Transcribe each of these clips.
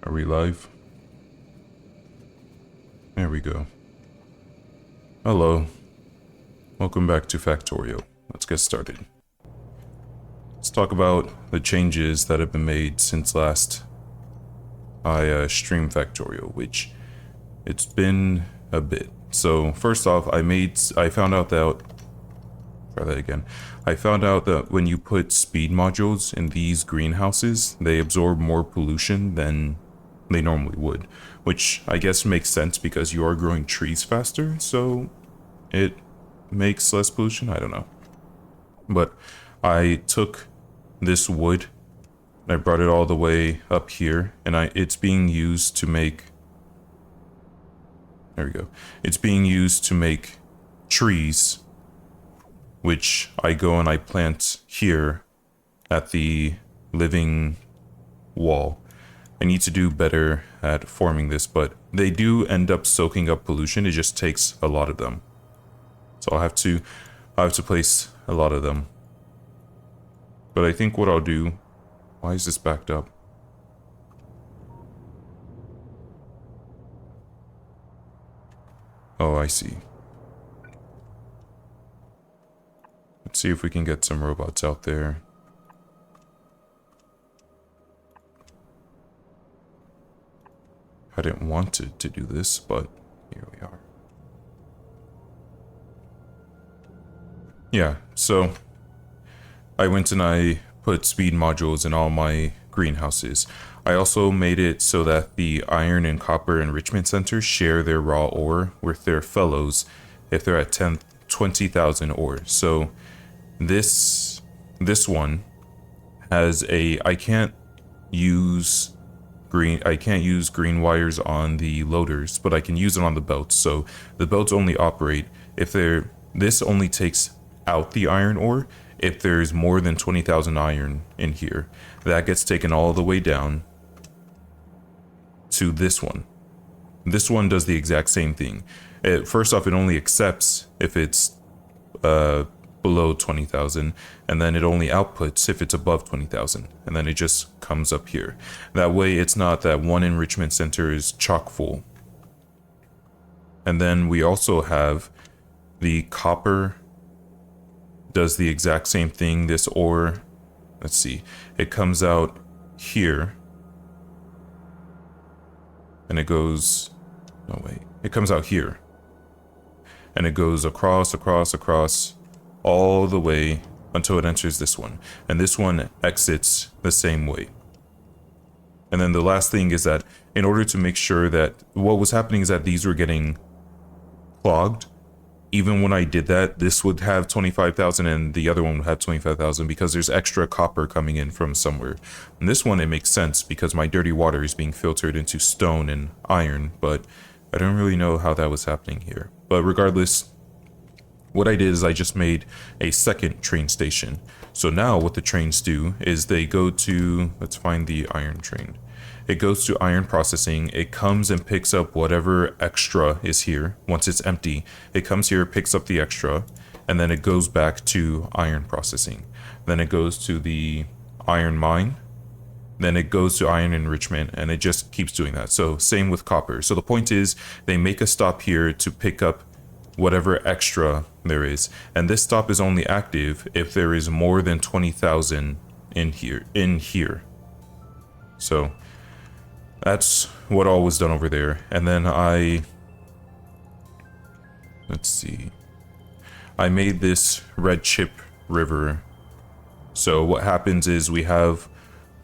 Are we live? There we go. Hello. Welcome back to Factorio. Let's get started. Let's talk about the changes that have been made since last I streamed Factorio, which it's been a bit. So first off, I found out that try that again. I found out that when you put speed modules in these greenhouses, they absorb more pollution than they normally would, which I guess makes sense because you are growing trees faster, so it makes less pollution. I don't know. But I took this wood and I brought it all the way up here, and it's being used to make there we go. It's being used to make trees, which I go and I plant here at the living wall. I need to do better at forming this, but they do end up soaking up pollution. It just takes a lot of them. So I have to place a lot of them. But I think what I'll do, why is this backed up? Oh, I see. Let's see if we can get some robots out there. I didn't want to do this, but here we are. Yeah, so I went and I put speed modules in all my greenhouses. I also made it so that the iron and copper enrichment centers share their raw ore with their fellows if they're at 20,000 ore. So this one has I can't use green wires on the loaders, but I can use it on the belts. So the belts only operate if this only takes out the iron ore if there's more than 20,000 iron in here. That gets taken all the way down to this one. This one does the exact same thing. First off, it only accepts if it's below 20,000, and then it only outputs if it's above 20,000, and then it just comes up here. That way it's not that one enrichment center is chock full. And then we also have the copper does the exact same thing. This ore, let's see, it comes out here and it goes, no wait, it comes out here and it goes across all the way until it enters this one, and this one exits the same way. And then the last thing is that in order to make sure that what was happening is that these were getting clogged. Even when I did that, this would have 25,000 and the other one would have 25,000 because there's extra copper coming in from somewhere. And this one, it makes sense because my dirty water is being filtered into stone and iron, but I don't really know how that was happening here. But regardless, what I did is I just made a second train station. So now what the trains do is they go to, let's find the iron train. It goes to iron processing. It comes and picks up whatever extra is here. Once it's empty, it comes here, picks up the extra, and then it goes back to iron processing. Then it goes to the iron mine. Then it goes to iron enrichment, and it just keeps doing that. So same with copper. So the point is they make a stop here to pick up whatever extra there is. And this stop is only active if there is more than 20,000 in here. So that's what all was done over there. And then let's see, I made this red chip river. So what happens is we have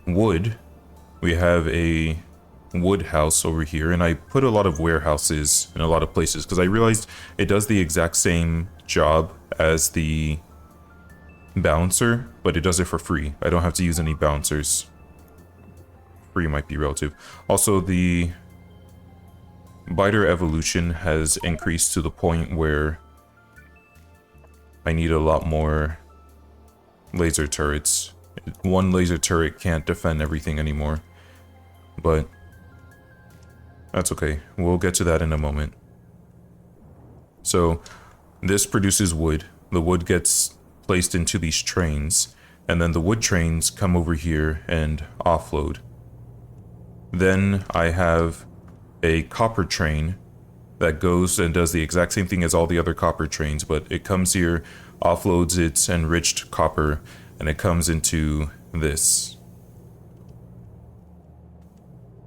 wood, we have a wood house over here, and I put a lot of warehouses in a lot of places because I realized it does the exact same job as the balancer, but it does it for free. I don't have to use any balancers. Free might be relative. Also, the biter evolution has increased to the point where I need a lot more laser turrets. One laser turret can't defend everything anymore, but that's okay. We'll get to that in a moment. So this produces wood. The wood gets placed into these trains, and then the wood trains come over here and offload. Then I have a copper train that goes and does the exact same thing as all the other copper trains, but it comes here, offloads its enriched copper, and it comes into this.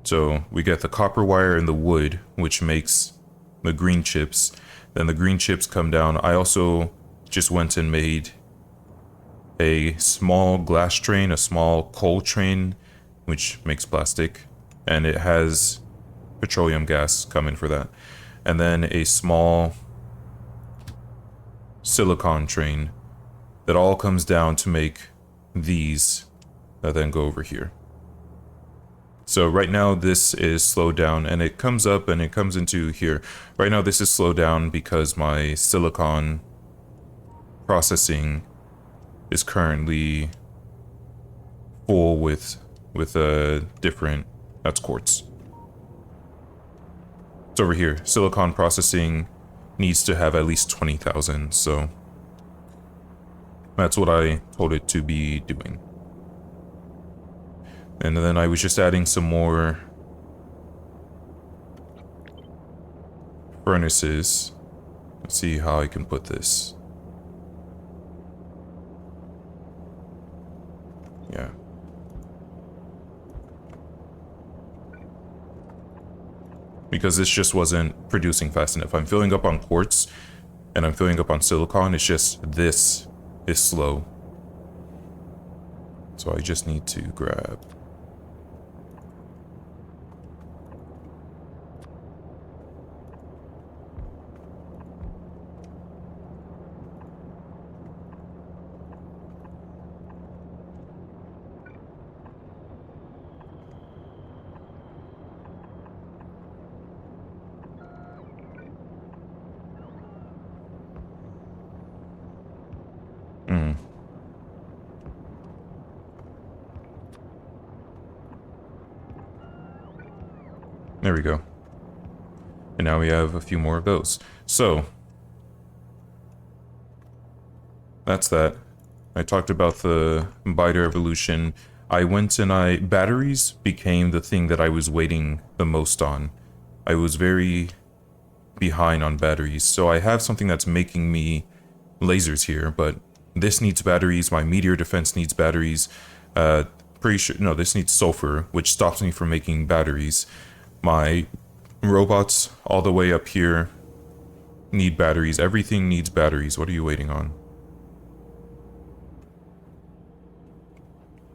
So we get the copper wire and the wood, which makes the green chips. Then the green chips come down. I also just went and made a small glass train, a small coal train, which makes plastic, and it has petroleum gas coming for that. And then a small silicon train that all comes down to make these that then go over here. So right now this is slowed down and it comes up and it comes into here. Right now this is slowed down because my silicon processing is currently full with a different, that's quartz. It's over here. Silicon processing needs to have at least 20,000, so that's what I told it to be doing. And then I was just adding some more furnaces. Let's see how I can put this. Yeah. Because this just wasn't producing fast enough. I'm filling up on quartz and I'm filling up on silicon. It's just this is slow. So I just need to grab. There we go. And now we have a few more of those. So, that's that. I talked about the biter evolution. I went and batteries became the thing that I was waiting the most on. I was very behind on batteries. So I have something that's making me lasers here, but this needs batteries. My meteor defense needs batteries. Pretty sure, no, this needs sulfur, which stops me from making batteries. My robots all the way up here need batteries. Everything needs batteries. What are you waiting on?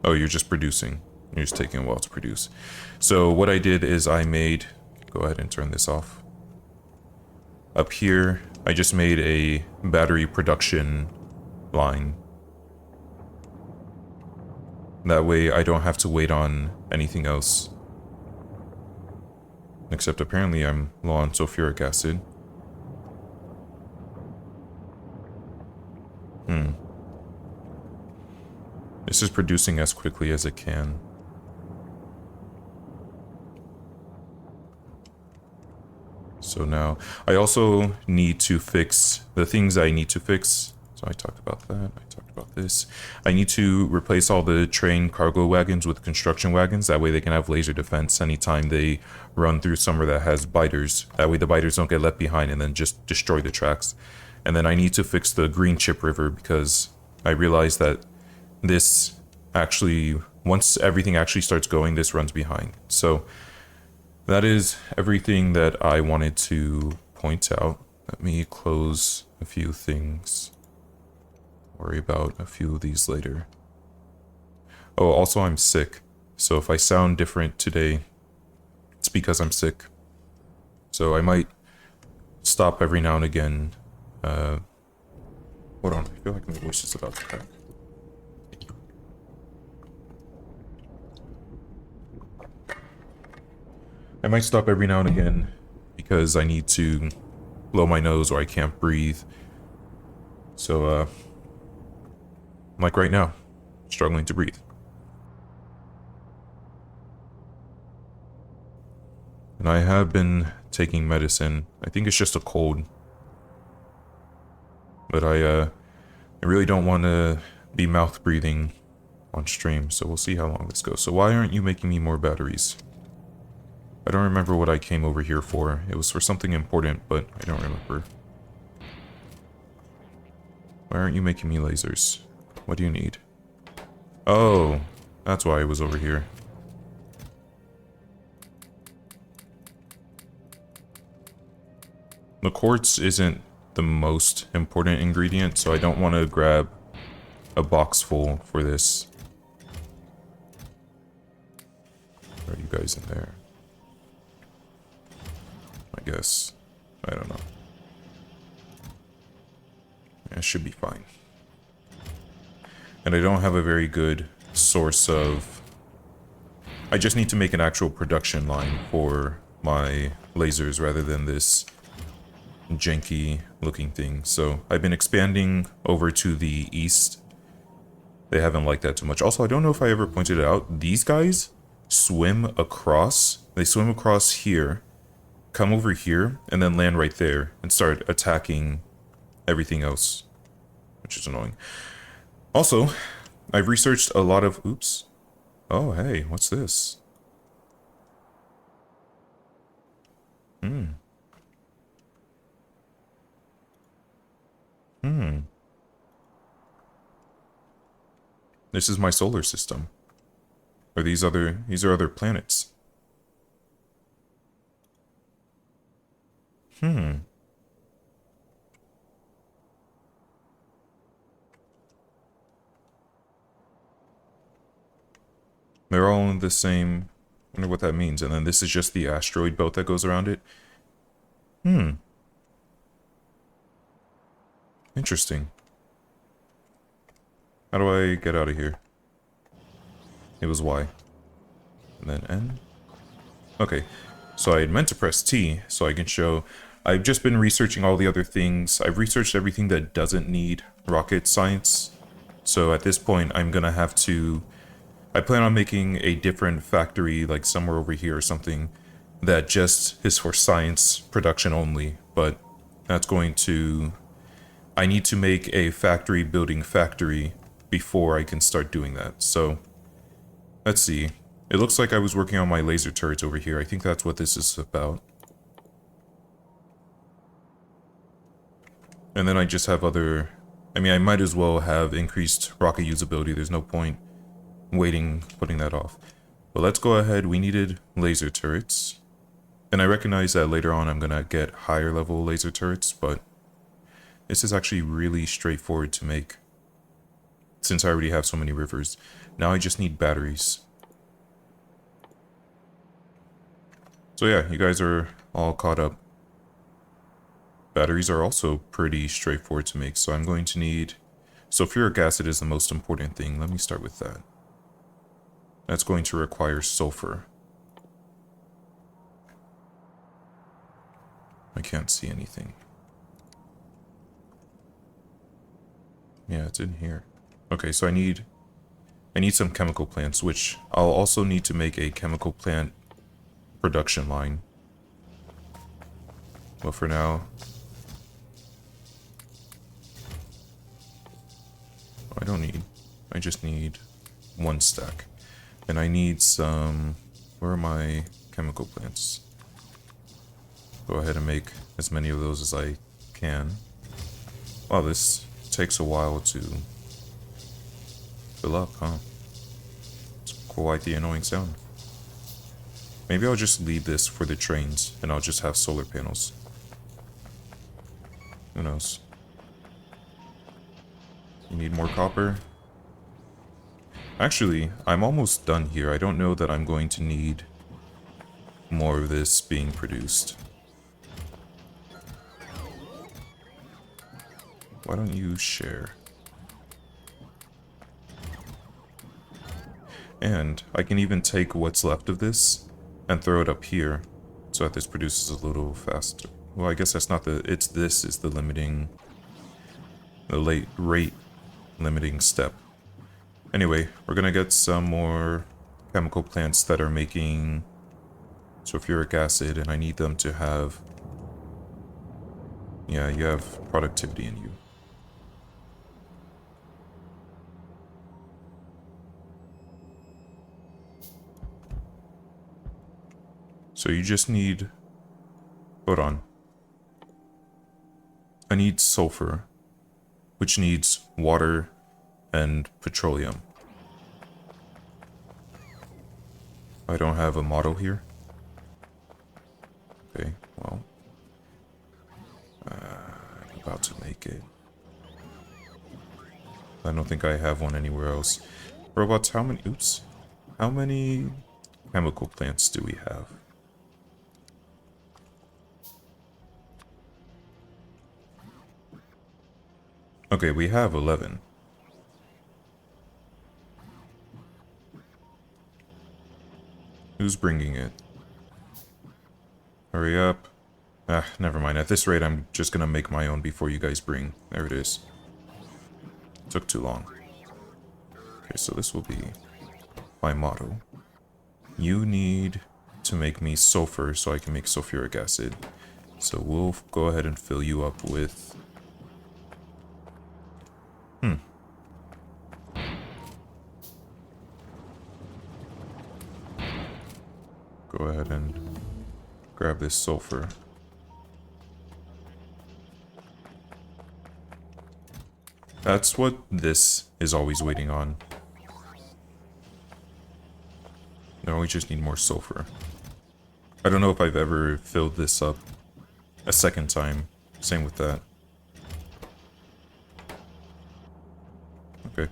Oh, you're just producing. You're just taking a while to produce. So what I did is I made... Go ahead and turn this off. Up here, I just made a battery production line. That way I don't have to wait on anything else. Except apparently I'm low on sulfuric acid. This is producing as quickly as it can. So now, I also need to fix the things I need to fix. So I talked about that, I talked about this. I need to replace all the train cargo wagons with construction wagons. That way they can have laser defense anytime they run through somewhere that has biters. That way the biters don't get left behind and then just destroy the tracks. And then I need to fix the green chip river because I realized that this actually, once everything actually starts going, this runs behind. So that is everything that I wanted to point out. Let me close a few things. Worry about a few of these later. Oh, also I'm sick. So if I sound different today, it's because I'm sick. So I might stop every now and again. Hold on, I feel like my voice is about to crack. I might stop every now and again because I need to blow my nose or I can't breathe. So, like right now, struggling to breathe. And I have been taking medicine. I think it's just a cold. But I really don't want to be mouth breathing on stream, so we'll see how long this goes. So why aren't you making me more batteries? I don't remember what I came over here for. It was for something important, but I don't remember. Why aren't you making me lasers? What do you need? Oh, that's why I was over here. The quartz isn't the most important ingredient, so I don't want to grab a box full for this. Are you guys in there? I guess. I don't know. It should be fine. And I don't have a very good source of... I just need to make an actual production line for my lasers rather than this janky looking thing. So I've been expanding over to the east. They haven't liked that too much. Also, I don't know if I ever pointed it out. These guys swim across. They swim across here, come over here, and then land right there and start attacking everything else, which is annoying. Also, I've researched a lot of... Oops. Oh, hey, what's this? This is my solar system. Or these are other planets. They're all in the same... I wonder what that means. And then this is just the asteroid belt that goes around it. Interesting. How do I get out of here? It was Y. And then N. Okay. So I had meant to press T so I can show... I've just been researching all the other things. I've researched everything that doesn't need rocket science. So at this point, I'm gonna have to... I plan on making a different factory, like somewhere over here or something, that just is for science production only. But that's going to... I need to make a factory building factory before I can start doing that. So, let's see. It looks like I was working on my laser turrets over here. I think that's what this is about. And then I just have other... I mean, I might as well have increased rocket usability. There's no point waiting, putting that off. But let's go ahead. We needed laser turrets. And I recognize that later on I'm going to get higher level laser turrets, but this is actually really straightforward to make since I already have so many rivers. Now I just need batteries. So yeah, you guys are all caught up. Batteries are also pretty straightforward to make, so I'm going to need... Sulfuric acid is the most important thing. Let me start with that. That's going to require sulfur. I can't see anything. Yeah, it's in here. Okay, so I need some chemical plants, which I'll also need to make a chemical plant production line. But for now, I just need one stack. And I need some, where are my chemical plants? Go ahead and make as many of those as I can. Wow, this takes a while to fill up, huh? It's quite the annoying sound. Maybe I'll just leave this for the trains, and I'll just have solar panels. Who knows? You need more copper? Actually, I'm almost done here. I don't know that I'm going to need more of this being produced. Why don't you share? And I can even take what's left of this and throw it up here so that this produces a little faster. Well, I guess that's not the... this is the limiting... the rate limiting step. Anyway, we're gonna get some more chemical plants that are making sulfuric acid, and I need them to have... Yeah, you have productivity in you. So you just need... Hold on. I need sulfur, which needs water and petroleum. I don't have a model here. Okay, well. I'm about to make it. I don't think I have one anywhere else. Robots, how many... Oops. How many chemical plants do we have? Okay, we have 11. Who's bringing it? Hurry up. Ah, never mind. At this rate, I'm just gonna make my own before you guys bring. There it is. Took too long. Okay, so this will be my model. You need to make me sulfur so I can make sulfuric acid. So we'll go ahead and fill you up with... Go ahead and grab this sulfur. That's what this is always waiting on. Now we just need more sulfur. I don't know if I've ever filled this up a second time. Same with that. Okay.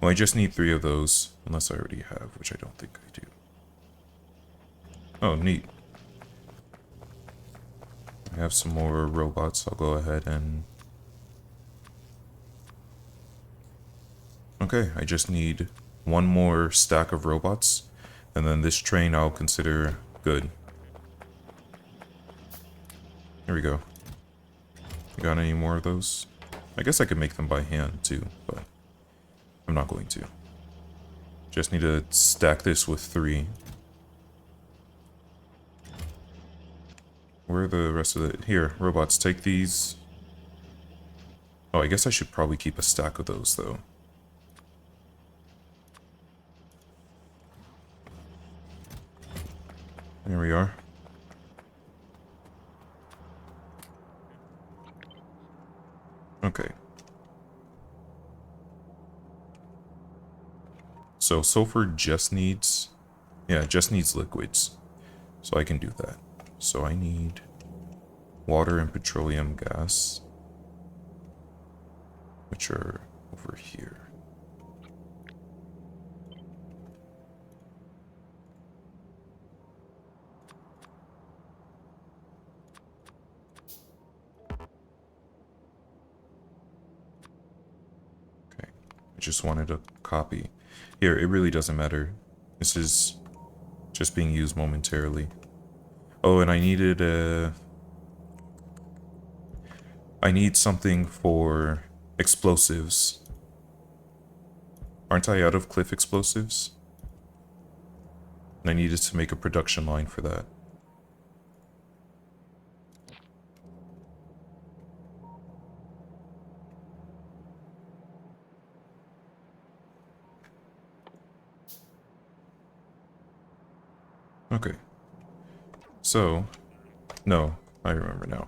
Well, I just need 3 of those, unless I already have, which I don't think I do. Oh, neat. I have some more robots. I'll go ahead and... Okay, I just need 1 more stack of robots, and then this train I'll consider good. Here we go. You got any more of those? I guess I could make them by hand too, but I'm not going to. Just need to stack this with 3. Where are the rest of it? Here, robots, take these. Oh, I guess I should probably keep a stack of those, though. There we are. Okay. So sulfur just needs... Yeah, it just needs liquids. So I can do that. So I need water and petroleum gas, which are over here. Okay, I just wanted a copy. Here, it really doesn't matter. This is just being used momentarily. Oh, and I needed a... I need something for explosives. Aren't I out of cliff explosives? And I needed to make a production line for that. Okay. So, no, I remember now.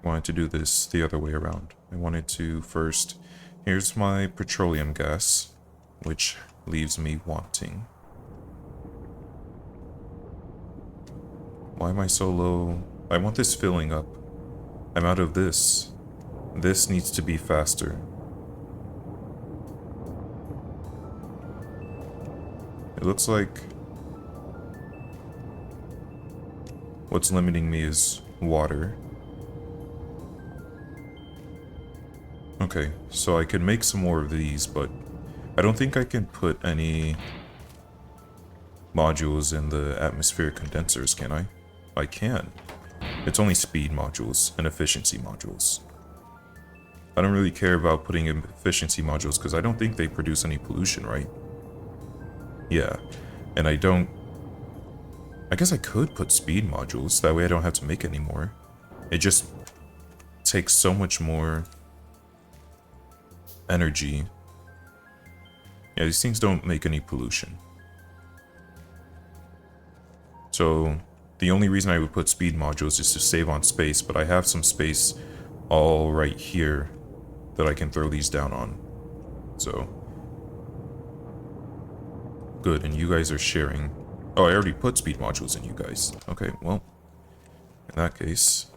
I wanted to do this the other way around. I wanted to first, here's my petroleum gas, which leaves me wanting. Why am I so low? I want this filling up. I'm out of this. This needs to be faster. It looks like what's limiting me is water. Okay, so I can make some more of these, but I don't think I can put any modules in the atmospheric condensers, can I? I can. It's only speed modules and efficiency modules. I don't really care about putting in efficiency modules because I don't think they produce any pollution, right? Yeah, and I don't... I guess I could put speed modules, that way I don't have to make any more. It just takes so much more energy. Yeah, these things don't make any pollution. So the only reason I would put speed modules is to save on space, but I have some space all right here that I can throw these down on. So good, and you guys are sharing. Oh, I already put speed modules in you guys. Okay, well, in that case,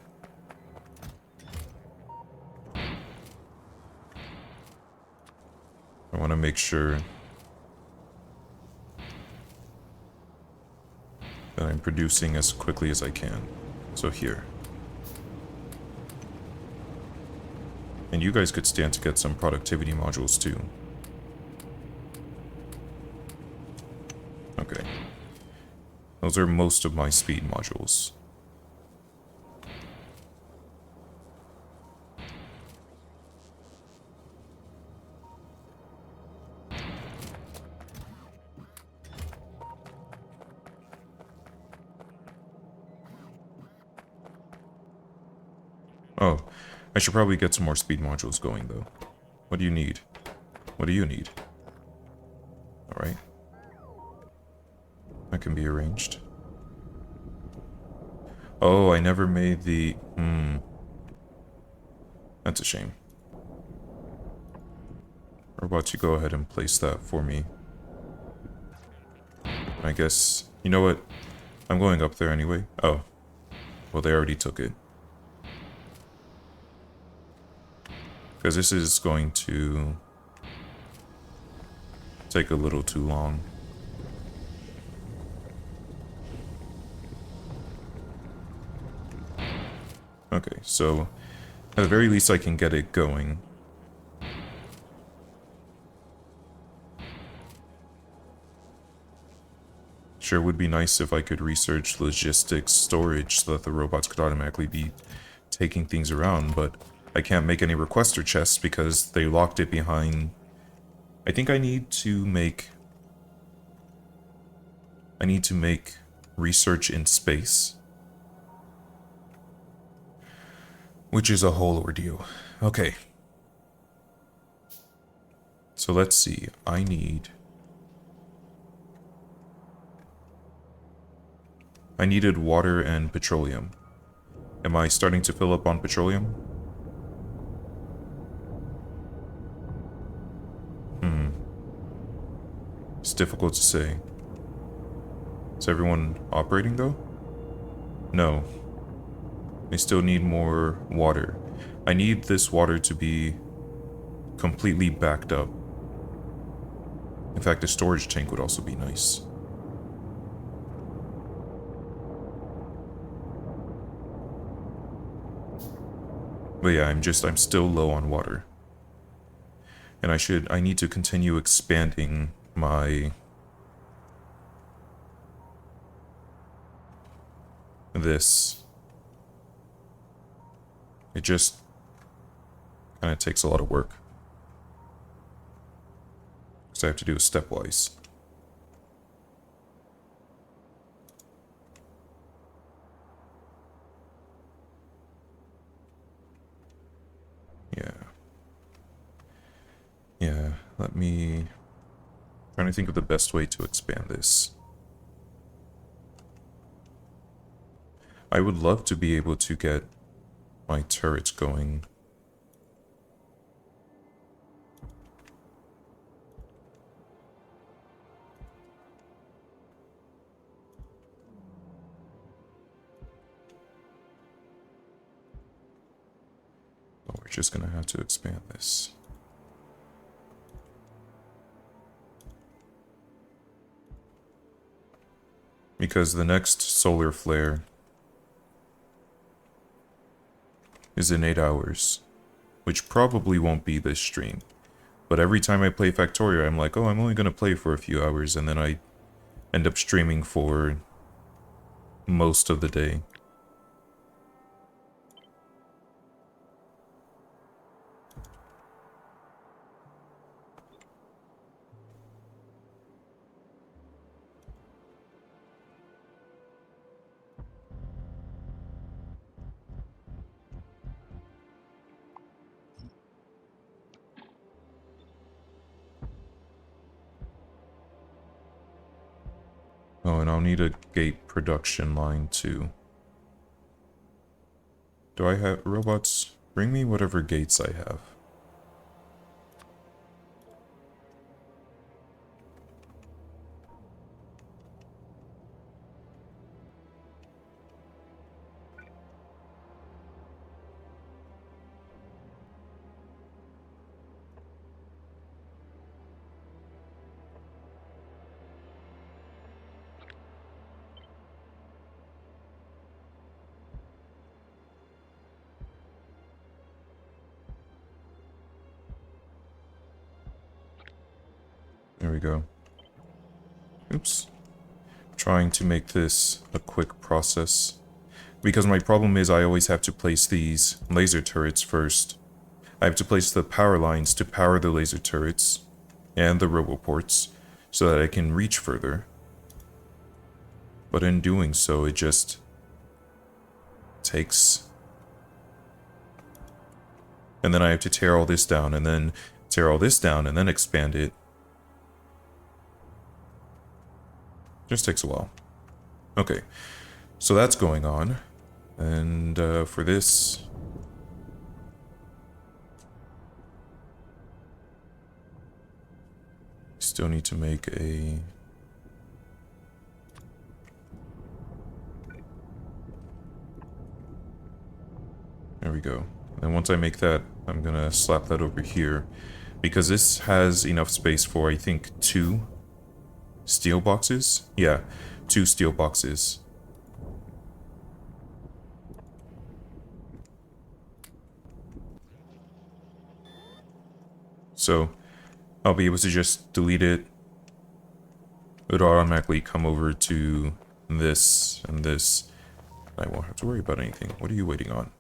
I want to make sure that I'm producing as quickly as I can. So here. And you guys could stand to get some productivity modules too. Okay. Those are most of my speed modules. Oh, I should probably get some more speed modules going though. What do you need? What do you need? Alright. That can be arranged. Oh, I never made the... That's a shame. How about you go ahead and place that for me? I guess... You know what? I'm going up there anyway. Oh. Well, they already took it. Because this is going to... take a little too long. Okay, so... At the very least I can get it going. Sure would be nice if I could research logistics storage so that the robots could automatically be taking things around, but I can't make any requester chests because they locked it behind... I think I need to make research in space. Which is a whole ordeal. Okay. So let's see. I needed water and petroleum. Am I starting to fill up on petroleum? It's difficult to say. Is everyone operating though? No. I still need more water. I need this water to be completely backed up. In fact, a storage tank would also be nice. But yeah, I'm still low on water. And I need to continue expanding my... this. It just kind of takes a lot of work. Because I have to do it stepwise. Yeah. Yeah, let me... trying to think of the best way to expand this. I would love to be able to get my turrets going. Oh, we're just gonna have to expand this. Because the next solar flare is in 8 hours, which probably won't be this stream. But every time I play Factorio, I'm like, oh, I'm only gonna play for a few hours, and then I end up streaming for most of the day. Oh, and I'll need a gate production line too. Do I have robots? Bring me whatever gates I have. There we go. Oops. Trying to make this a quick process. Because my problem is I always have to place these laser turrets first. I have to place the power lines to power the laser turrets and the roboports so that I can reach further. But in doing so, it just takes... And then I have to tear all this down, and then tear all this down, and then expand it. Just takes a while. Okay, so that's going on. And for this... Still need to make a... There we go. And once I make that, I'm gonna slap that over here. Because this has enough space for, I think, 2 steel boxes? Yeah, 2 steel boxes. So, I'll be able to just delete it. It'll automatically come over to this and this. I won't have to worry about anything. What are you waiting on?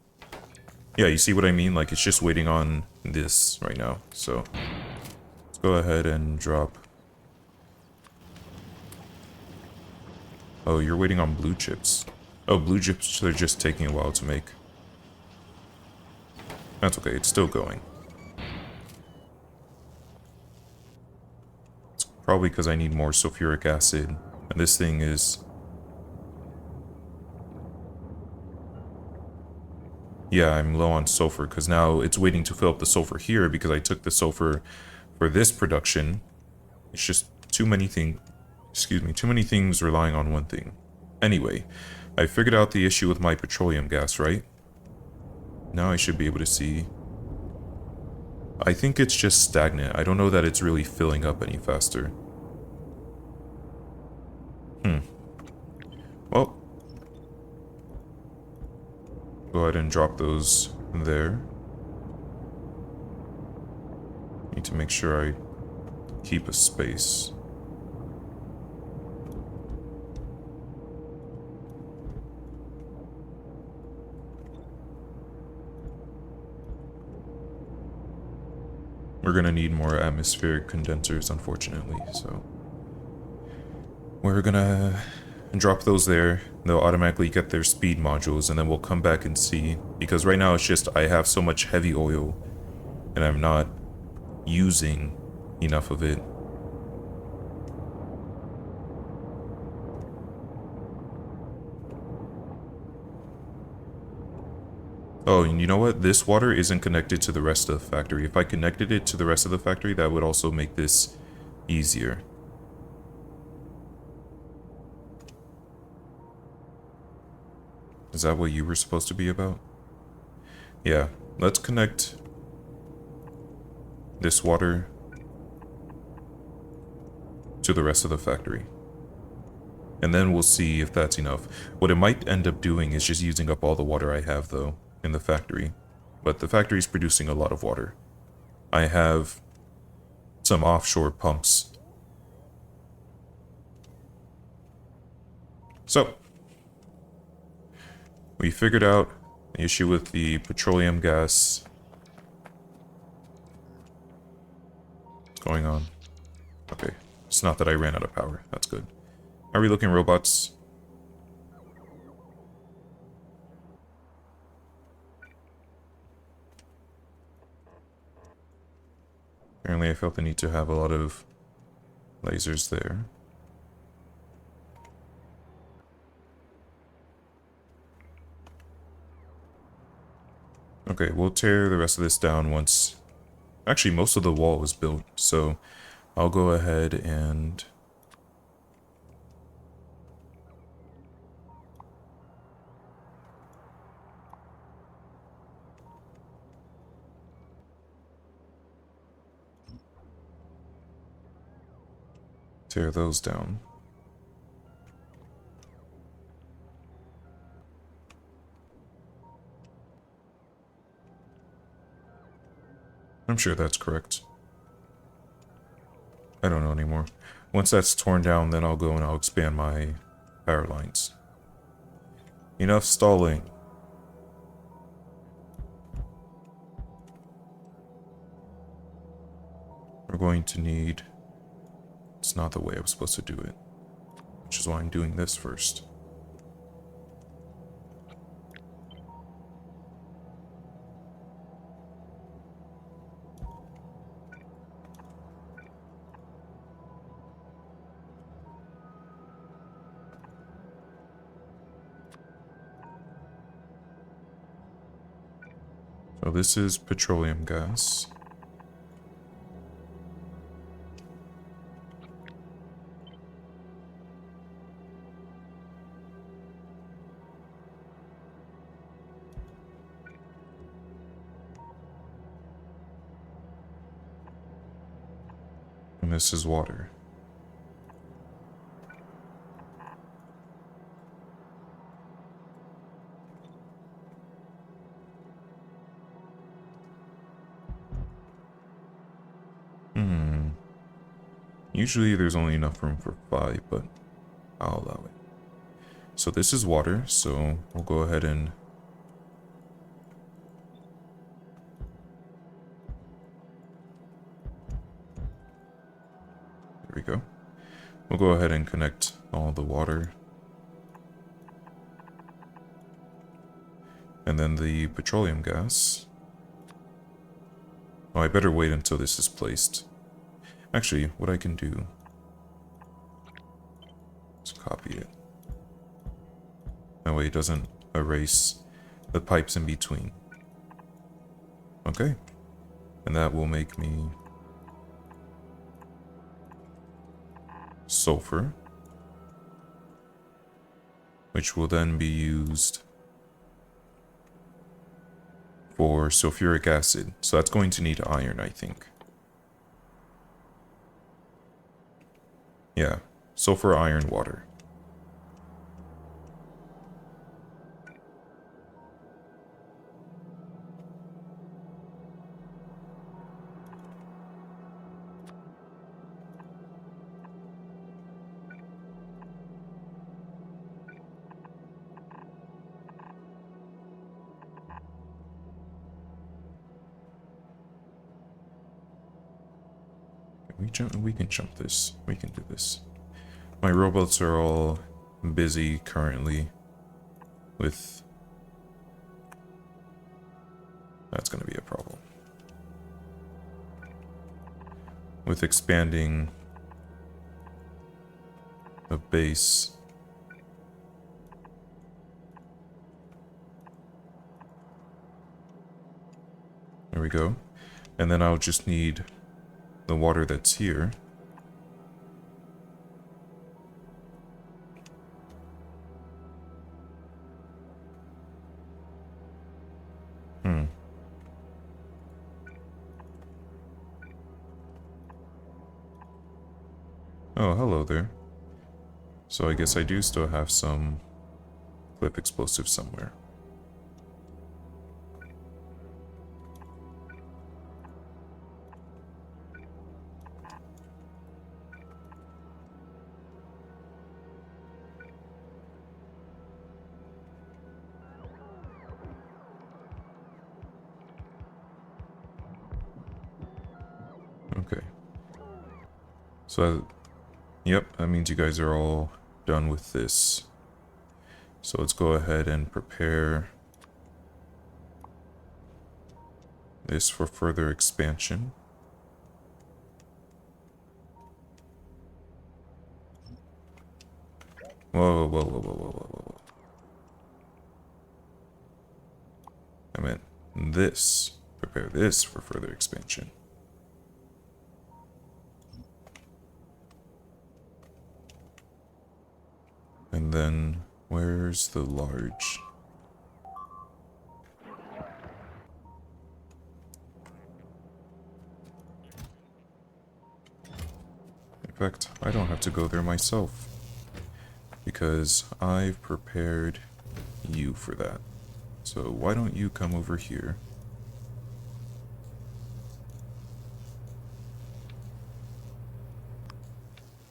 Yeah, you see what I mean? Like, it's just waiting on this right now. So, let's go ahead and drop. Oh, you're waiting on blue chips. Oh, blue chips are just taking a while to make. That's okay, it's still going. It's probably because I need more sulfuric acid. And this thing is... Yeah, I'm low on sulfur because now it's waiting to fill up the sulfur here because I took the sulfur for this production. It's just too many things... Excuse me, too many things relying on one thing. Anyway, I figured out the issue with my petroleum gas, right? Now I should be able to see... I think it's just stagnant. I don't know that it's really filling up any faster. Well, go ahead and drop those there. Need to make sure I keep a space. We're gonna need more atmospheric condensers, unfortunately, so... We're gonna drop those there. They'll automatically get their speed modules, and then we'll come back and see. Because right now it's just I have so much heavy oil, and I'm not using enough of it. Oh, and you know what? This water isn't connected to the rest of the factory. If I connected it to the rest of the factory, that would also make this easier. Is that what you were supposed to be about? Yeah, let's connect this water to the rest of the factory. And then we'll see if that's enough. What it might end up doing is just using up all the water I have, though, in the factory. But the factory is producing a lot of water. I have some offshore pumps. So, we figured out the issue with the petroleum gas. What's going on? Okay, it's not that I ran out of power. That's good. How are we looking, robots? Apparently I felt the need to have a lot of lasers there. Okay, we'll tear the rest of this down once... Actually, most of the wall is built, so I'll go ahead and... tear those down. I'm sure that's correct. I don't know anymore. Once that's torn down, then I'll go and I'll expand my power lines. Enough stalling. We're going to need... It's not the way I was supposed to do it, which is why I'm doing this first. So this is petroleum gas. And this is water. Usually there's only enough room for 5, but I'll allow it. So this is water, so we'll go ahead and... There we go. We'll go ahead and connect all the water. And then the petroleum gas. Oh, I better wait until this is placed. Actually, what I can do... Let's copy it. That way it doesn't erase the pipes in between. Okay. And that will make me... sulfur. Which will then be used... for sulfuric acid. So that's going to need iron, I think. Yeah, sulfur, iron, water. We can jump this. We can do this. My robots are all busy currently with... That's going to be a problem. With expanding a base. There we go. And then I'll just need the water that's here. Oh, hello there. So I guess I do still have some clip explosives somewhere. Okay. So, yep, that means you guys are all done with this. So let's go ahead and prepare this for further expansion. Whoa, whoa, whoa, whoa, whoa, whoa, whoa. I meant this. Prepare this for further expansion. And then, where's the large? In fact, I don't have to go there myself, because I've prepared you for that. So why don't you come over here?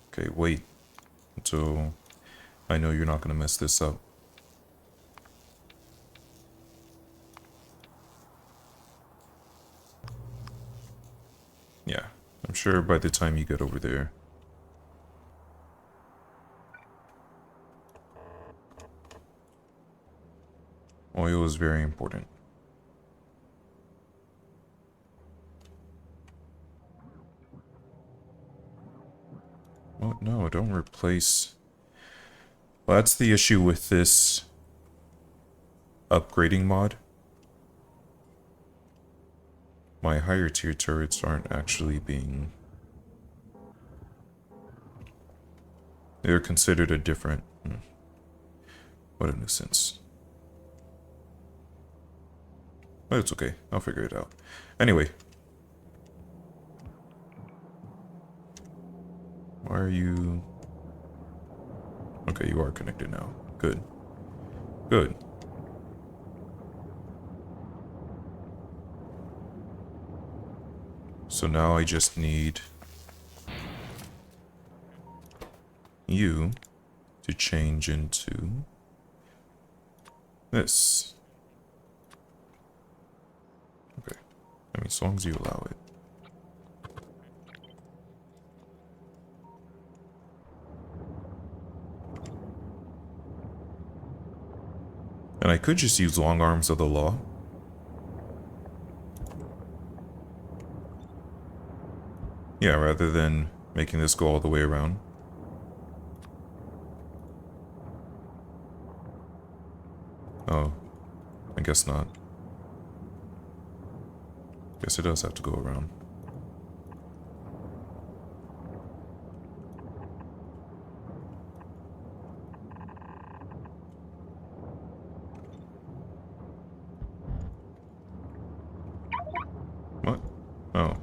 Okay, wait until I know you're not going to mess this up. Yeah, I'm sure by the time you get over there. Oil is very important. Well, no, don't replace... Well, that's the issue with this upgrading mod. My higher tier turrets aren't actually being... They're considered a different... What a nuisance. But it's okay, I'll figure it out. Anyway. Why are you... Okay, you are connected now. Good. Good. So now I just need you to change into this. Okay. I mean, as long as you allow it. And I could just use long arms of the law. Yeah, rather than making this go all the way around. Oh, I guess not. Guess it does have to go around. What? Oh.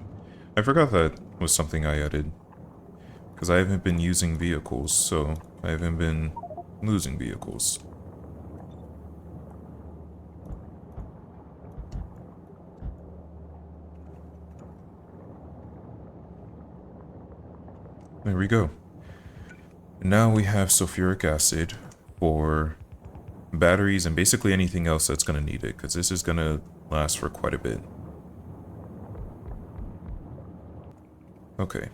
I forgot that was something I added. Because I haven't been using vehicles, so I haven't been losing vehicles. There we go. Now we have sulfuric acid for batteries and basically anything else that's going to need it, because this is going to last for quite a bit. Okay.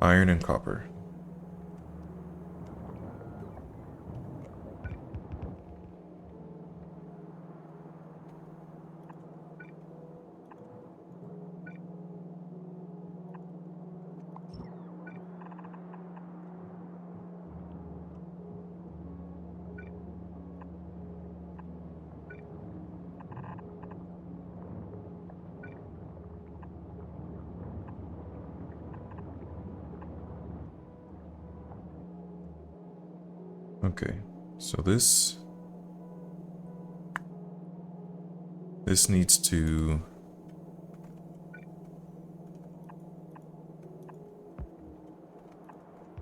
Iron and copper. Okay, so this needs to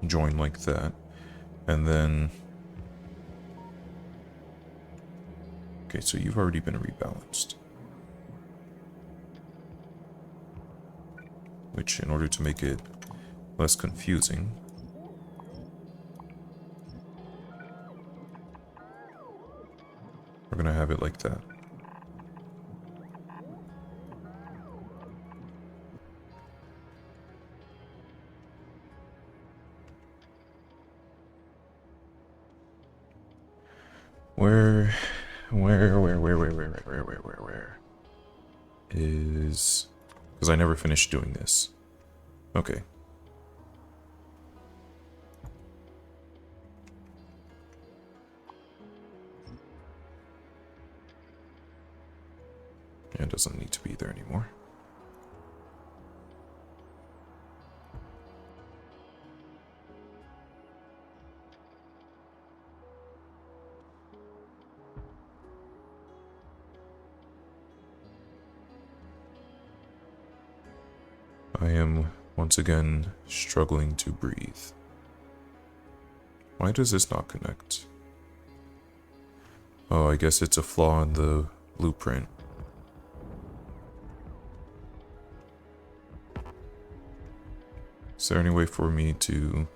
join like that, and then okay, so you've already been rebalanced, which in order to make it less confusing, we're gonna have it like that. Where is... Because I never finished doing this. Okay. It doesn't need to be there anymore. I am once again struggling to breathe. Why does this not connect? Oh, I guess it's a flaw in the blueprint. Is there any way for me to...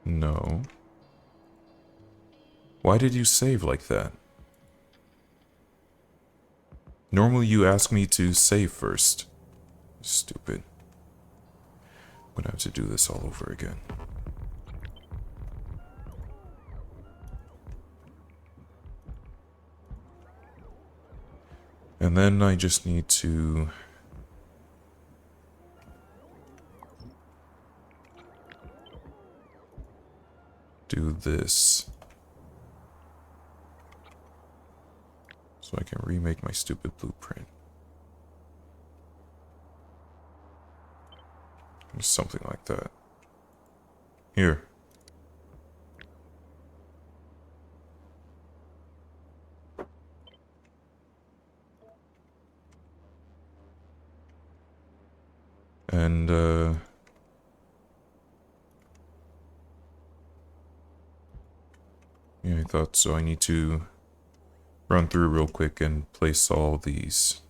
No. Why did you save like that? Normally you ask me to save first. Stupid. I'm gonna have to do this all over again. And then I just need to... do this. So I can remake my stupid blueprint. Or something like that. Here. And, yeah, I thought so. I need to run through real quick and place all these.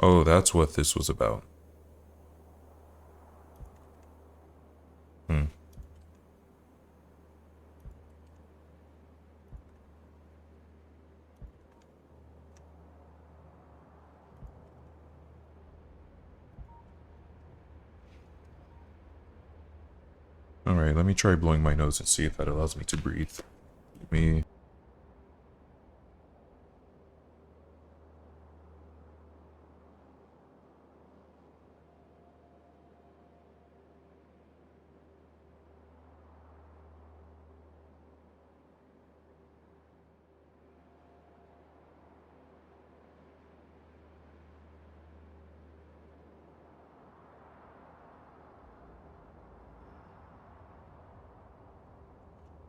Oh, that's what this was about. Alright, let me try blowing my nose and see if that allows me to breathe. Me.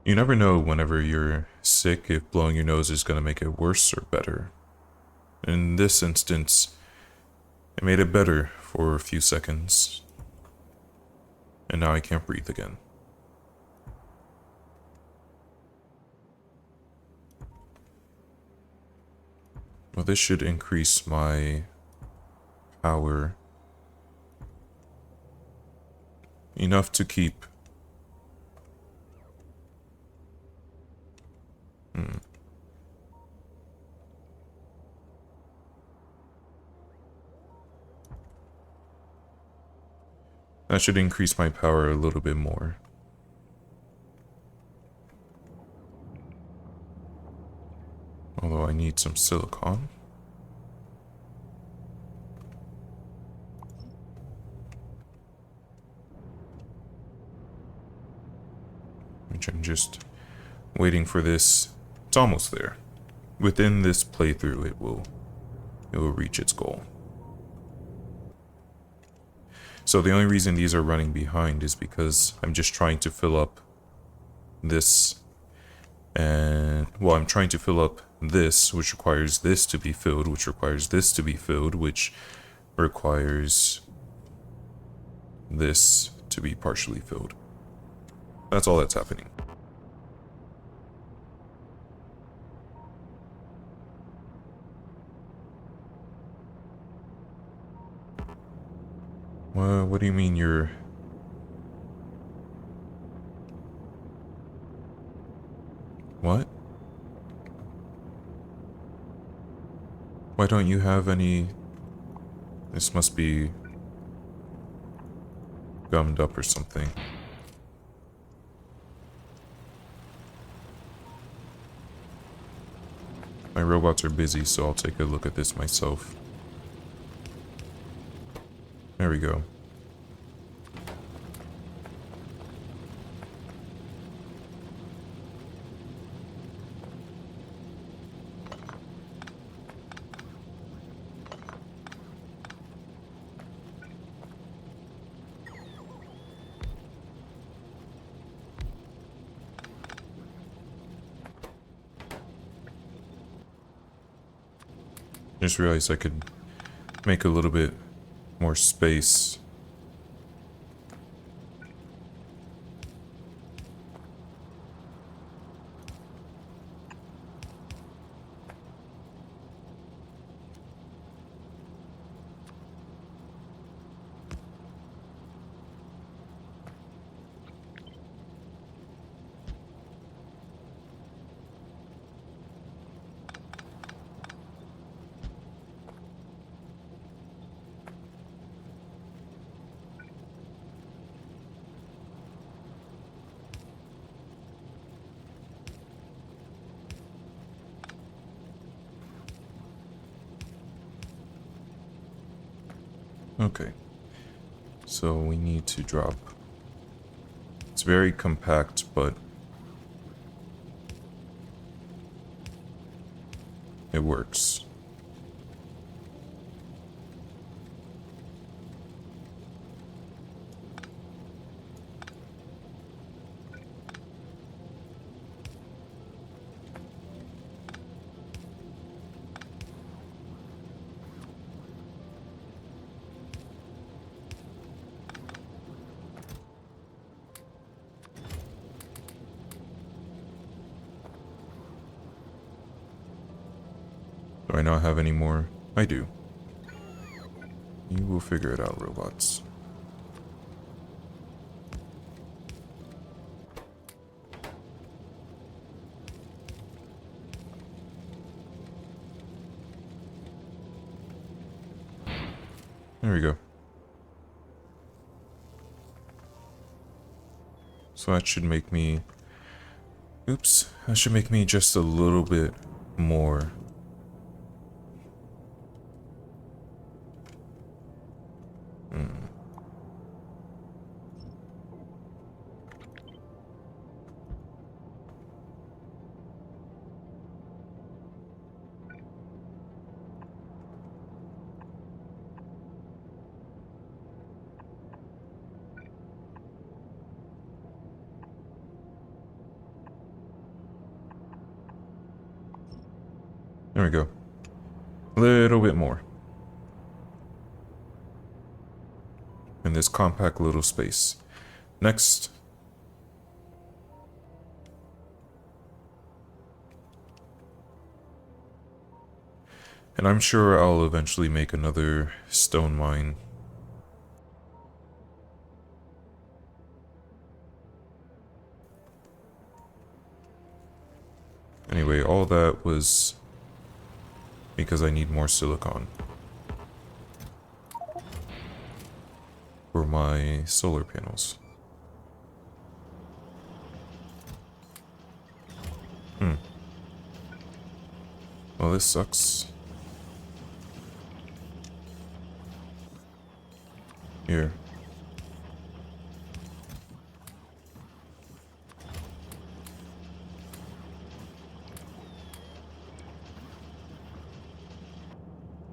You never know whenever you're sick if blowing your nose is going to make it worse or better. In this instance, it made it better for a few seconds. And now I can't breathe again. Well, this should increase my power enough to keep... That should increase my power a little bit more. Although I need some silicon. Which I'm just waiting for this. It's almost there. Within this playthrough, it will reach its goal. So the only reason these are running behind is because I'm just trying to fill up this, and well, I'm trying to fill up this, which requires this to be filled, which requires this to be filled, which requires this to be partially filled. That's all that's happening. What do you mean you're... What? Why don't you have any... This must be gummed up or something. My robots are busy, so I'll take a look at this myself. There we go. Just realized I could make a little bit more space. Okay. So we need to drop. It's very compact, but it works. Do I not have any more? I do. You will figure it out, robots. There we go. So that should make me... Oops. That should make me just a little bit more. There we go. A little bit more. In this compact little space. Next. And I'm sure I'll eventually make another stone mine. Anyway, all that was because I need more silicon for my solar panels. Well, this sucks. Here.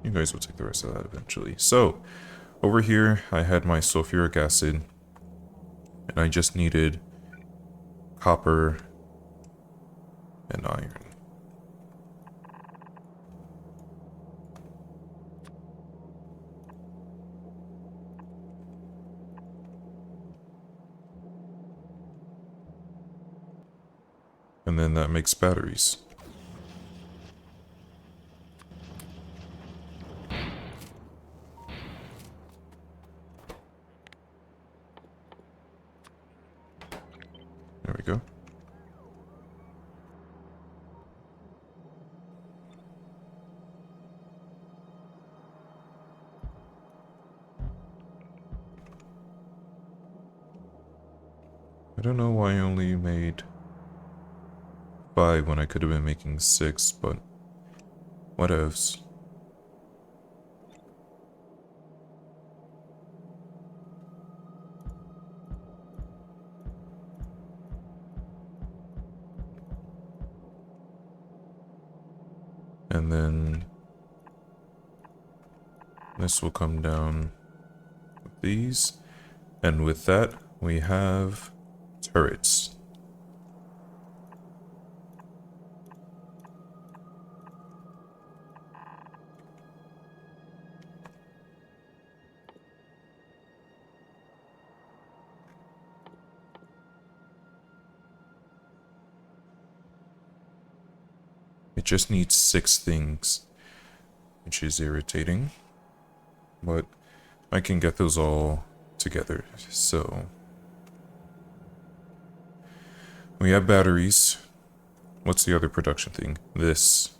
You guys will take the rest of that eventually. So, over here, I had my sulfuric acid, and I just needed copper and iron. And then that makes batteries. There we go. I don't know why I only made 5 when I could have been making 6, but What else? And then this will come down with these. And with that, we have turrets. It just needs 6 things, which is irritating, but I can get those all together. So we have batteries. What's the other production thing? This.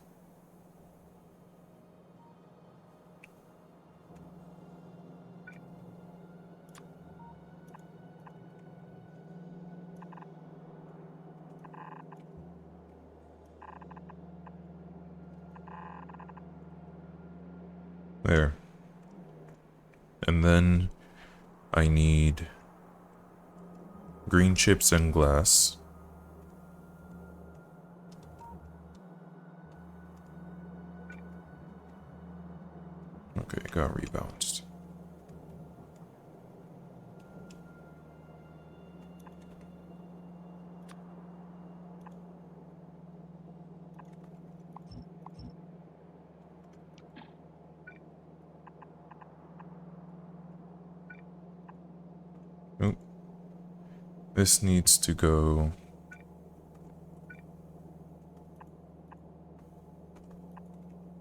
There. And then I need green chips and glass. Okay, got rebalanced. Nope. This needs to go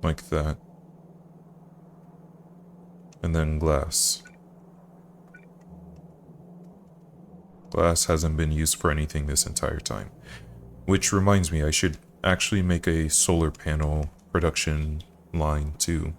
like that. And then glass. Glass hasn't been used for anything this entire time. Which reminds me, I should actually make a solar panel production line too.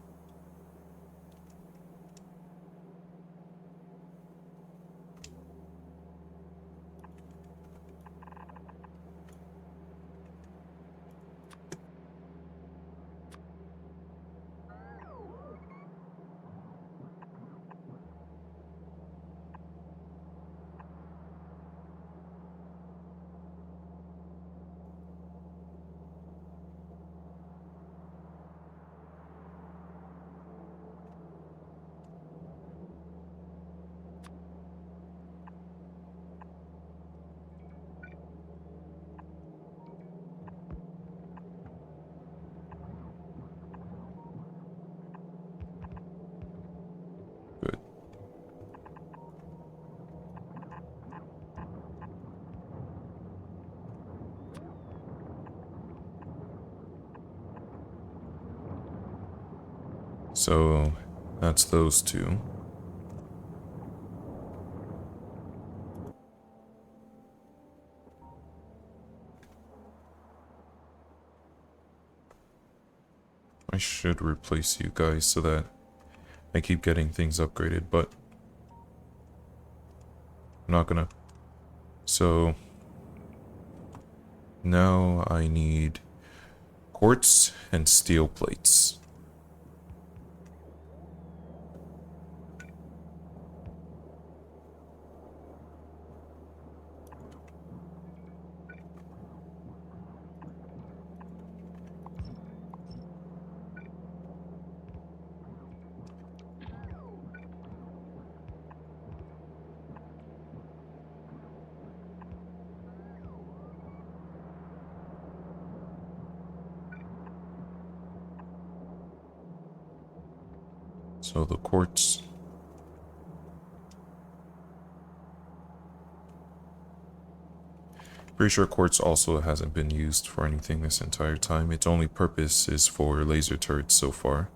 Good. So that's those two. I should replace you guys so that I keep getting things upgraded, but I'm not gonna. So now I need quartz and steel plates. So the quartz. Pretty sure quartz also hasn't been used for anything this entire time. Its only purpose is for laser turrets so far.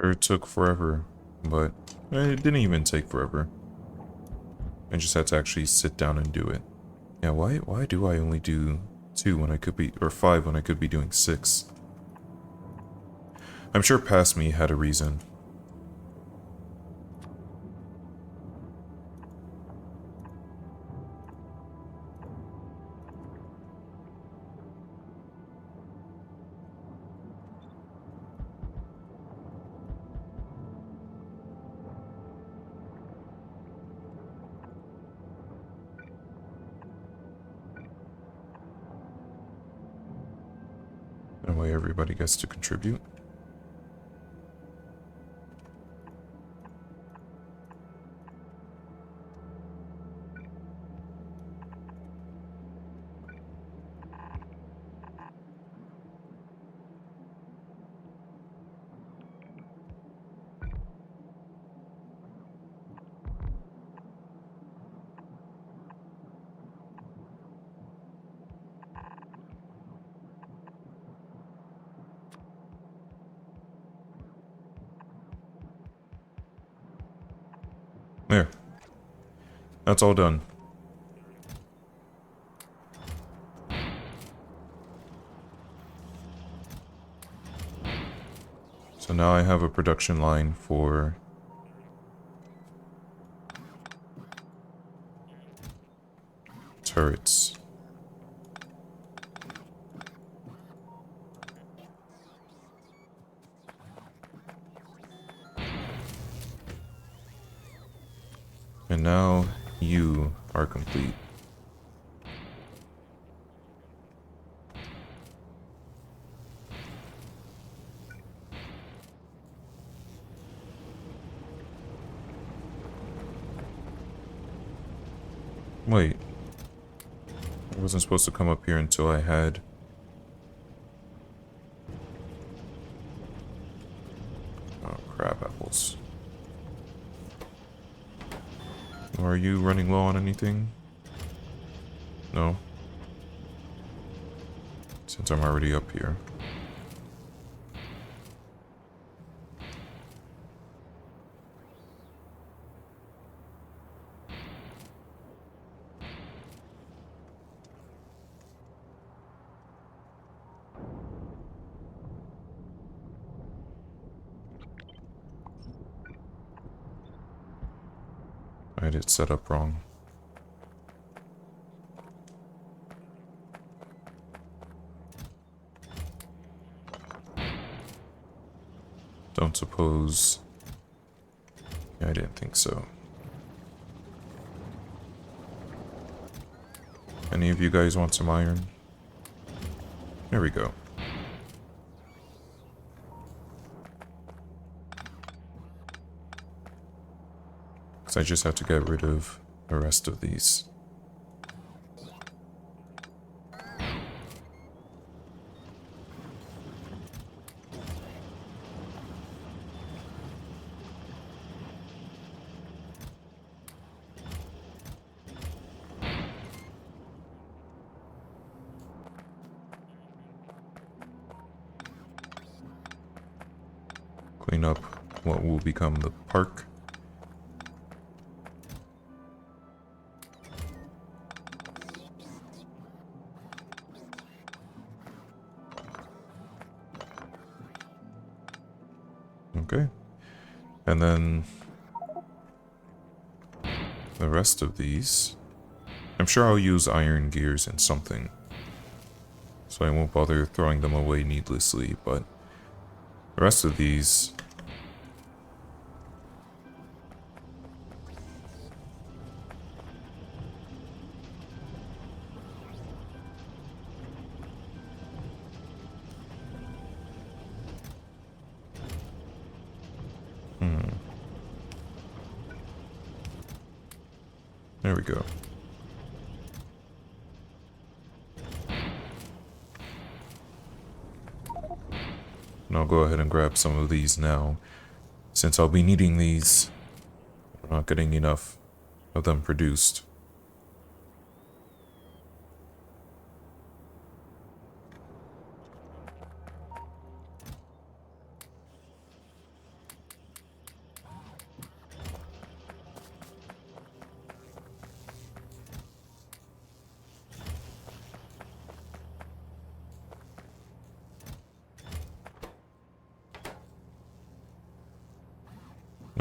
It took forever, but it didn't even take forever. I just had to actually sit down and do it. Yeah, why do I only do 2 when I could be, or 5 when I could be doing 6? I'm sure past me had a reason. That way everybody gets to contribute. There. That's all done. So now I have a production line for turrets. And now you are complete. Wait. I wasn't supposed to come up here until I had... Oh, crab apples. Are you running low on anything? No? Since I'm already up here. I had it set up wrong. Don't suppose... Yeah, I didn't think so. Any of you guys want some iron? There we go. Because I just have to get rid of the rest of these. Clean up what will become the park. Okay. And then the rest of these, I'm sure I'll use iron gears in something. So I won't bother throwing them away needlessly, but the rest of these... There we go. And I'll go ahead and grab some of these now, since I'll be needing these. I'm not getting enough of them produced.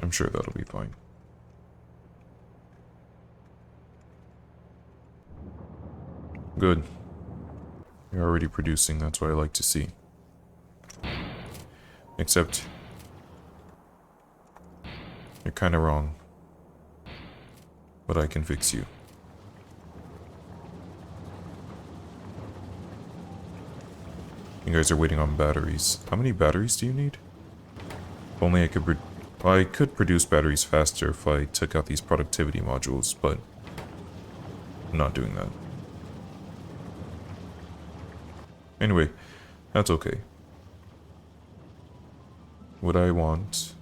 I'm sure that'll be fine. Good. You're already producing, that's what I like to see. Except, you're kinda wrong. But I can fix you. You guys are waiting on batteries. How many batteries do you need? If only I could I could produce batteries faster if I took out these productivity modules, but I'm not doing that. Anyway, that's okay. What I want...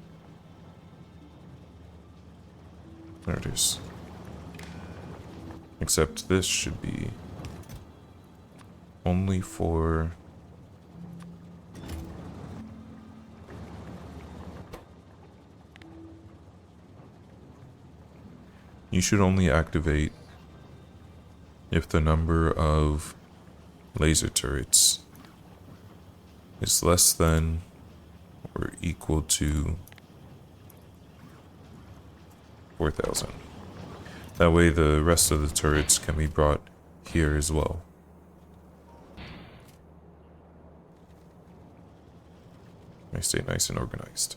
There it is. Except this should be only for... You should only activate if the number of laser turrets is less than or equal to 4,000. That way the rest of the turrets can be brought here as well. I stay nice and organized.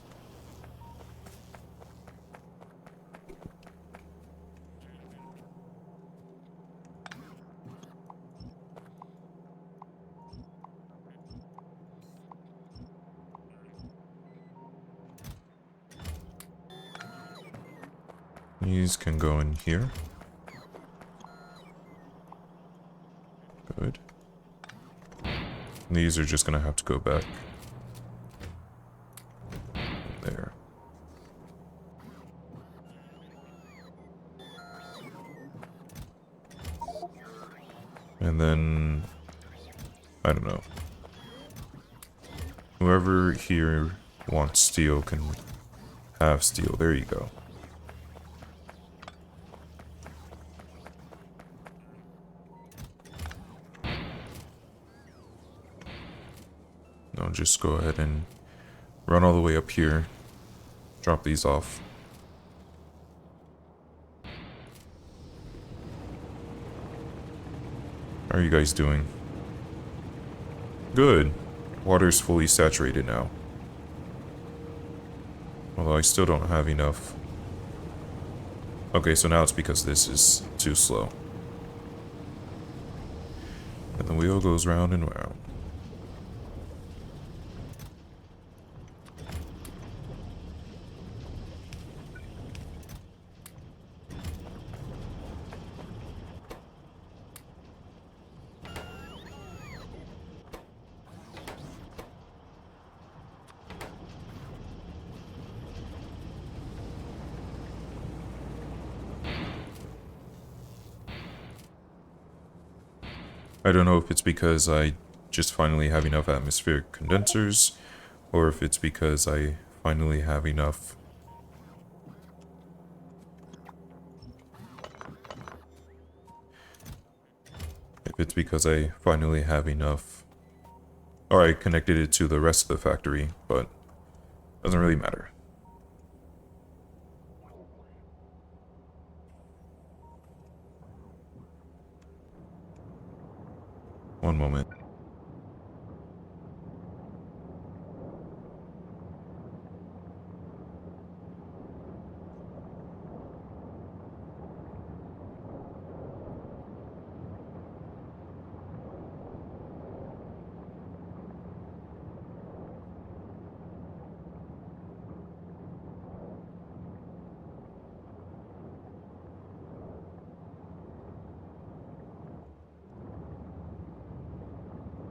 These can go in here. Good. These are just gonna have to go back. There. And then... I don't know. Whoever here wants steel can have steel. There you go. Now just go ahead and run all the way up here. Drop these off. How are you guys doing? Good. Water's fully saturated now. Although I still don't have enough. Okay, so now it's because this is too slow. And the wheel goes round and round. I don't know if it's because I just finally have enough atmospheric condensers, or if it's because I finally have enough or I connected it to the rest of the factory, but doesn't really matter. One moment.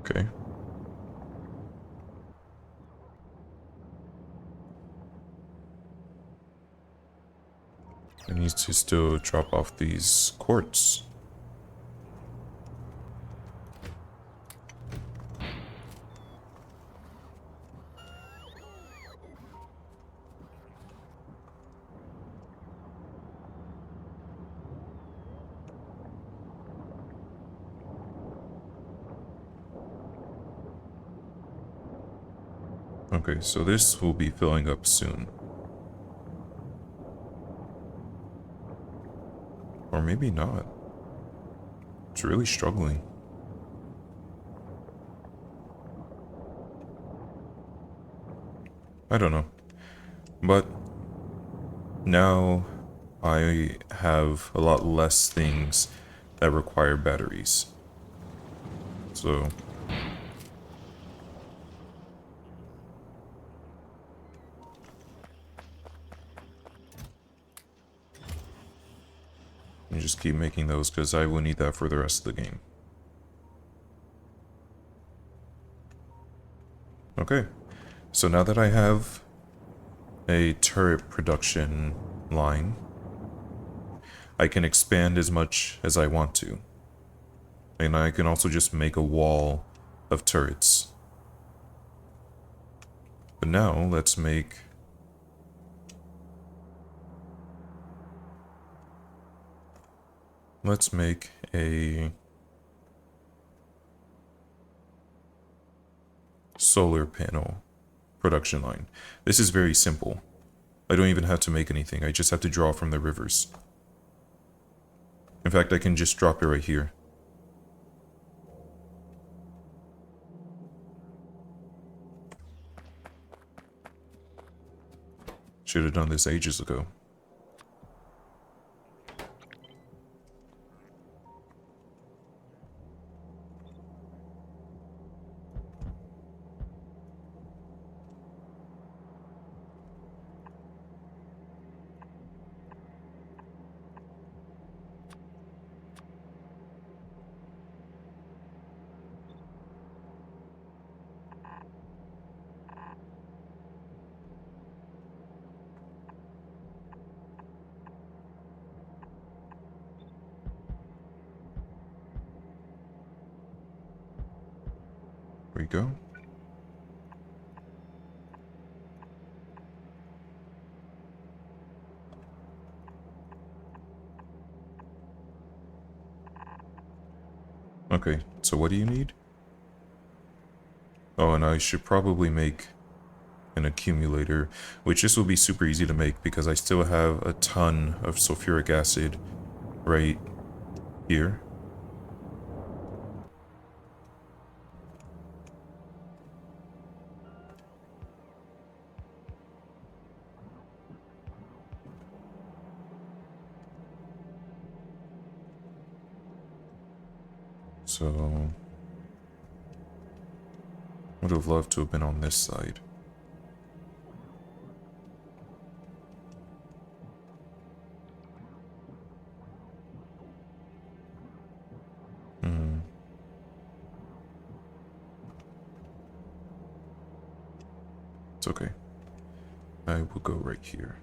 Okay. I need to still drop off these quartz. Okay, so this will be filling up soon. Or maybe not. It's really struggling. I don't know. But now I have a lot less things that require batteries. So you just keep making those because I will need that for the rest of the game. Okay, so now that I have a turret production line, I can expand as much as I want to. And I can also just make a wall of turrets. But now, let's make... Let's make a... solar panel production line. This is very simple. I don't even have to make anything, I just have to draw from the rivers. In fact, I can just drop it right here. Should have done this ages ago. There we go. Okay, so what do you need? Oh, and I should probably make an accumulator, which this will be super easy to make because I still have a ton of sulfuric acid right here. So, would have loved to have been on this side. It's okay. I will go right here.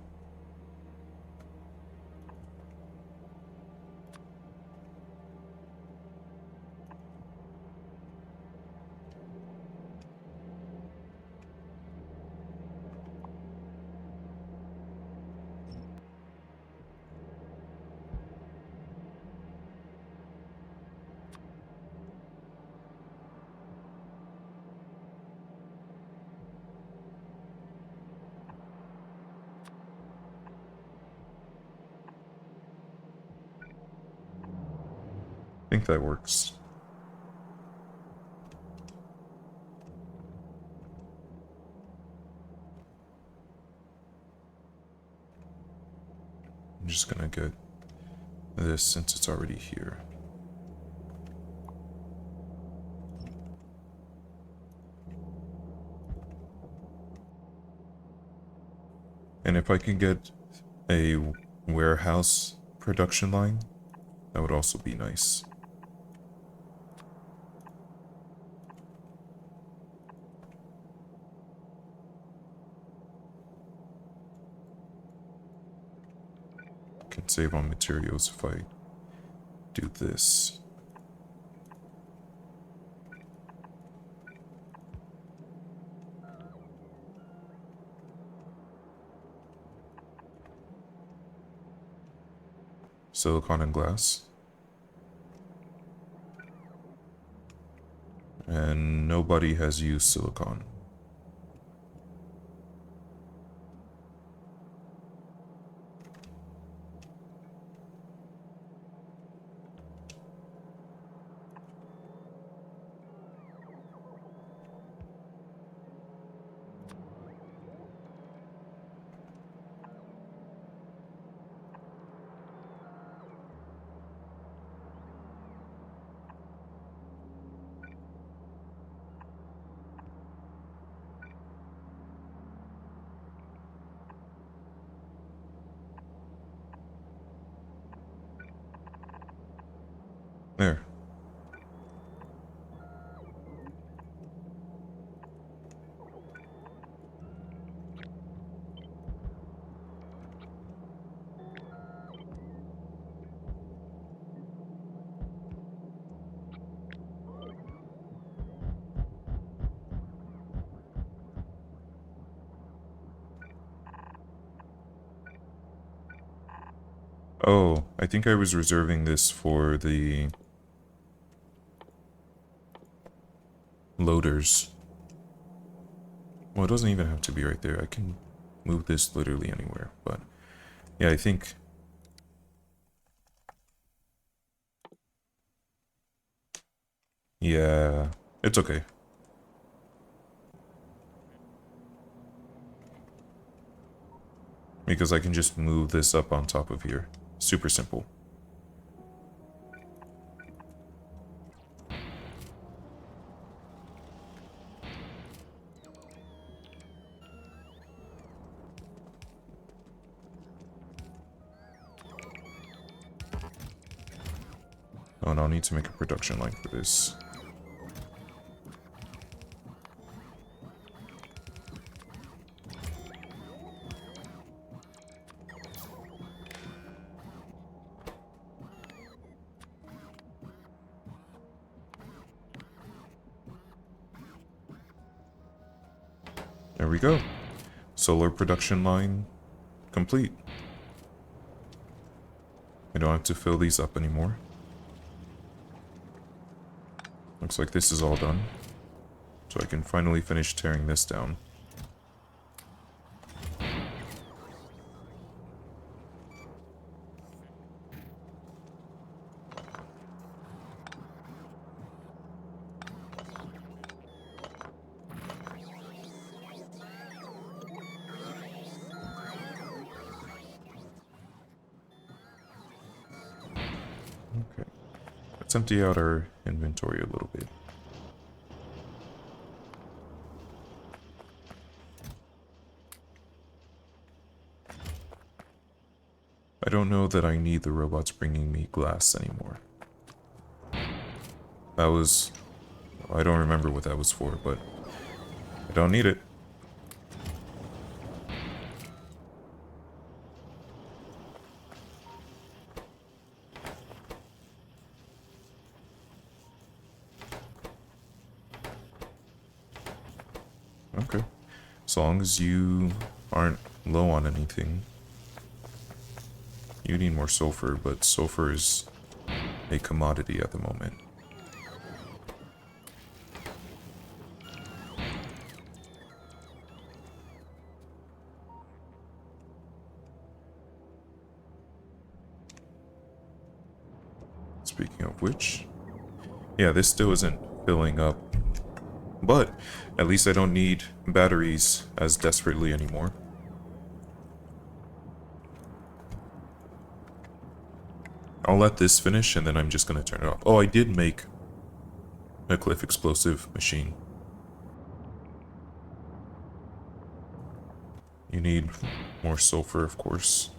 I think that works. I'm just gonna get this since it's already here. And if I can get a warehouse production line, that would also be nice. Can save on materials if I do this. Silicon and glass. And nobody has used silicon. Oh, I think I was reserving this for the loaders. Well, it doesn't even have to be right there. I can move this literally anywhere, but yeah, I think... Yeah, it's okay. Because I can just move this up on top of here. Super simple. Oh, and I'll need to make a production line for this. There we go. Solar production line complete. I don't have to fill these up anymore. Looks like this is all done. So I can finally finish tearing this down. Okay. Let's empty out our inventory a little bit. I don't know that I need the robots bringing me glass anymore. That was... I don't remember what that was for, but I don't need it. Okay. As long as you aren't low on anything. You need more sulfur, but sulfur is a commodity at the moment. Speaking of which, yeah, this still isn't filling up, but at least I don't need batteries as desperately anymore. I'll let this finish and then I'm just gonna turn it off. Oh, I did make a cliff explosive machine. You need more sulfur, of course.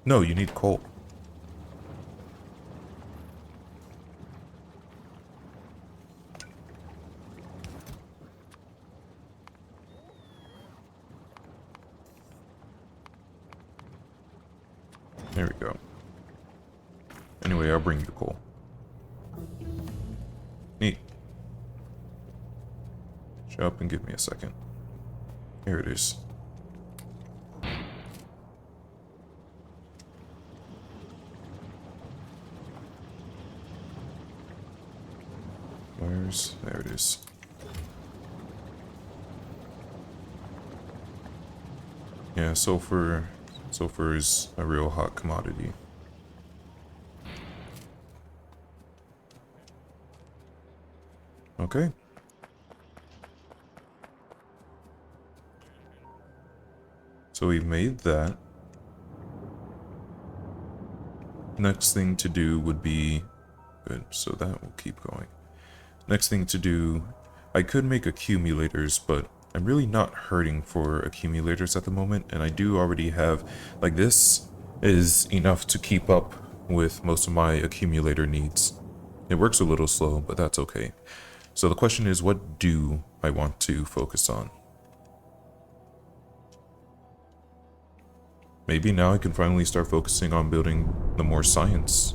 No, you need coal. There we go. Anyway, I'll bring you coal. Neat. Shut up and give me a second. Here it is. There it is. Yeah, sulfur is a real hot commodity. Okay. So we've made that. Next thing to do would be... Good, so that will keep going. Next thing to do... I could make accumulators, but I'm really not hurting for accumulators at the moment, and I do already have... Like, this is enough to keep up with most of my accumulator needs. It works a little slow, but that's okay. So the question is, what do I want to focus on? Maybe now I can finally start focusing on building the more science.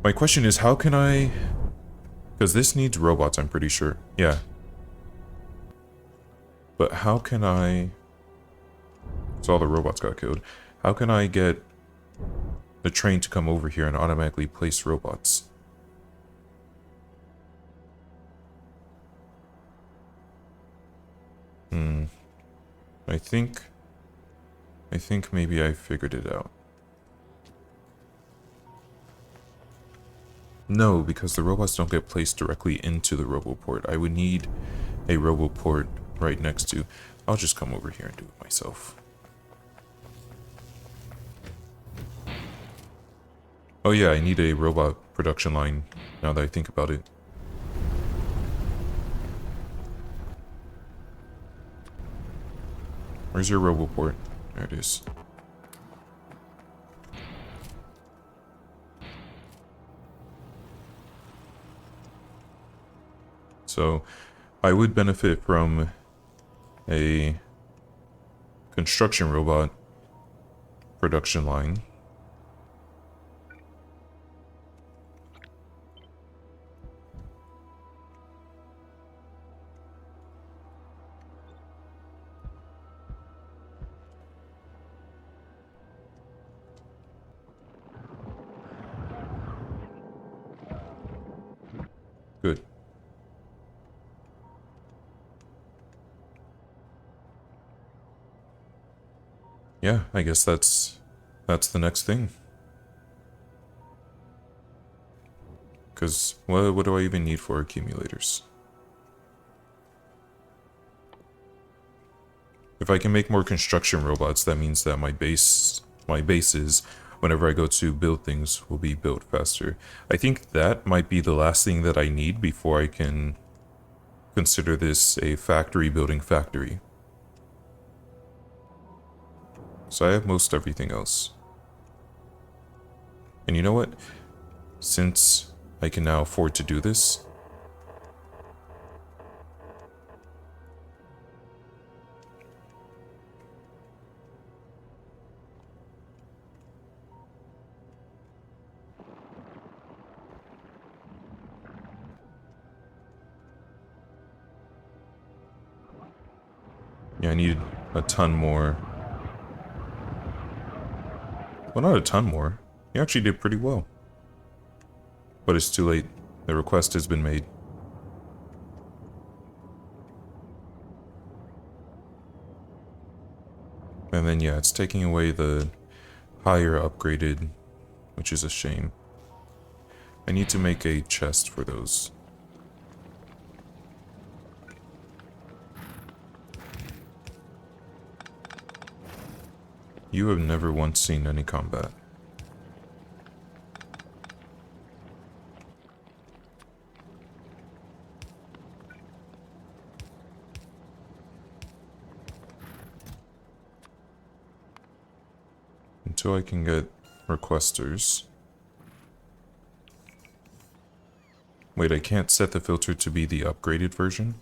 My question is, how can I... Because this needs robots, I'm pretty sure. Yeah. But how can I... So all the robots got killed. How can I get the train to come over here and automatically place robots? I think maybe I figured it out. No, because the robots don't get placed directly into the roboport. I would need a roboport right next to... I'll just come over here and do it myself. Oh yeah, I need a robot production line, now that I think about it. Where's your roboport? There it is. So, I would benefit from a construction robot production line. Good. Yeah, I guess that's the next thing. Because what do I even need for accumulators? If I can make more construction robots, that means that my bases, whenever I go to build things, will be built faster. I think that might be the last thing that I need before I can consider this a factory building factory. So I have most everything else. And you know what? Since I can now afford to do this, yeah, I need a ton more. Well, not a ton more. He actually did pretty well. But it's too late. The request has been made. And then, yeah, it's taking away the higher upgraded, which is a shame. I need to make a chest for those. You have never once seen any combat. Until I can get requesters. Wait, I can't set the filter to be the upgraded version?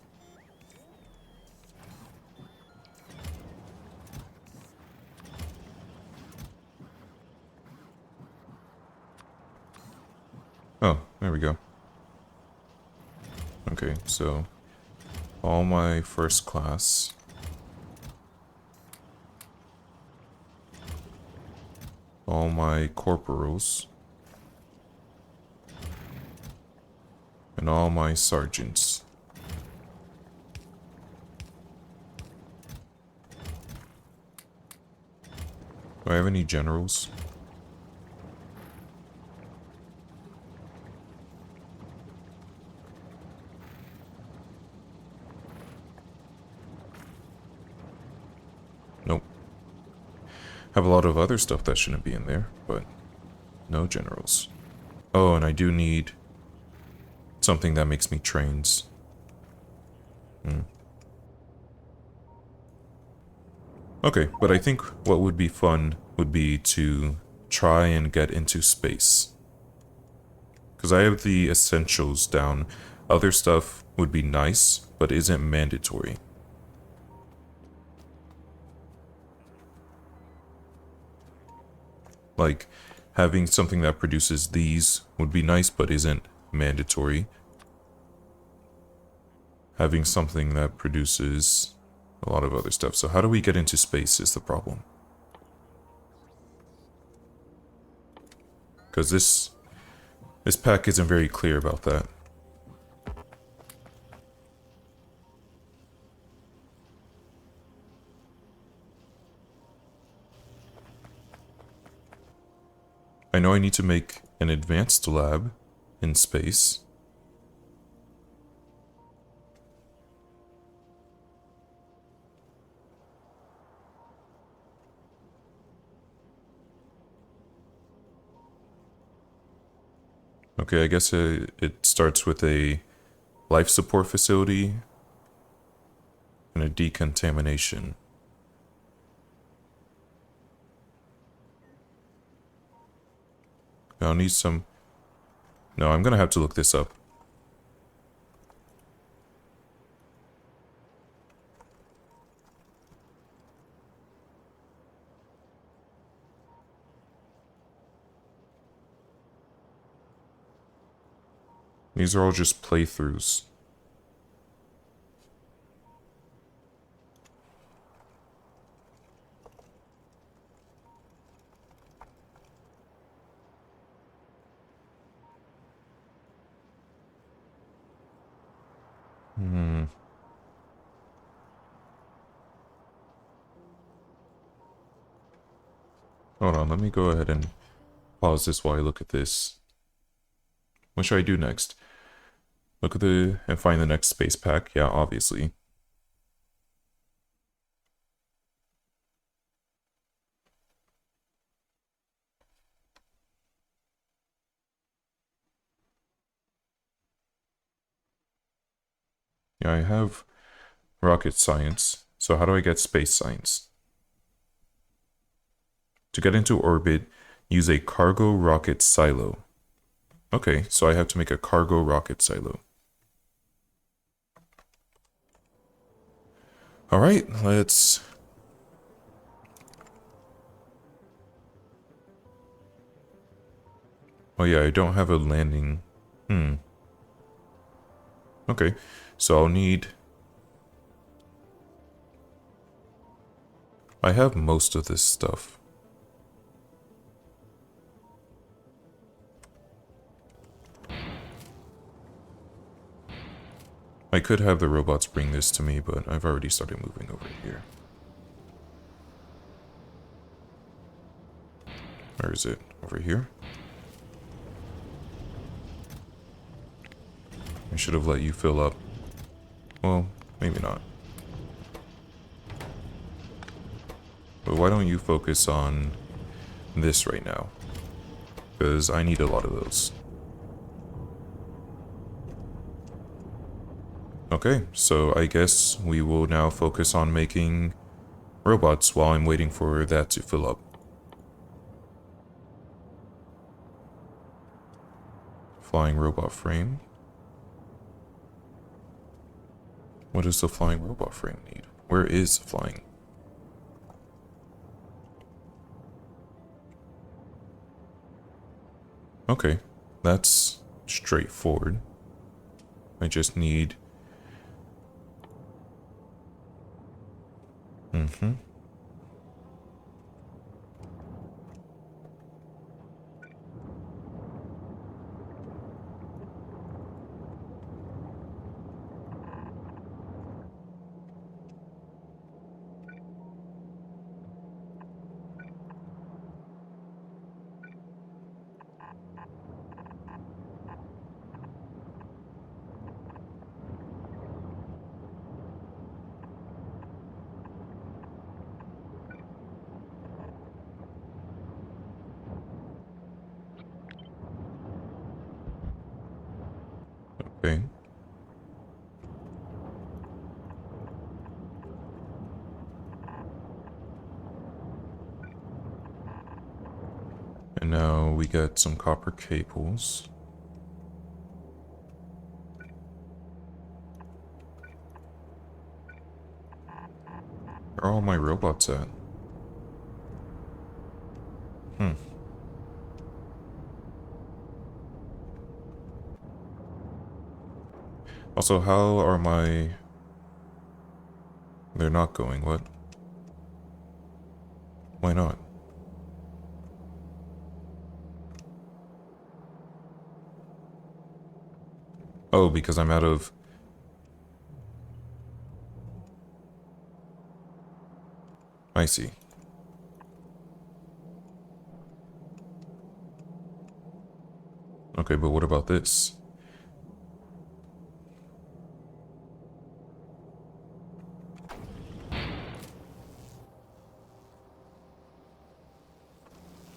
Oh, there we go. Okay, so all my first class. All my corporals. And all my sergeants. Do I have any generals? Nope. Have a lot of other stuff that shouldn't be in there, but no generals. Oh, and I do need something that makes me trains. Okay, but I think what would be fun would be to try and get into space. Because I have the essentials down. Other stuff would be nice, but isn't mandatory. Like, having something that produces these would be nice, but isn't mandatory. Having something that produces a lot of other stuff. So how do we get into space is the problem. Because this pack isn't very clear about that. I know I need to make an advanced lab in space. Okay, I guess it starts with a life support facility and a decontamination. I'll need some... No, I'm gonna have to look this up. These are all just playthroughs. Hold on, let me go ahead and pause this while I look at this. What should I do next? Look at and find the next space pack. Yeah, obviously. Yeah, I have rocket science. So how do I get space science? To get into orbit, use a cargo rocket silo. Okay, so I have to make a cargo rocket silo. Alright, let's... Oh yeah, I don't have a landing. Okay, so I'll need... I have most of this stuff. I could have the robots bring this to me, but I've already started moving over here. Where is it? Over here? I should have let you fill up. Well, maybe not. But why don't you focus on this right now? Because I need a lot of those. Okay, so I guess we will now focus on making robots while I'm waiting for that to fill up. Flying robot frame. What does the flying robot frame need? Where is flying? Okay, that's straightforward. I just need... Okay. And now we got some copper cables. Where are all my robots at? Also, how are my... They're not going, what? Why not? Oh, because I'm out of... I see. Okay, but what about this?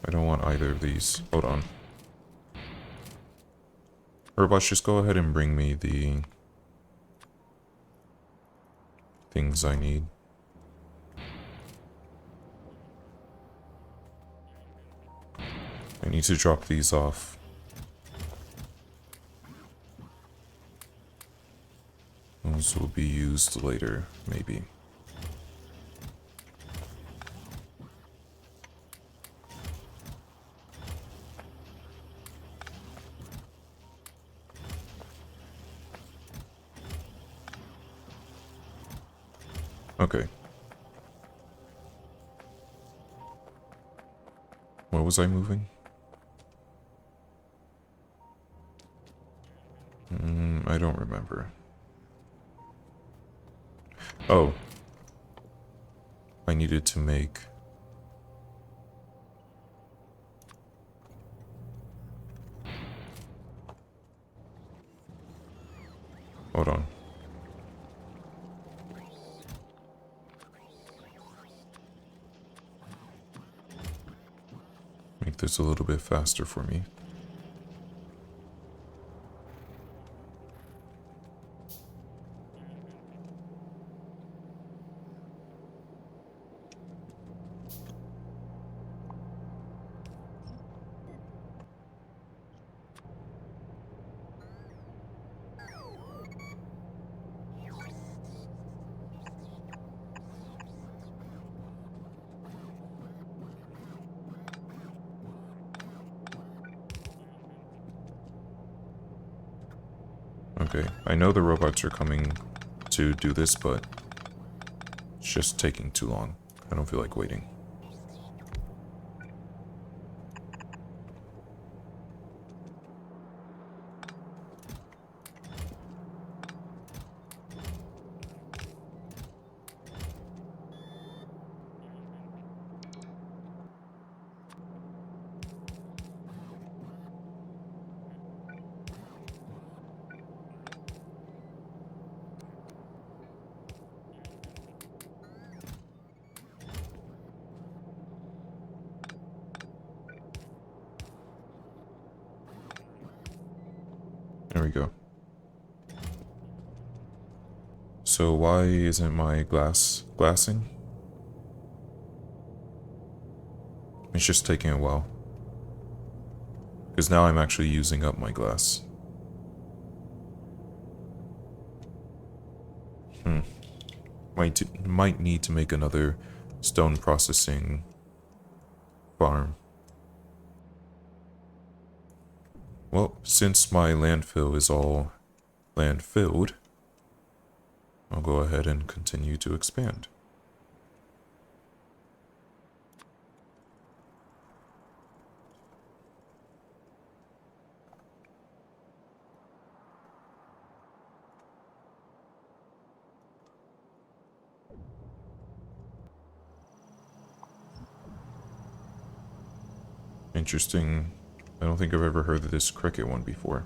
I don't want either of these. Hold on. Robots, just go ahead and bring me the things I need. I need to drop these off. Those will be used later, maybe. Okay. What was I moving? I don't remember. Oh. I needed to make... Hold on. Make this a little bit faster for me. Okay, I know the robots are coming to do this, but it's just taking too long. I don't feel like waiting. There we go. So why isn't my glassing? It's just taking a while. Because now I'm actually using up my glass. Might need to make another stone processing farm. Well, since my landfill is all land filled, I'll go ahead and continue to expand. Interesting. I don't think I've ever heard of this cricket one before.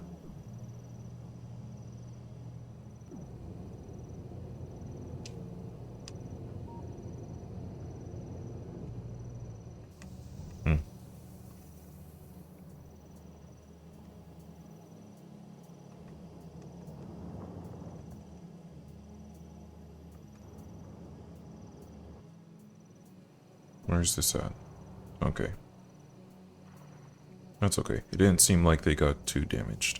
Where's this at? Okay. That's okay. It didn't seem like they got too damaged.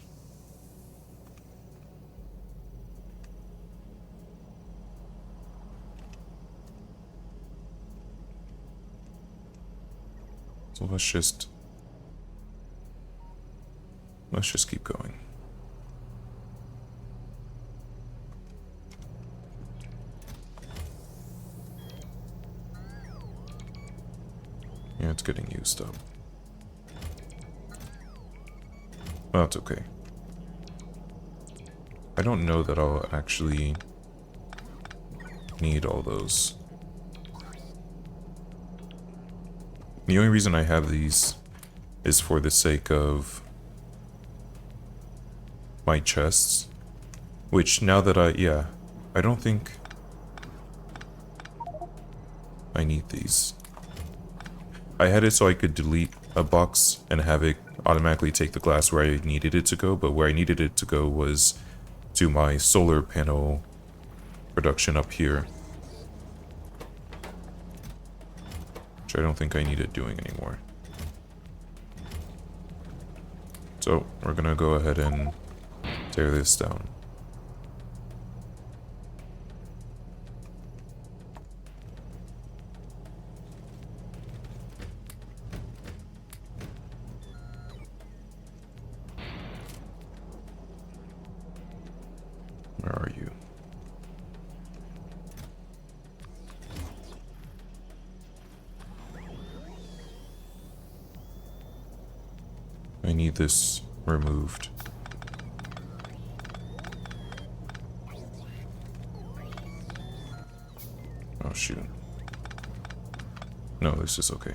So let's just keep going. Yeah, it's getting used up. Well, that's okay. I don't know that I'll actually need all those. The only reason I have these is for the sake of my chests. Which, now that I don't think I need these. I had it so I could delete a box and have it automatically take the glass where I needed it to go, but where I needed it to go was to my solar panel production up here. Which I don't think I need it doing anymore. So, we're gonna go ahead and tear this down. Where are you? I need this removed. Oh shoot. No, this is okay.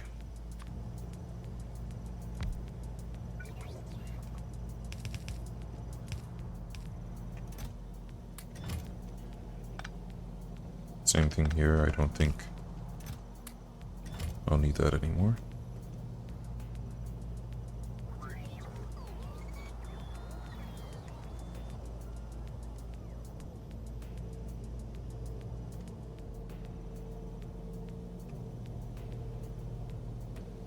Same thing here, I don't think I'll need that anymore.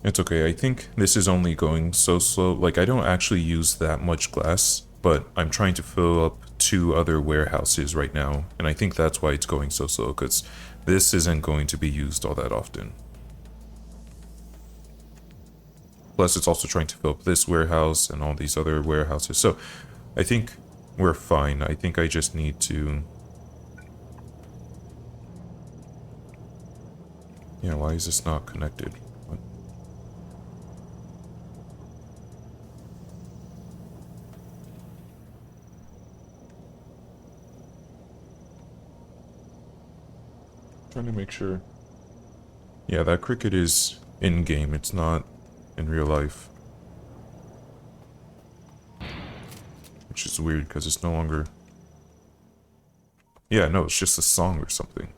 It's okay, I think this is only going so slow. Like, I don't actually use that much glass, but I'm trying to fill up 2 other warehouses right now, and I think that's why it's going so slow, because this isn't going to be used all that often. Plus, it's also trying to fill up this warehouse and all these other warehouses, so I think we're fine. I think I just need to... Yeah, why is this not connected? What? Trying to make sure. Yeah, that cricket is in-game, it's not in real life. Which is weird, because it's no longer... Yeah, no, it's just a song or something.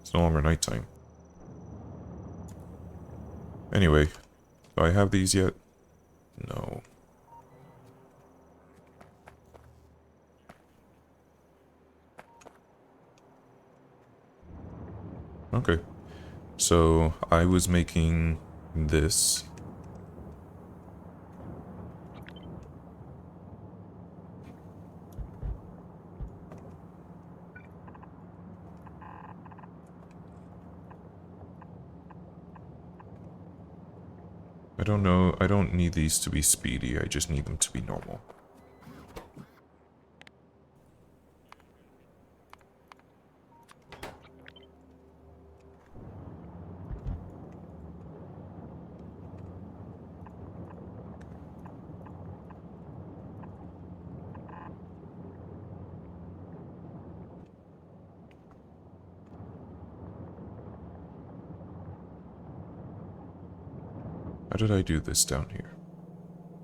It's no longer nighttime. Anyway, do I have these yet? No. Okay. So, I was making this. I don't know, I don't need these to be speedy, I just need them to be normal. How did I do this down here?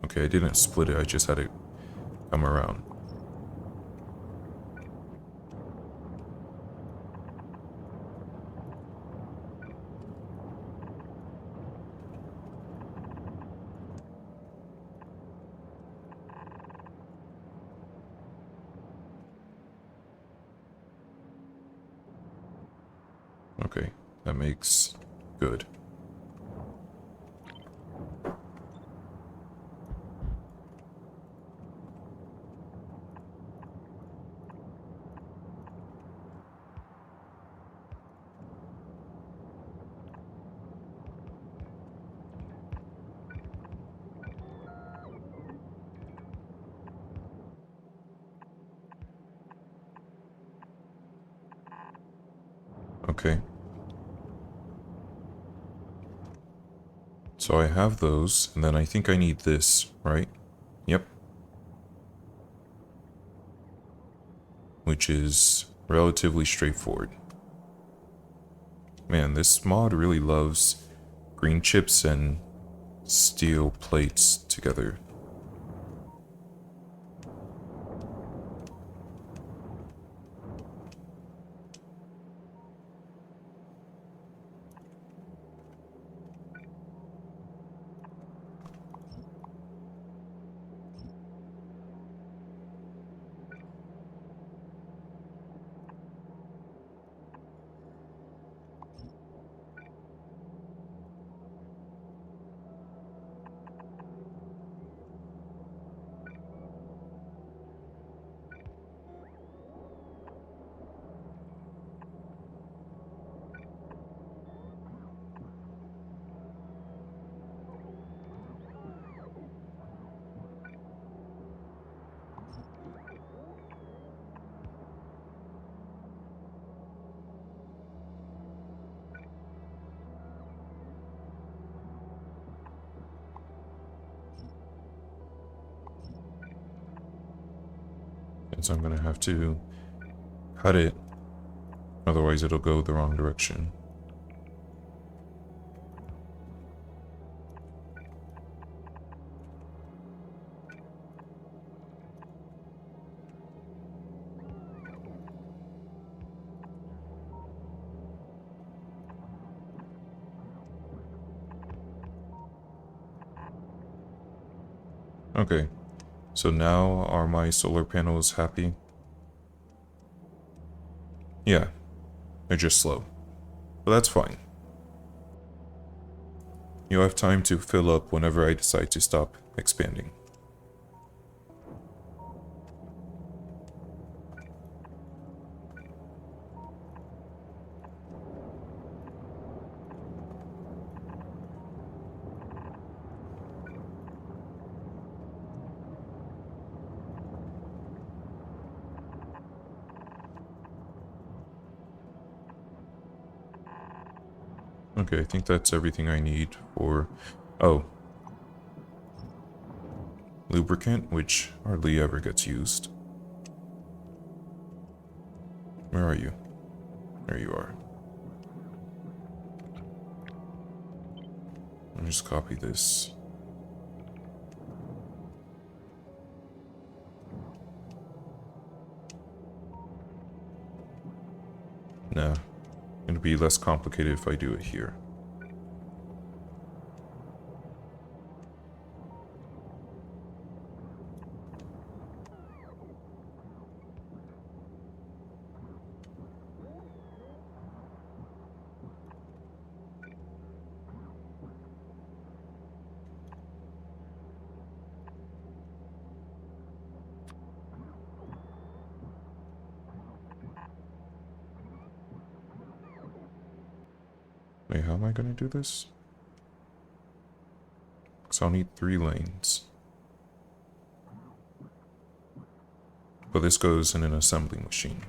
Okay, I didn't split it, I just had it come around. Okay, that makes good. Okay. So I have those, and then I think I need this, right? Yep. Which is relatively straightforward. Man, this mod really loves green chips and steel plates together. And so I'm gonna have to cut it, otherwise it'll go the wrong direction. Okay, so now are my solar panels happy? Yeah, they're just slow. But that's fine. You'll have time to fill up whenever I decide to stop expanding. Okay, I think that's everything I need for... Oh. Lubricant, which hardly ever gets used. Where are you? There you are. Let me just copy this. Nah, it'll be less complicated if I do it here. Wait, how am I gonna do this? Because I'll need 3 lanes. But this goes in an assembly machine.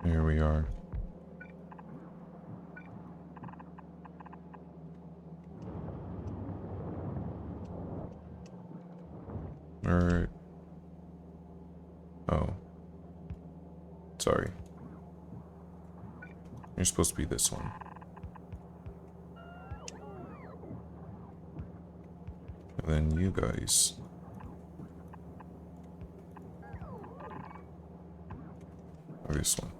Here we are. Alright. Oh. Sorry. You're supposed to be this one. And then you guys. Or this one.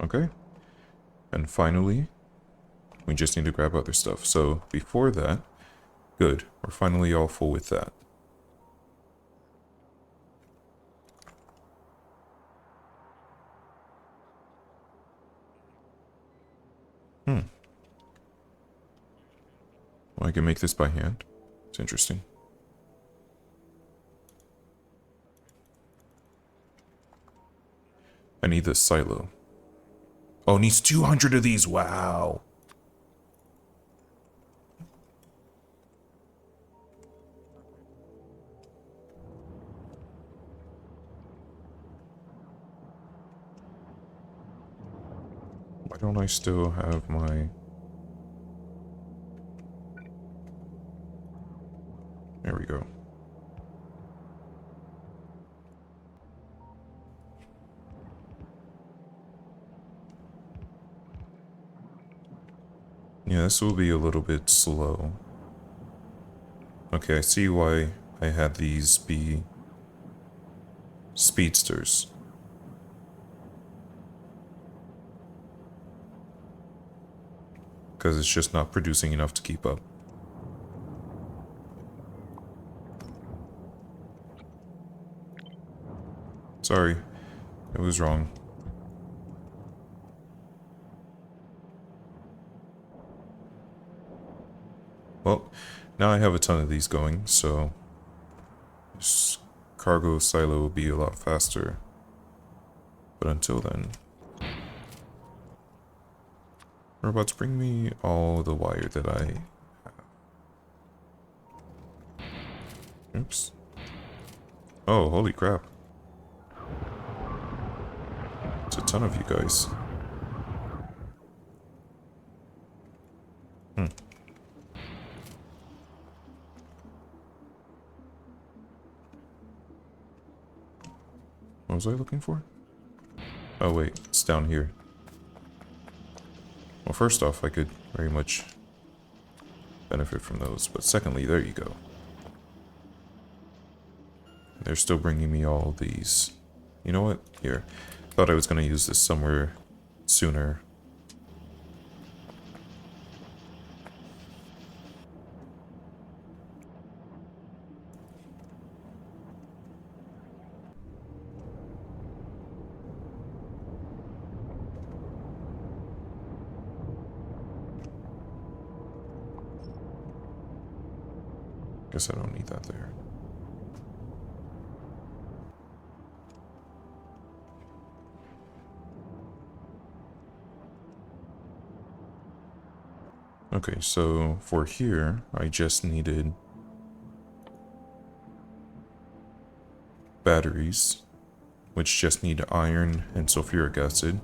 Okay. And finally, we just need to grab other stuff. So before that, good. We're finally all full with that. Well, I can make this by hand. It's interesting. I need this silo. Oh, it needs 200 of these. Wow. Why don't I still have my... There we go. Yeah, this will be a little bit slow. Okay, I see why I had these be speedsters. Because it's just not producing enough to keep up. Sorry, it was wrong. Well, now I have a ton of these going, so this cargo silo will be a lot faster. But until then, robots, bring me all the wire that I have. Oops. Oh, holy crap. It's a ton of you guys. What was I looking for? Oh wait, it's down here. Well, first off, I could very much benefit from those, but secondly, there you go. They're still bringing me all these. You know what? Here. Thought I was going to use this somewhere sooner. Guess I don't need that there. Okay, so for here, I just needed batteries, which just need iron and sulfuric acid.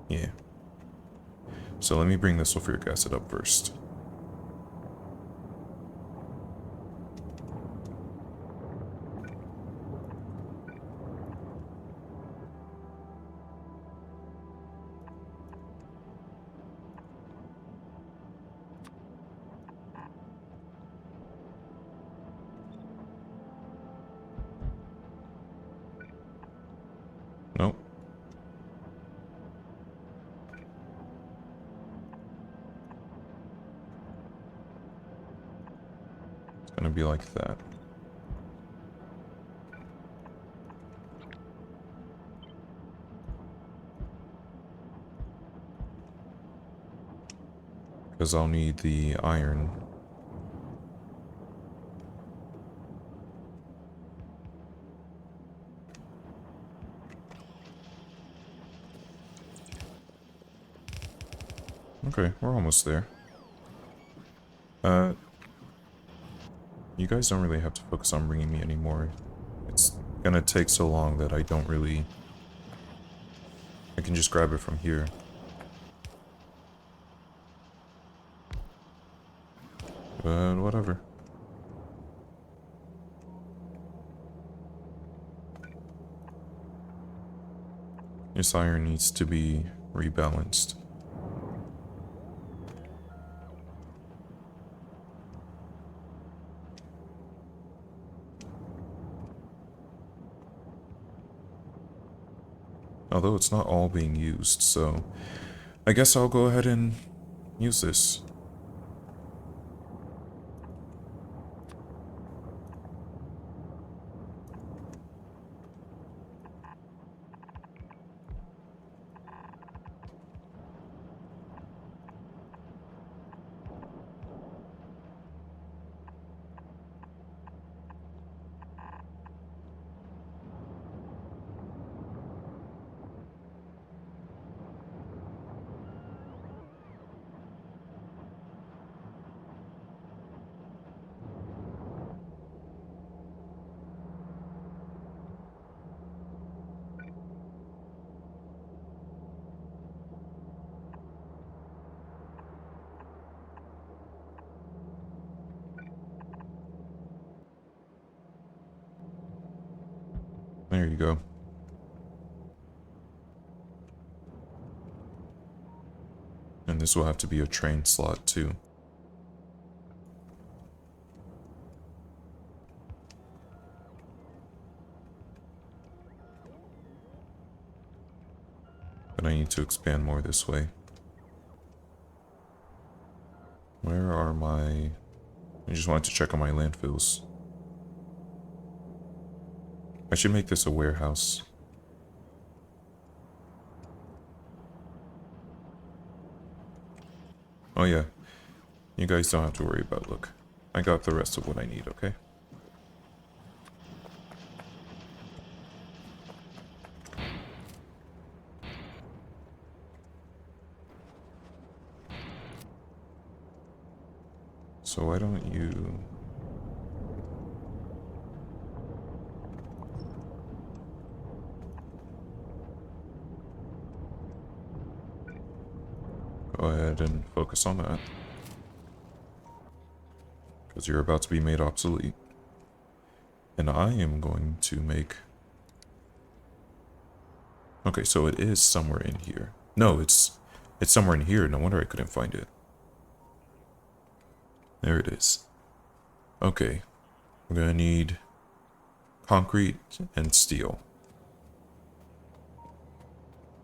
Yeah. So let me bring the sulfuric acid up first. Nope. It's gonna be like that. Because I'll need the iron. Okay, we're almost there. You guys don't really have to focus on bringing me anymore. It's gonna take so long that I don't really... I can just grab it from here. But whatever. This iron needs to be rebalanced. Although it's not all being used, so I guess I'll go ahead and use this. There you go. And this will have to be a train slot too. But I need to expand more this way. Where are my... I just wanted to check on my landfills. I should make this a warehouse. Oh yeah, you guys don't have to worry about look. I got the rest of what I need, okay? So why don't you... Go ahead and focus on that. Because you're about to be made obsolete. And I am going to make... Okay, so it is somewhere in here. No, it's somewhere in here. No wonder I couldn't find it. There it is. Okay. We're gonna need concrete and steel.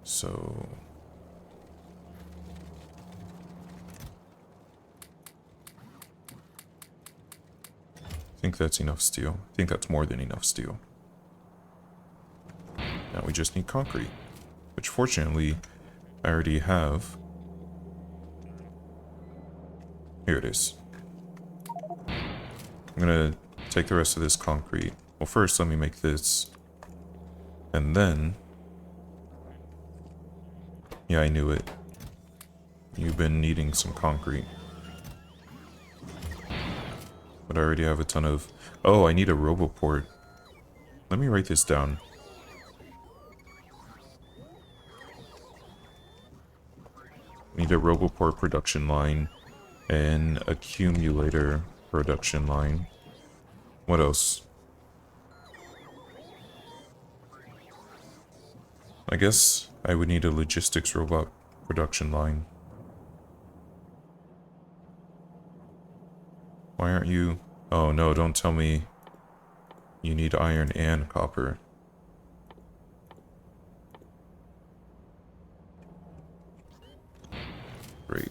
So... I think that's enough steel. I think that's more than enough steel. Now we just need concrete, which fortunately I already have. Here it is. I'm gonna take the rest of this concrete. Well, first let me make this. And then... Yeah, I knew it. You've been needing some concrete. But I already have a ton of... Oh, I need a roboport. Let me write this down. Need a roboport production line. An accumulator production line. What else? I guess I would need a logistics robot production line. Why aren't you... Oh no, don't tell me you need iron and copper. Great.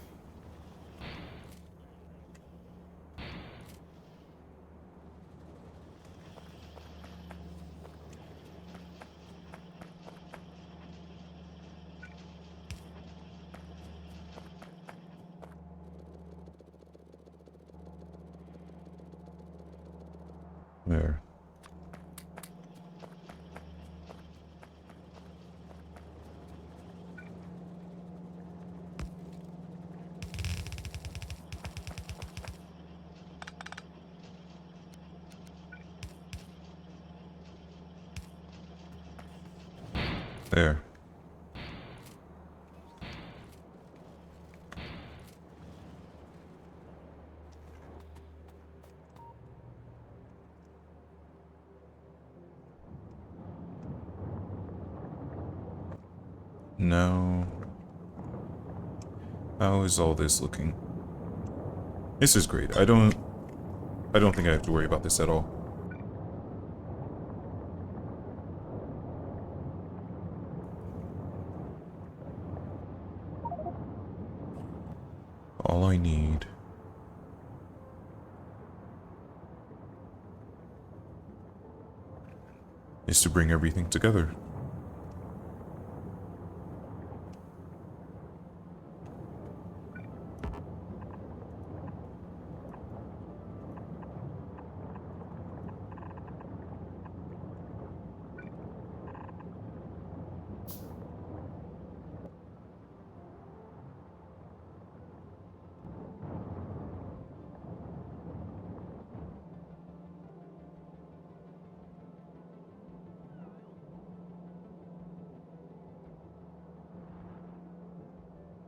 There. There. Now, how is all this looking? This is great. I don't think I have to worry about this at all. I need is to bring everything together.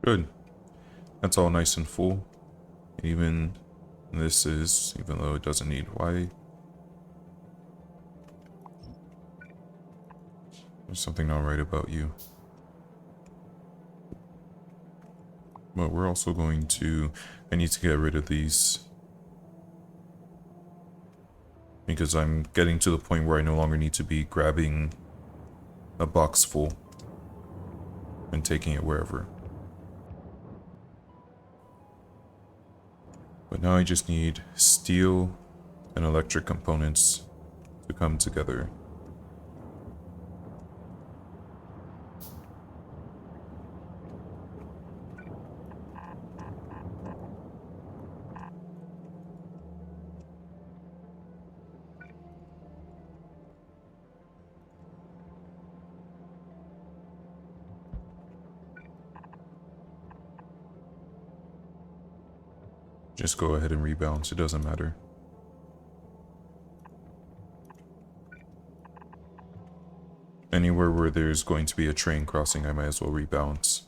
Good. That's all nice and full. Even this is, even though it doesn't need why. There's something not right about you. But we're also going to, I need to get rid of these. Because I'm getting to the point where I no longer need to be grabbing a box full and taking it wherever. But now I just need steel and electric components to come together. Just go ahead and rebalance, it doesn't matter. Anywhere where there's going to be a train crossing, I might as well rebalance.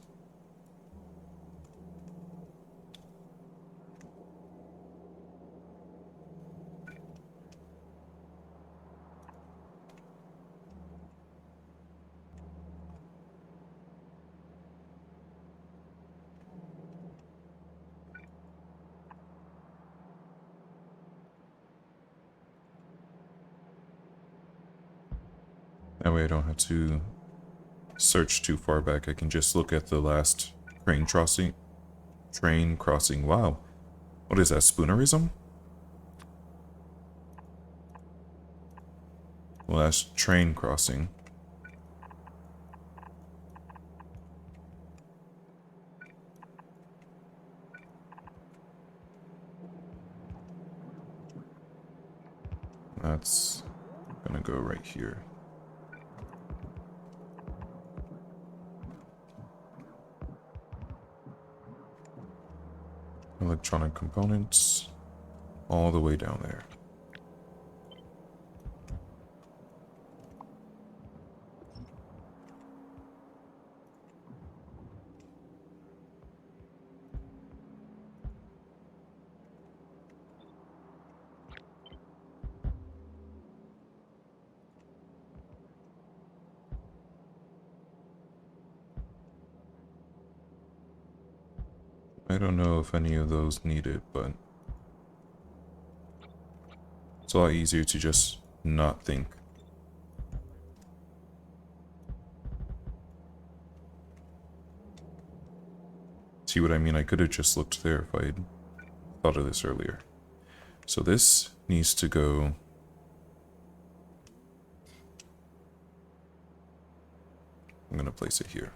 That way I don't have to search too far back. I can just look at the last train crossing. Train crossing. Wow. What is that, spoonerism? Last train crossing. That's gonna go right here. Electronic components all the way down there. I don't know if any of those need it, but it's a lot easier to just not think. See what I mean? I could have just looked there if I'd thought of this earlier. So this needs to go... I'm gonna place it here.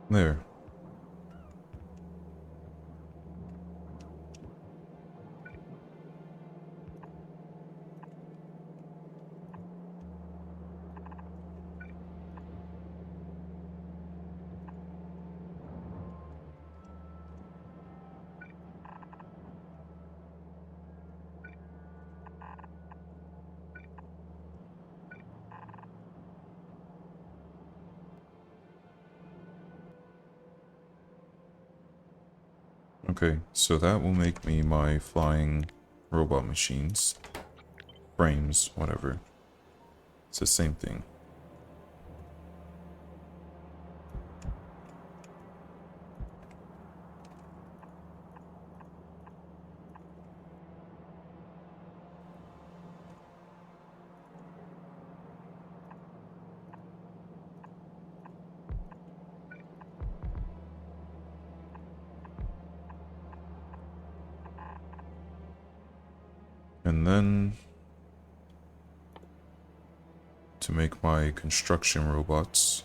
There. Okay, so that will make me my flying robot machines. Frames, whatever. It's the same thing. And then to make my construction robots,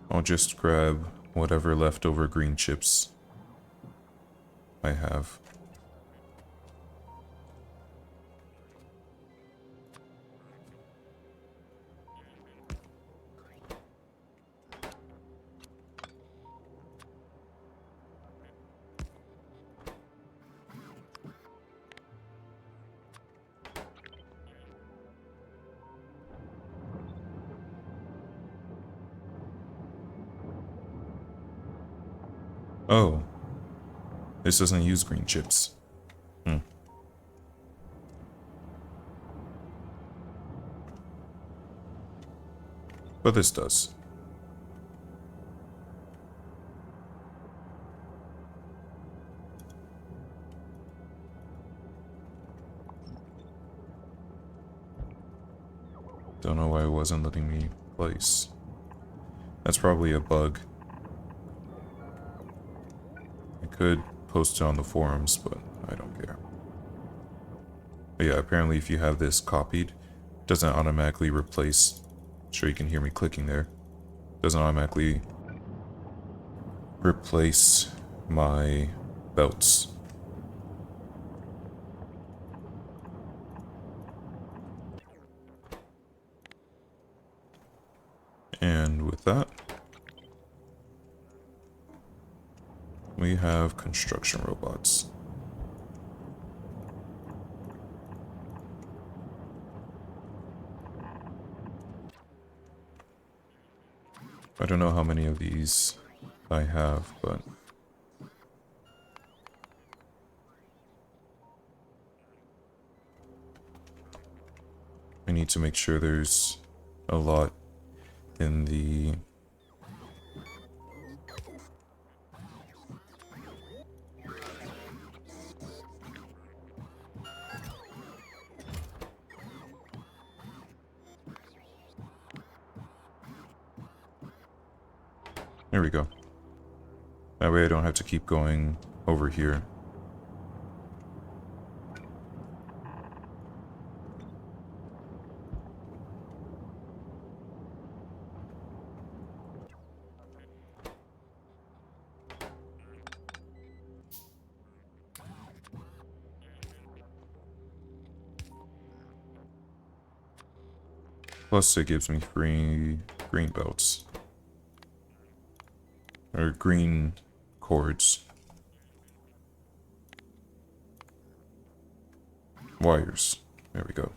I'll just grab whatever leftover green chips I have. Oh, this doesn't use green chips. But this does. Don't know why it wasn't letting me place. That's probably a bug. I could post it on the forums, but I don't care. But yeah, apparently if you have this copied, it doesn't automatically replace. Sure, you can hear me clicking there. Doesn't automatically replace my belts. And with that, we have construction robots. I don't know how many of these I have, but I need to make sure there's a lot in the There we go. That way I don't have to keep going over here. Plus it gives me free green belts. Or green cords. Wires. There we go.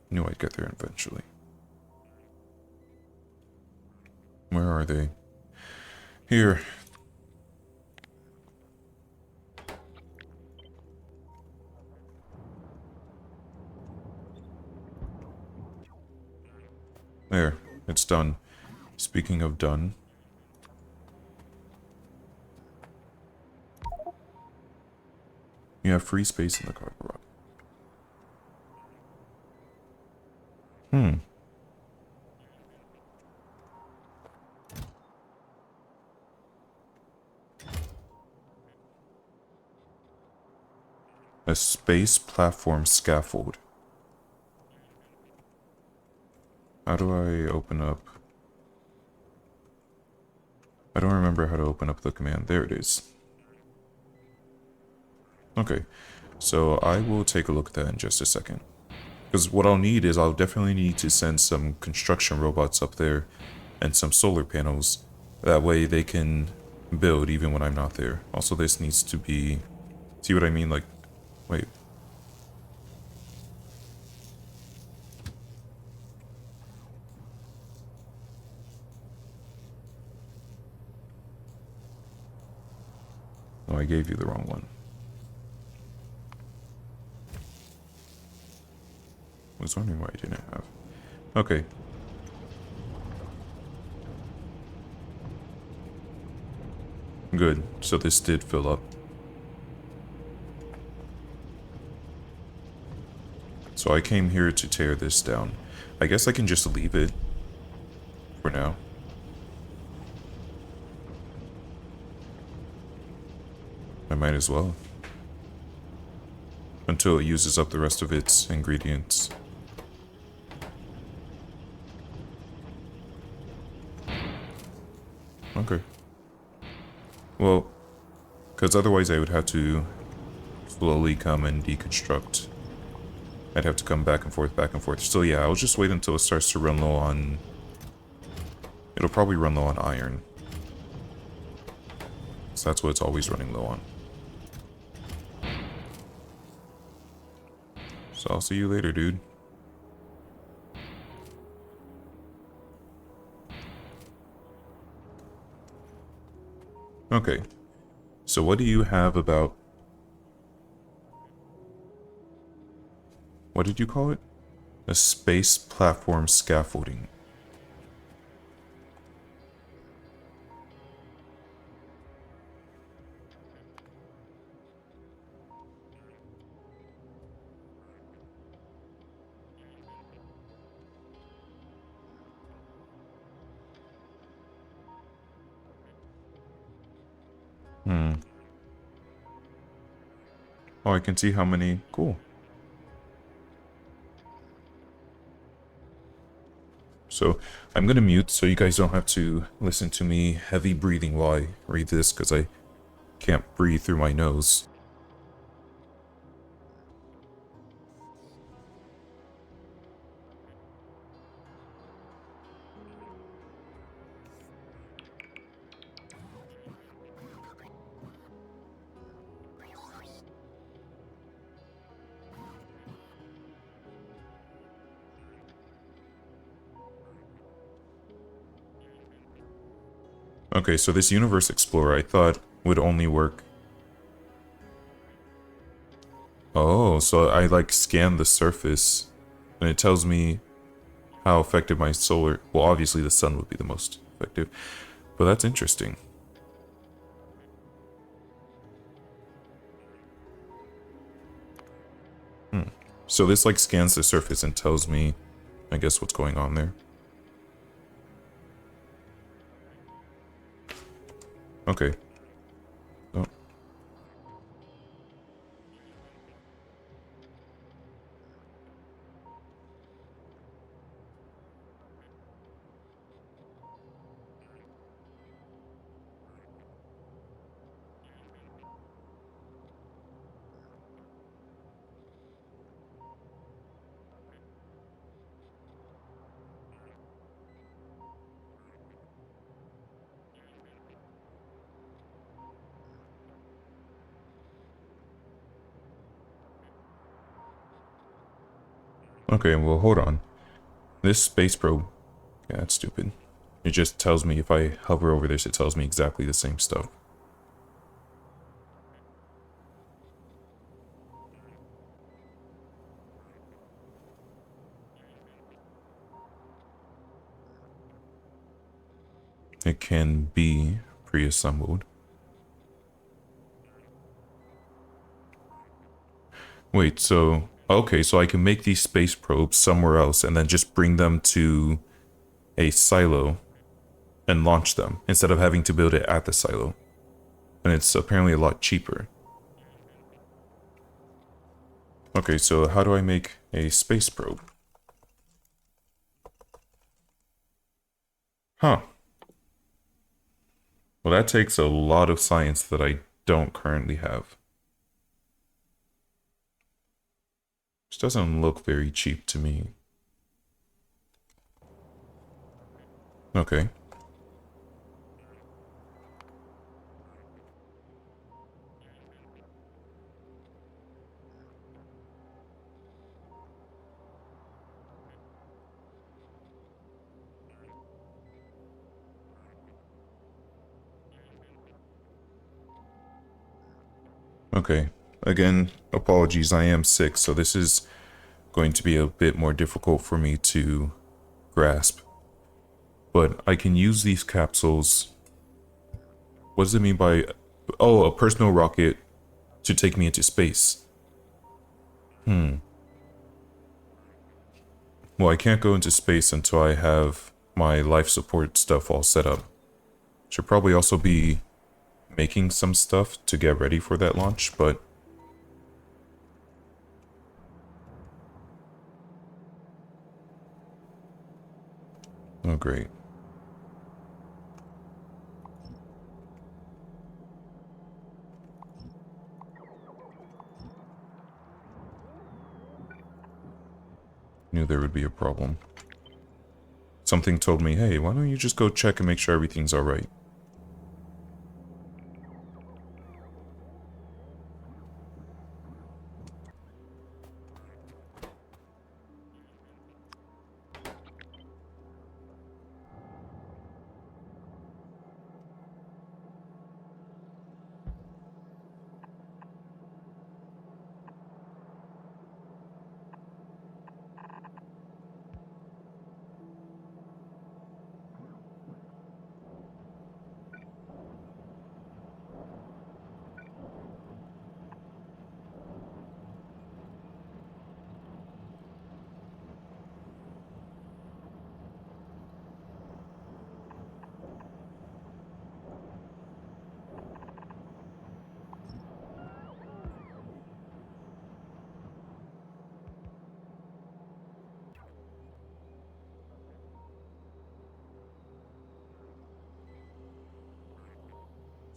Knew I'd get there eventually. Where are they? Here. There. It's done. Speaking of done. You have free space in the cargo rocket. A space platform scaffold. How do I open up? I don't remember how to open up the command. There it is. Okay, so I will take a look at that in just a second. Because what I'll need is I'll definitely need to send some construction robots up there and some solar panels. That way they can build even when I'm not there. Also, this needs to be... See what I mean? Like, wait. I gave you the wrong one. I was wondering why I didn't have. Okay. Good. So this did fill up. So I came here to tear this down. I guess I can just leave it for now. I might as well. Until it uses up the rest of its ingredients. Okay. Well, because otherwise I would have to slowly come and deconstruct. I'd have to come back and forth, back and forth. So yeah, I'll just wait until it starts to run low on... It'll probably run low on iron. So that's what it's always running low on. So I'll see you later, dude. Okay. So what do you have about... What did you call it? A space platform scaffolding. Oh, I can see how many... Cool. So, I'm gonna mute so you guys don't have to listen to me heavy breathing while I read this, because I can't breathe through my nose. Okay, so this Universe Explorer I thought would only work... Oh, so I like scan the surface, and it tells me how effective my solar... Well, obviously the sun would be the most effective, but that's interesting. So this like scans the surface and tells me, I guess, what's going on there. Okay. Oh. Okay, well, hold on. This space probe... Yeah, that's stupid. It just tells me if I hover over this, it tells me exactly the same stuff. It can be pre-assembled. Wait, so... Okay, so I can make these space probes somewhere else and then just bring them to a silo and launch them instead of having to build it at the silo. And it's apparently a lot cheaper. Okay, so how do I make a space probe? Huh. Well, that takes a lot of science that I don't currently have. This doesn't look very cheap to me. Okay. Okay. Again, apologies. I am sick, so this is going to be a bit more difficult for me to grasp. But I can use these capsules. What does it mean by... Oh, a personal rocket to take me into space. Well, I can't go into space until I have my life support stuff all set up. Should probably also be making some stuff to get ready for that launch, but... Oh, great. Knew there would be a problem. Something told me, hey, why don't you just go check and make sure everything's alright?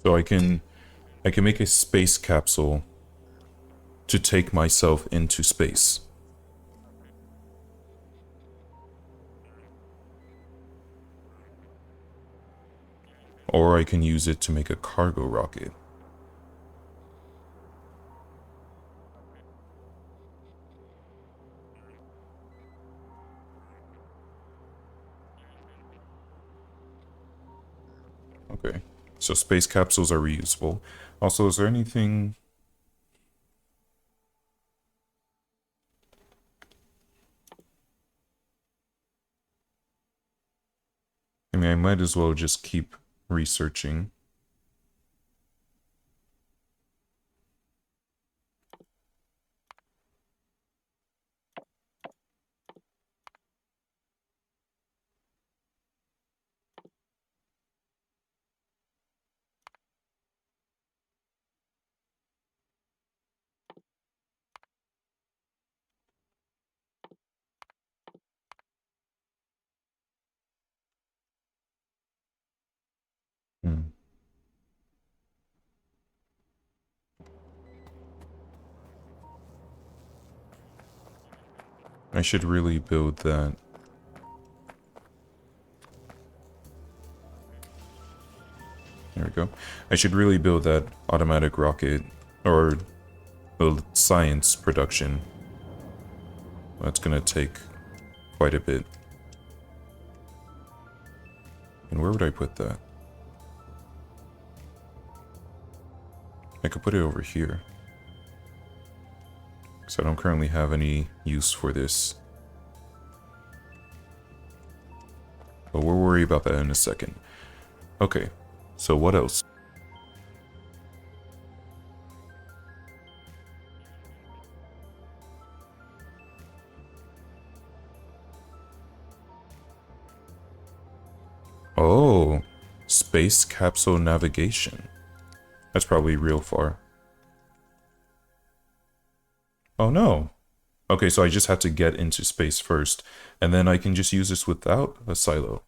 So I can make a space capsule to take myself into space. Or I can use it to make a cargo rocket. Okay. So space capsules are reusable. Also, is there anything... I mean, I might as well just keep researching. Hmm. I should really build that. There we go. I should really build that automatic rocket, or the science production. That's gonna take quite a bit. And where would I put that? I could put it over here. Because I don't currently have any use for this. But we'll worry about that in a second. Okay, so what else? Oh, space capsule navigation. That's probably real far. Oh no. Okay, so I just have to get into space first, and then I can just use this without a silo.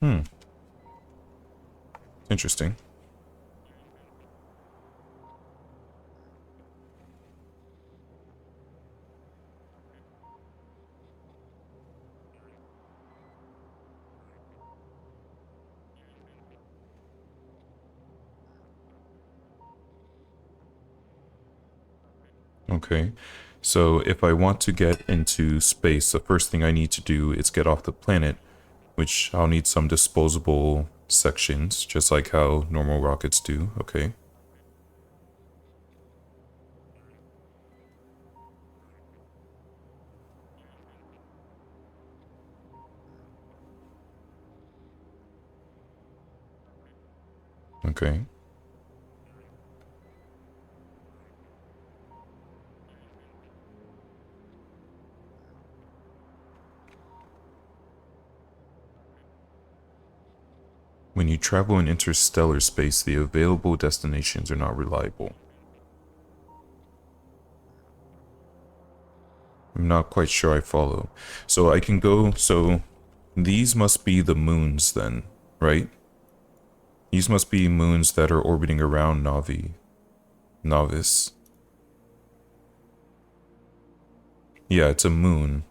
Hmm, interesting. Okay. So if I want to get into space, the first thing I need to do is get off the planet, which I'll need some disposable sections, just like how normal rockets do, okay? Okay. When you travel in interstellar space, the available destinations are not reliable. I'm not quite sure I follow. So I can go, so these must be the moons then, right? These must be moons that are orbiting around Novice. Yeah, it's a moon.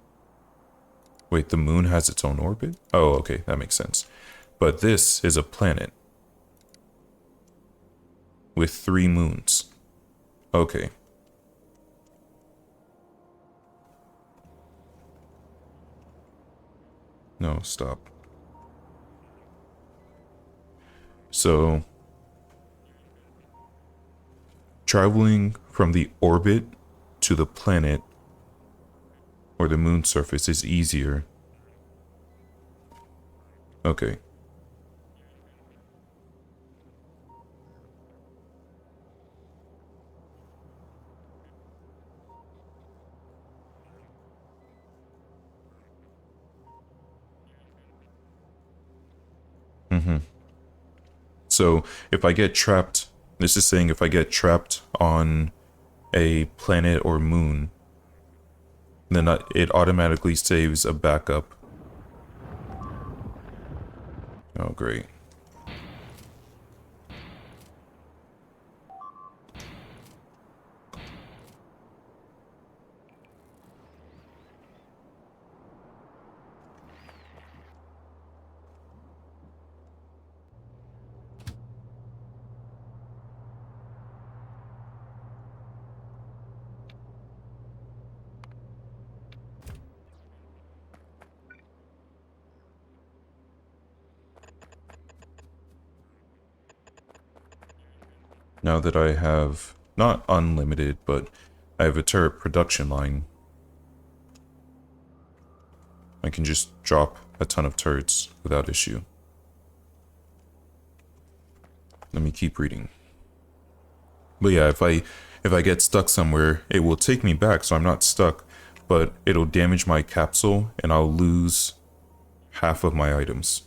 Wait, the moon has its own orbit? Oh, okay, that makes sense. But this is a planet with 3 moons. Okay. No, stop. So, traveling from the orbit to the planet or the moon surface is easier. Okay. Mm-hmm. So if I get trapped, this is saying if I get trapped on a planet or moon, then it automatically saves a backup. Oh, great. Now that I have, not unlimited, but I have a turret production line, I can just drop a ton of turrets without issue. Let me keep reading. But yeah, if I get stuck somewhere, it will take me back so I'm not stuck, but it'll damage my capsule and I'll lose half of my items.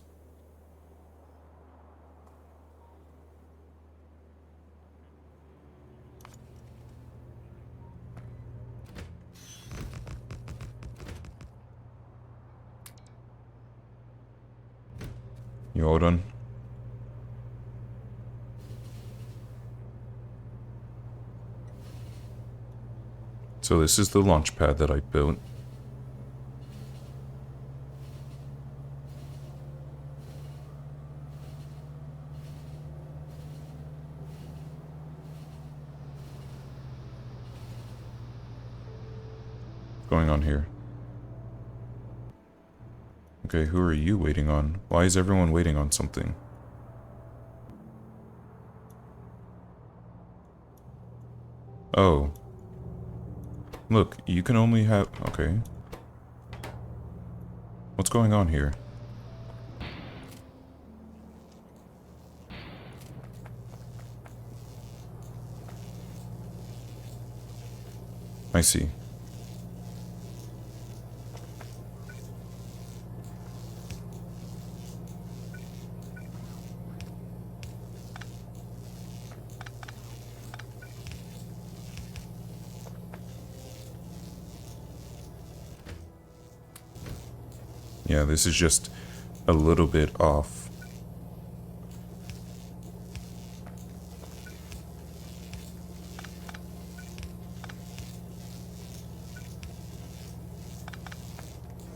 You all done? So this is the launch pad that I built. What's going on here? Okay, who are you waiting on? Why is everyone waiting on something? Oh. Look, you can only have... Okay. What's going on here? I see. Yeah, this is just a little bit off.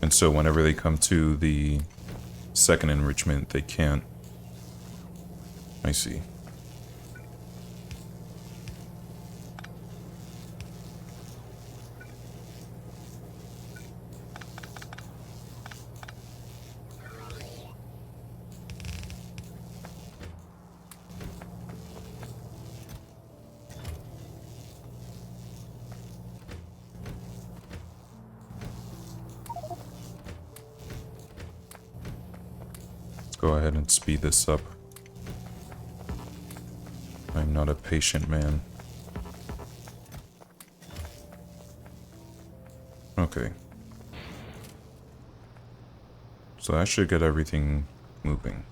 And so whenever they come to the second enrichment, they can't. I see. go ahead and speed this up. I'm not a patient man. Okay. So that should get everything moving.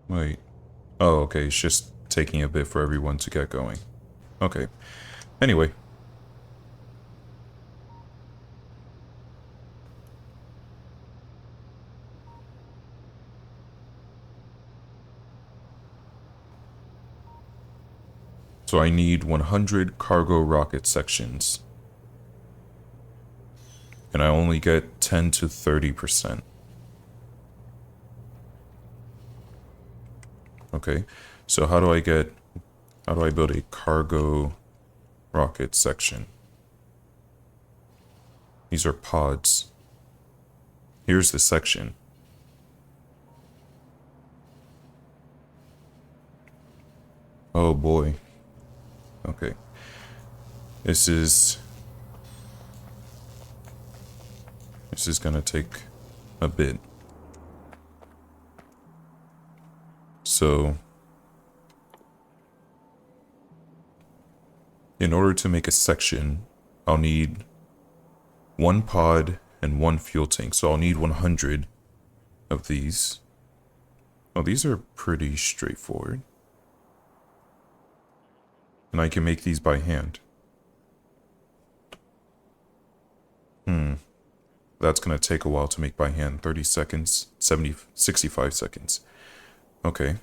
Wait. Oh, okay. It's just taking a bit for everyone to get going. Okay. Anyway. So I need 100 cargo rocket sections. And I only get 10 to 30%. Okay. So how do I build a cargo rocket section? These are pods. Here's the section. Oh boy. Okay. This is gonna take a bit. So, in order to make a section, I'll need one pod and one fuel tank. So I'll need 100 of these. Oh, these are pretty straightforward. And I can make these by hand. That's going to take a while to make by hand. 30 seconds, 65 seconds. Okay.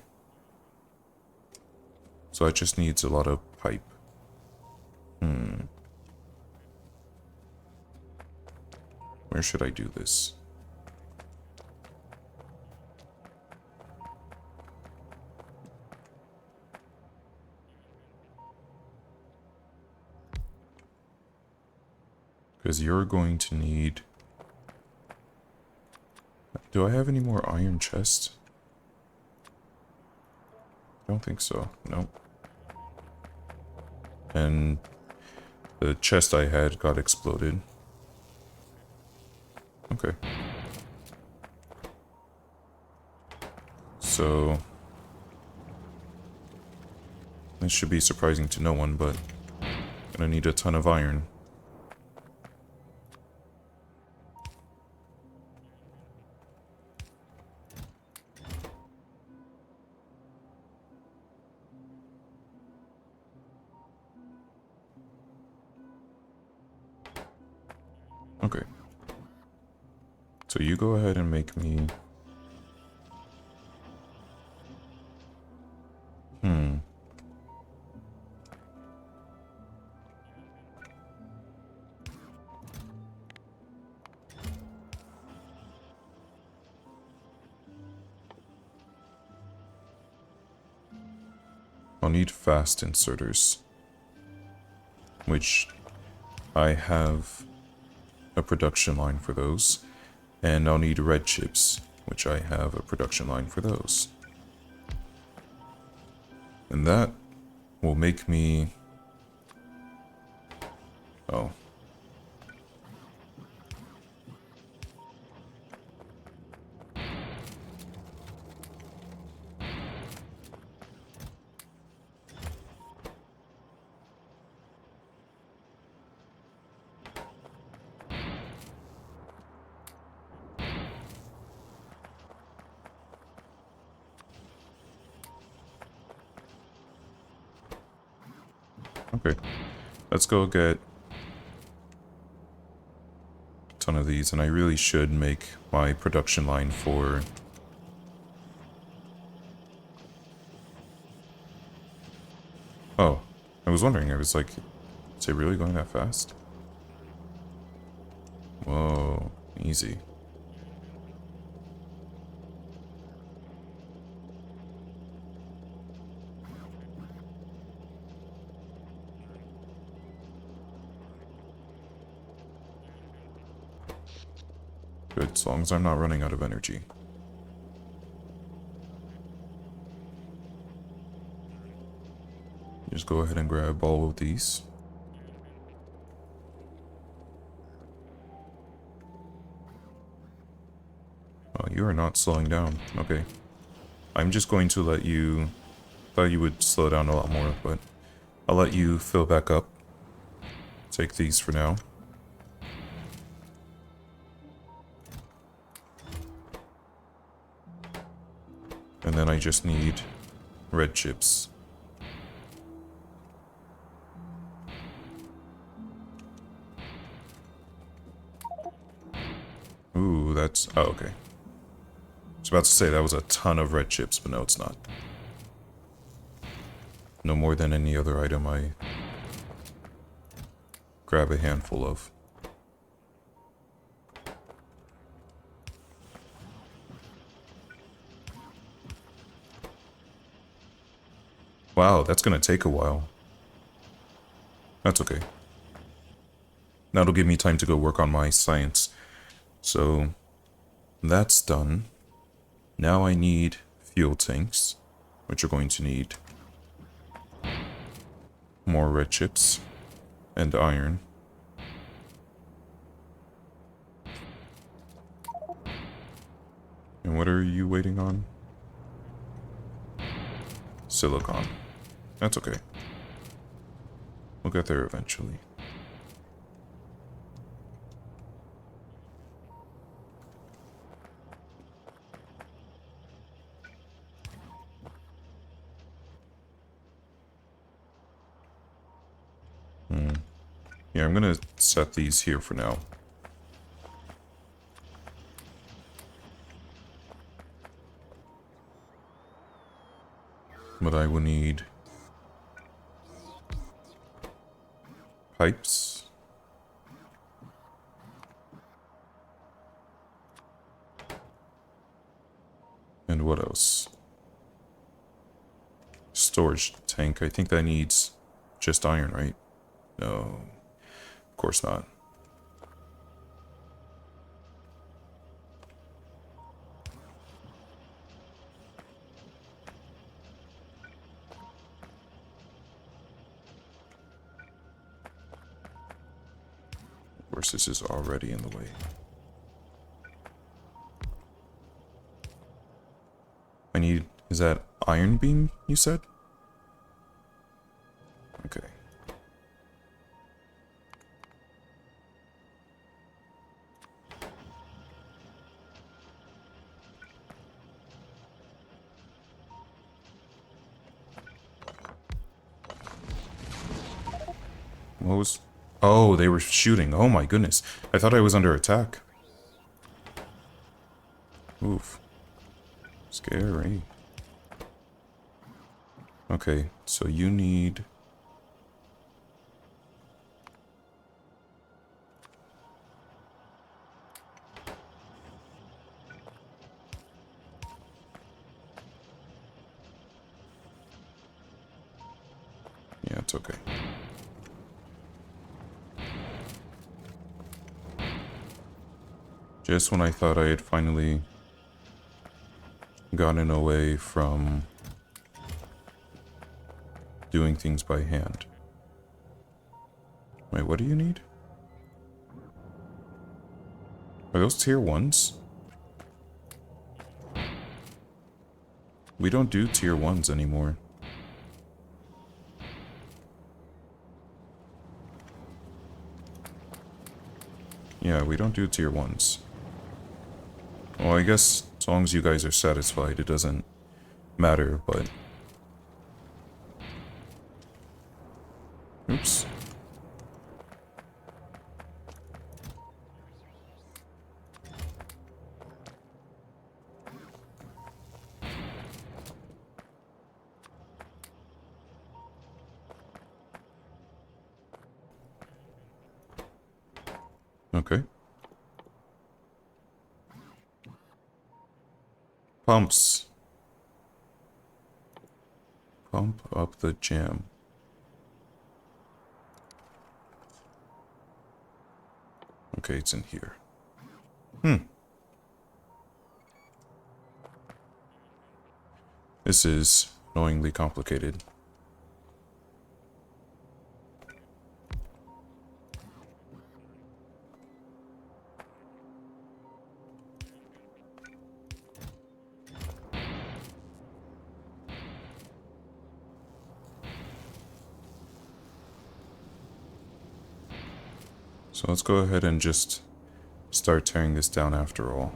So that just needs a lot of pipe. Where should I do this? Because you're going to need... Do I have any more iron chests? I don't think so. Nope. And the chest I had got exploded. Okay. So... this should be surprising to no one, but... I'm gonna need a ton of iron. Okay. So you go ahead and make me... I'll need fast inserters. Which I have a production line for those. And I'll need red chips, which I have a production line for those. And that will make me... Oh. Okay, let's go get a ton of these, and I really should make my production line for... Oh, I was wondering, I was like, is it really going that fast? Whoa, easy. Good, as long as I'm not running out of energy. Just go ahead and grab all of these. Oh, you are not slowing down. Okay. I'm just going to let you... Thought you would slow down a lot more, but I'll let you fill back up. Take these for now. And then I just need red chips. Ooh, that's... Oh, okay. I was about to say that was a ton of red chips, but no, it's not. No more than any other item I grab a handful of. Wow, that's gonna take a while. That's okay. That'll give me time to go work on my science. So, that's done. Now I need fuel tanks, which are going to need more red chips and iron. And what are you waiting on? Silicon. That's okay. We'll get there eventually. Yeah, I'm gonna set these here for now. But I will need pipes. And what else? Storage tank. I think that needs just iron, right? No, of course not. Of course, this is already in the way. I need... Is that iron beam, you said? Okay. What was... Oh, they were shooting. Oh my goodness. I thought I was under attack. Oof. Scary. Okay, so you need... Yeah, it's okay. Just when I thought I had finally gotten away from doing things by hand. Wait, what do you need? Are those tier 1s? We don't do tier 1s anymore. Yeah, we don't do tier 1s. Well, I guess as long as you guys are satisfied, it doesn't matter, but... Oops. Okay. Pumps. Pump up the jam. Okay, it's in here. This is annoyingly complicated. So let's go ahead and just start tearing this down after all.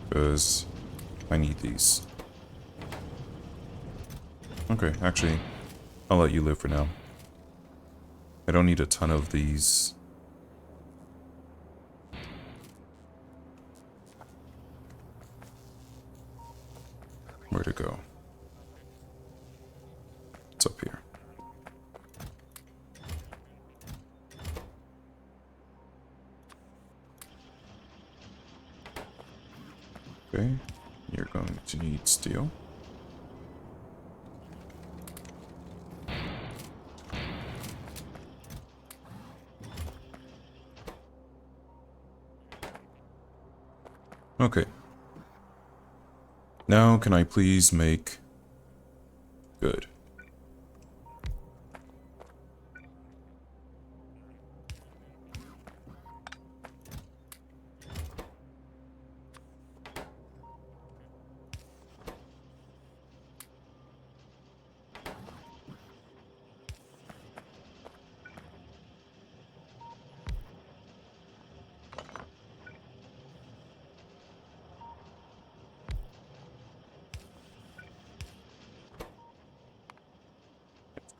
Because I need these. Okay, actually, I'll let you live for now. I don't need a ton of these. Where to go? It's up here. Okay, you're going to need steel. Okay. Now, can I please make... Good.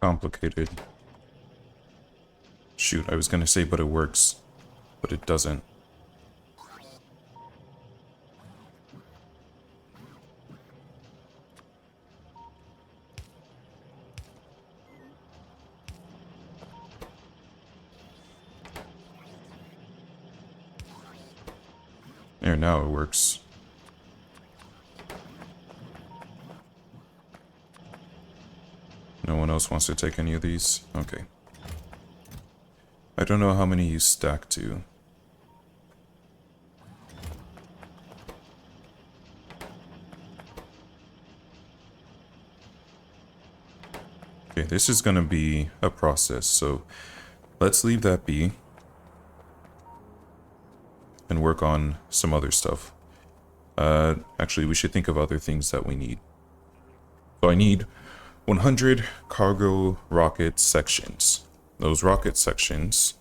Complicated. Shoot, I was gonna say, but it works. But it doesn't. There, now it works. No one else wants to take any of these? Okay. I don't know how many you stack to. Okay, this is gonna be a process, so let's leave that be and work on some other stuff. Actually, we should think of other things that we need. So I need 100 cargo rocket sections. Those rocket sections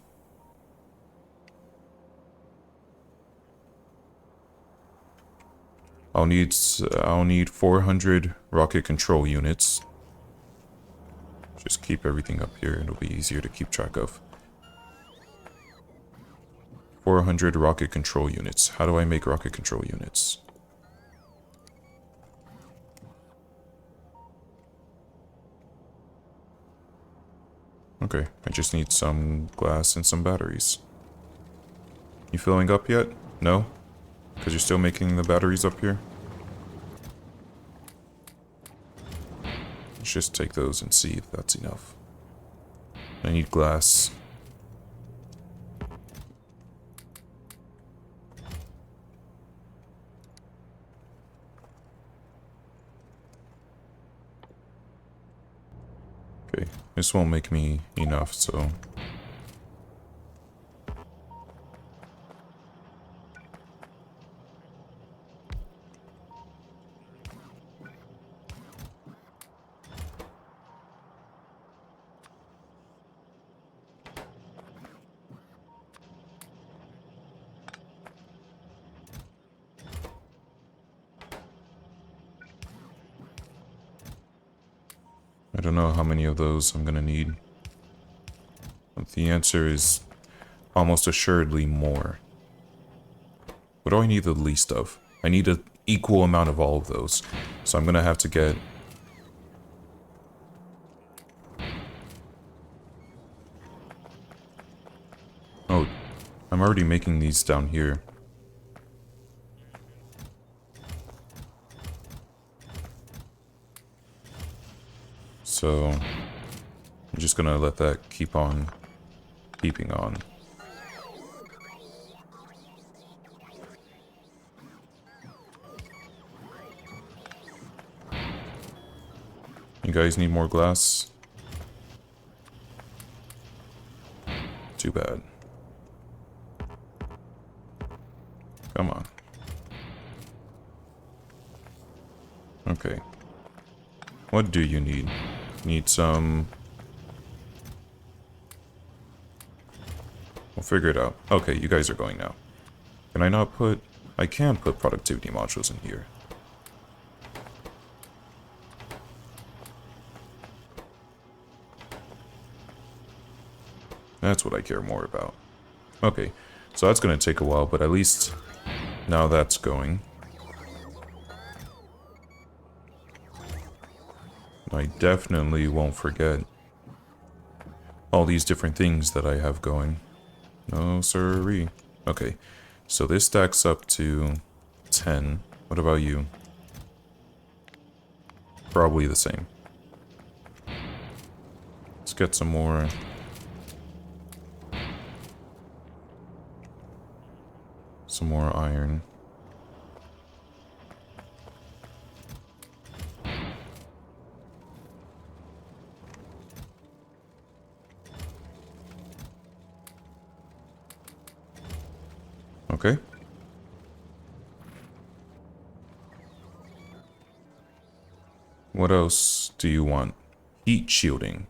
I'll need 400 rocket control units. Just keep everything up here, it'll be easier to keep track of. 400 rocket control units. How do I make rocket control units? Okay, I just need some glass and some batteries. You filling up yet? No? Because you're still making the batteries up here? Let's just take those and see if that's enough. I need glass. Okay, this won't make me enough, so... I don't know how many of those I'm gonna need. But the answer is almost assuredly more. What do I need the least of? I need an equal amount of all of those. So I'm gonna have to get... Oh, I'm already making these down here. So, I'm just gonna let that keep on keeping on. You guys need more glass? Too bad. Come on. Okay. What do you need? Need some We'll figure it out. Okay, you guys are going now. Can I not put... I can put productivity modules in here. That's what I care more about. Okay, so that's going to take a while, but at least now that's going. I definitely won't forget all these different things that I have going. No sirree. Okay, so this stacks up to 10. What about you? Probably the same. Let's get some more... some more iron. Okay. What else do you want? Heat shielding.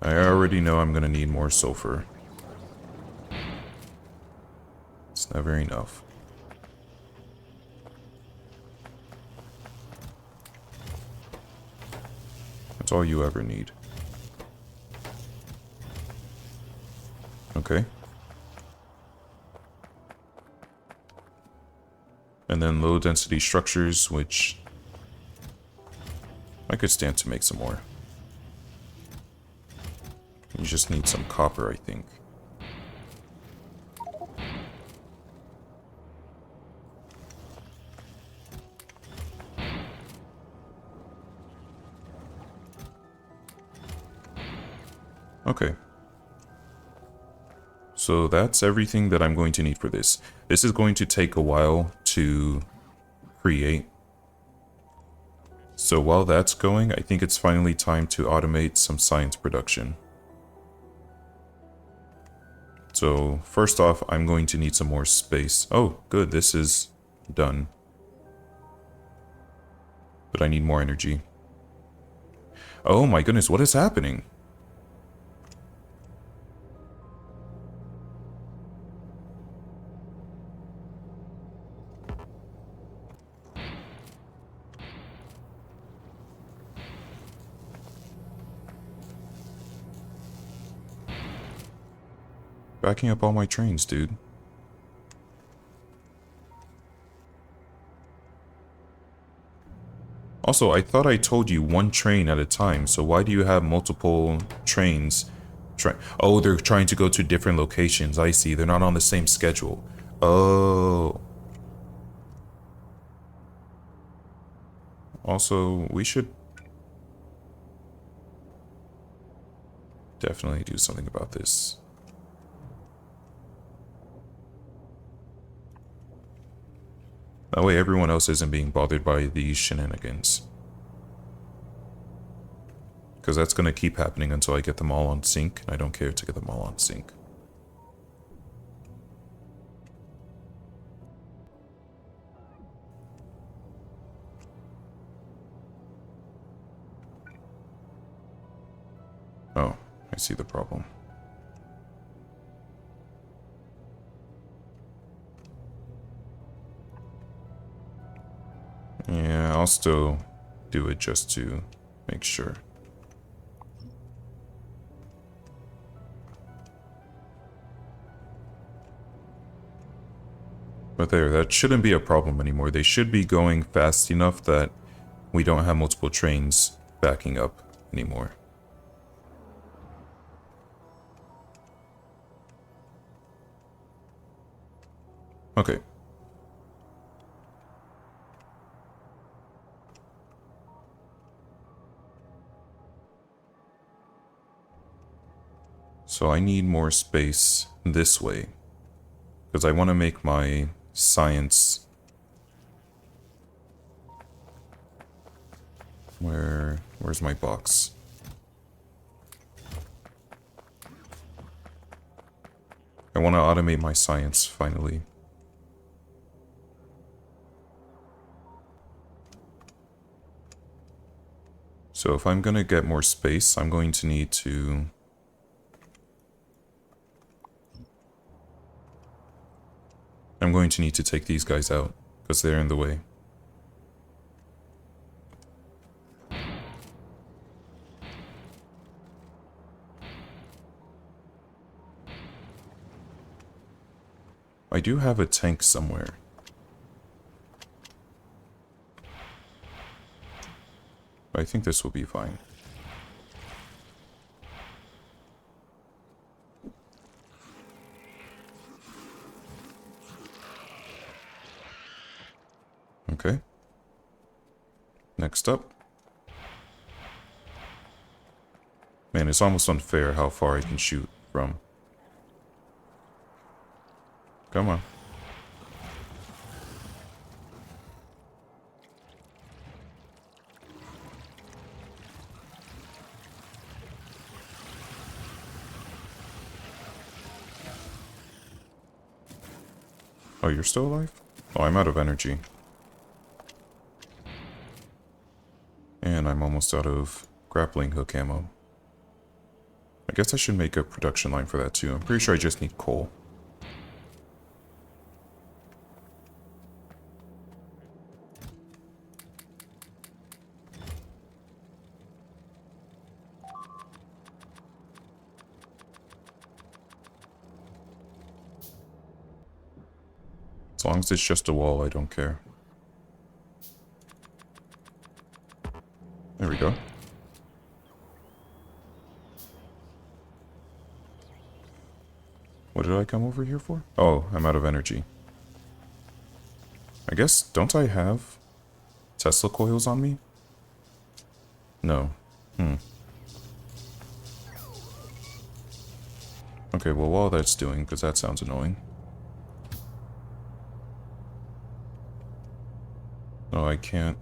I already know I'm gonna need more sulfur. It's never enough. That's all you ever need. Okay. And then low density structures, which I could stand to make some more. You just need some copper, I think. Okay. So that's everything that I'm going to need for this. This is going to take a while to create. So while that's going, I think it's finally time to automate some science production. So first off, I'm going to need some more space. Oh, good, this is done. But I need more energy. Oh my goodness, what is happening? Backing up all my trains, dude. Also, I thought I told you one train at a time, so why do you have multiple trains? Oh, they're trying to go to different locations. I see. They're not on the same schedule. Oh. Also, we should definitely do something about this. That way everyone else isn't being bothered by these shenanigans. Because that's going to keep happening until I get them all on sync, and I don't care to get them all on sync. Oh, I see the problem. Yeah, I'll still do it just to make sure. But there, that shouldn't be a problem anymore. They should be going fast enough that we don't have multiple trains backing up anymore. Okay. So I need more space this way, because I want to make my science... Where's my box? I want to automate my science, finally. So if I'm going to get more space, I'm going to need to I'm going to need to take these guys out, because they're in the way. I do have a tank somewhere. I think this will be fine. Okay. Next up. Man, it's almost unfair how far I can shoot from. Come on. Oh, you're still alive? Oh, I'm out of energy. And I'm almost out of grappling hook ammo. I guess I should make a production line for that too. I'm pretty sure I just need coal. As long as it's just a wall, I don't care. There we go. What did I come over here for? Oh, I'm out of energy. I guess, don't I have Tesla coils on me? No. Okay, well, while that's doing, because that sounds annoying. Oh, I can't.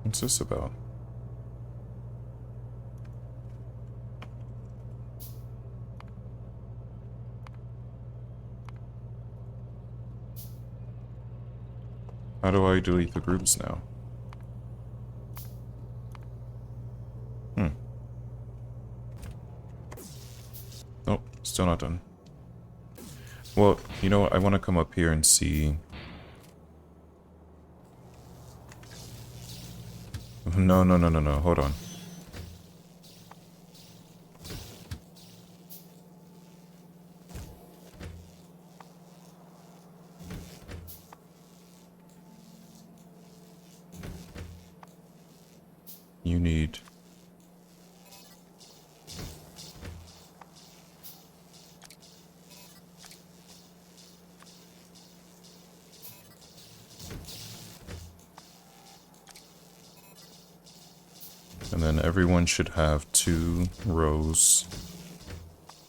What's this about? How do I delete the groups now? Nope, still not done. Well, you know what? I want to come up here and see. No, no, no, no, no. Hold on. You need... And then everyone should have 2 rows.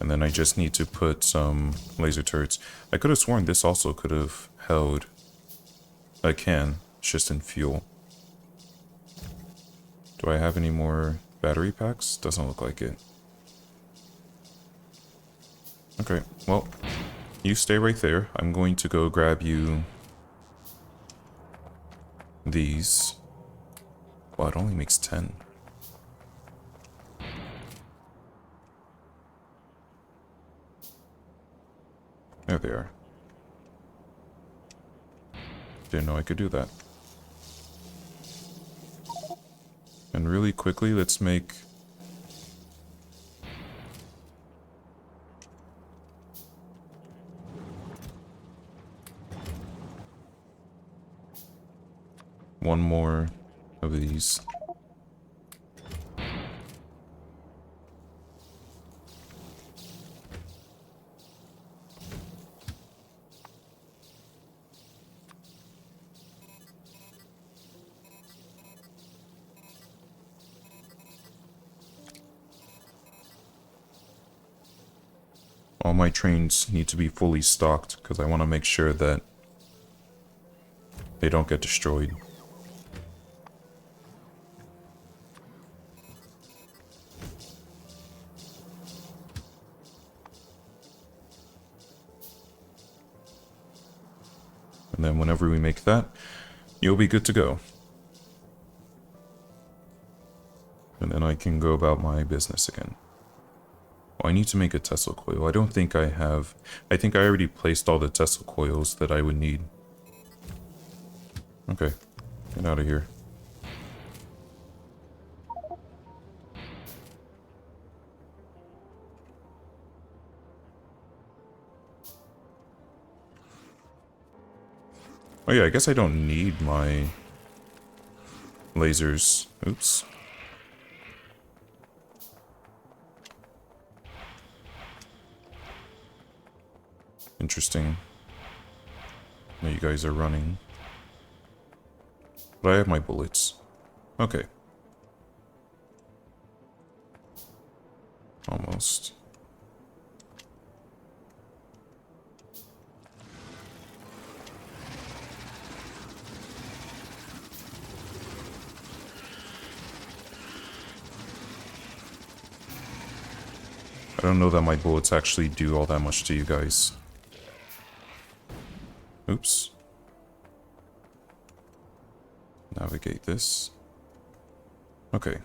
And then I just need to put some laser turrets. I could have sworn this also could have held a can. It's just in fuel. Do I have any more battery packs? Doesn't look like it. Okay, well, you stay right there. I'm going to go grab you these. Wow, it only makes 10. There they are. Didn't know I could do that. And really quickly, let's make... one more of these. All my trains need to be fully stocked because I want to make sure that they don't get destroyed. And then whenever we make that, you'll be good to go. And then I can go about my business again. Oh, I need to make a Tesla coil. I don't think I have... I think I already placed all the Tesla coils that I would need. Okay, get out of here. Oh yeah, I guess I don't need my lasers. Oops. Interesting. Now you guys are running. But I have my bullets. Okay. Almost. I don't know that my bullets actually do all that much to you guys. Oops. Navigate this. Okay.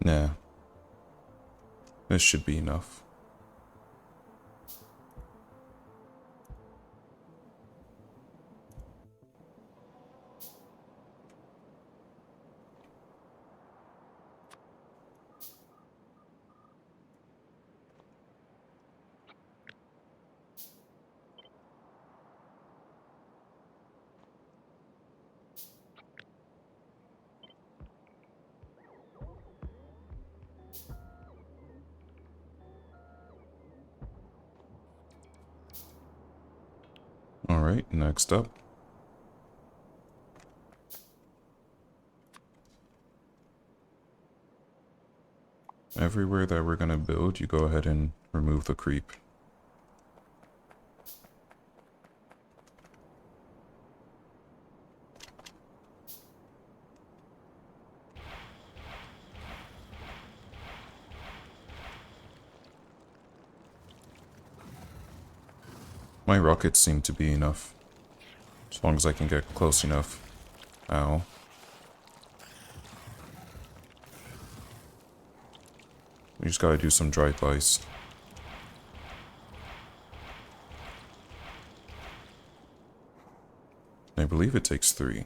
Nah. This should be enough. Alright, next up. Everywhere that we're gonna build, you go ahead and remove the creep. My rockets seem to be enough. As long as I can get close enough. Ow. We just gotta do some drive-bys. I believe it takes 3.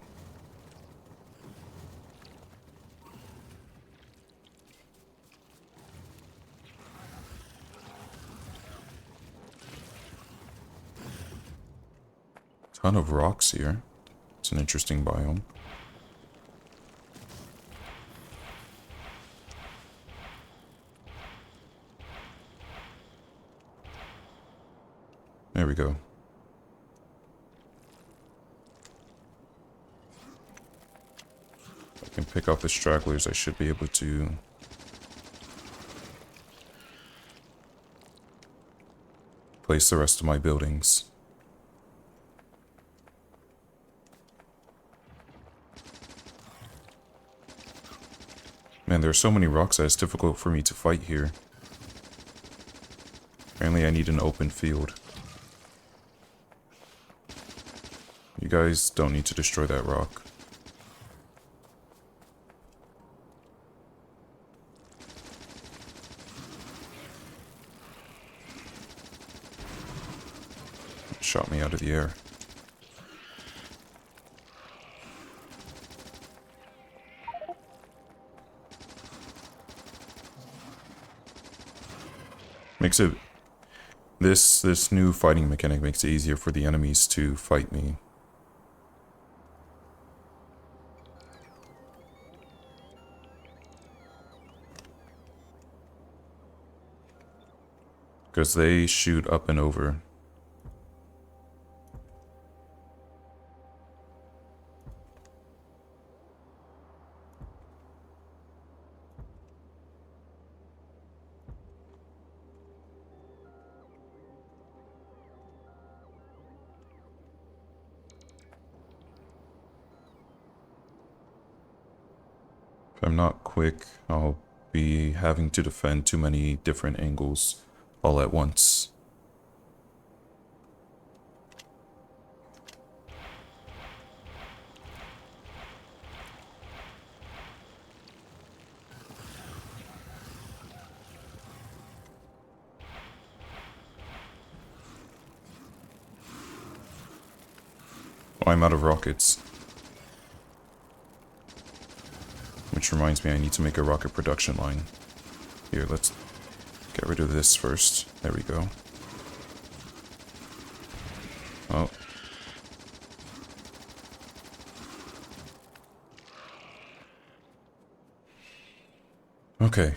Ton of rocks here. It's an interesting biome. There we go. If I can pick off the stragglers, I should be able to place the rest of my buildings. Man, there are so many rocks that it's difficult for me to fight here. Apparently I need an open field. You guys don't need to destroy that rock. It shot me out of the air. Makes it... This new fighting mechanic makes it easier for the enemies to fight me. Because they shoot up and over. If I'm not quick, I'll be having to defend too many different angles all at once. Oh, I'm out of rockets. Which reminds me, I need to make a rocket production line. Here, let's get rid of this first. There we go. Oh. Okay.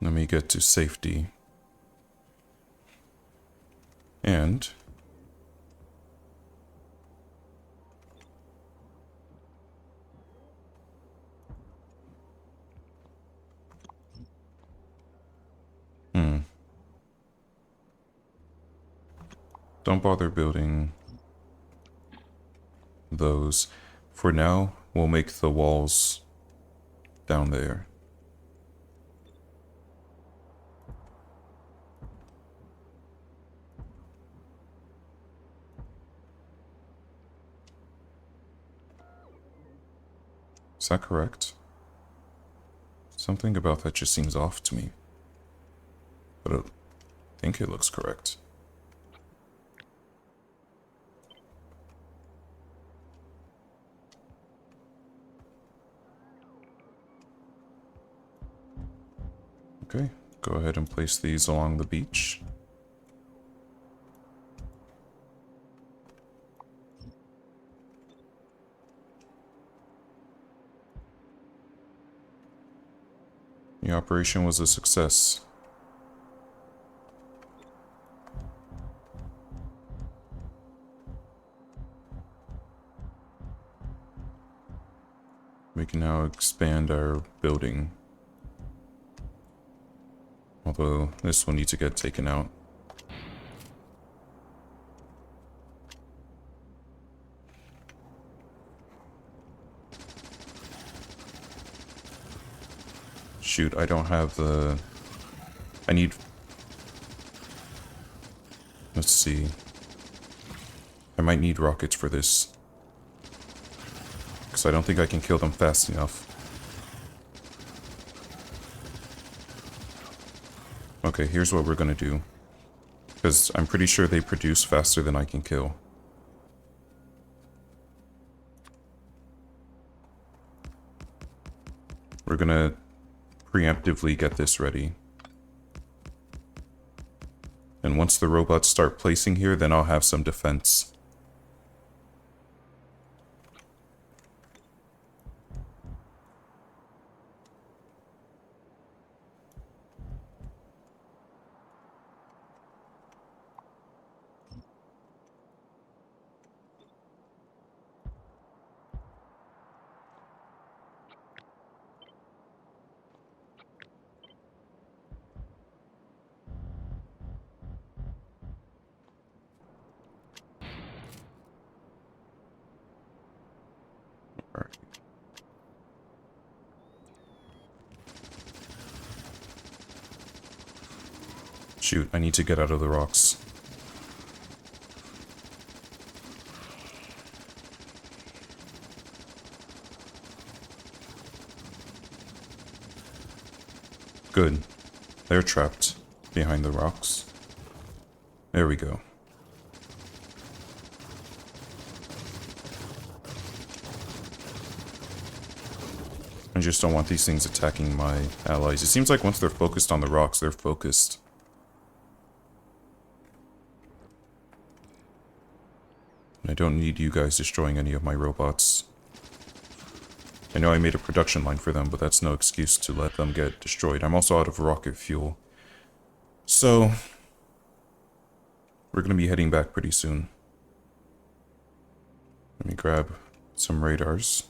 Let me get to safety. And don't bother building those. For now, we'll make the walls down there. Is that correct? Something about that just seems off to me. But I think it looks correct. Okay, go ahead and place these along the beach. The operation was a success. We can now expand our building. Although, this will need to get taken out. Shoot, I don't have the... I need... Let's see. I might need rockets for this. Because I don't think I can kill them fast enough. Okay, here's what we're gonna do. Because I'm pretty sure they produce faster than I can kill. We're gonna preemptively get this ready. And once the robots start placing here, then I'll have some defense. Alright. Shoot, I need to get out of the rocks. Good. They're trapped behind the rocks. There we go. I just don't want these things attacking my allies. It seems like once they're focused on the rocks, they're focused. I don't need you guys destroying any of my robots. I know I made a production line for them, but that's no excuse to let them get destroyed. I'm also out of rocket fuel. So, we're going to be heading back pretty soon. Let me grab some radars.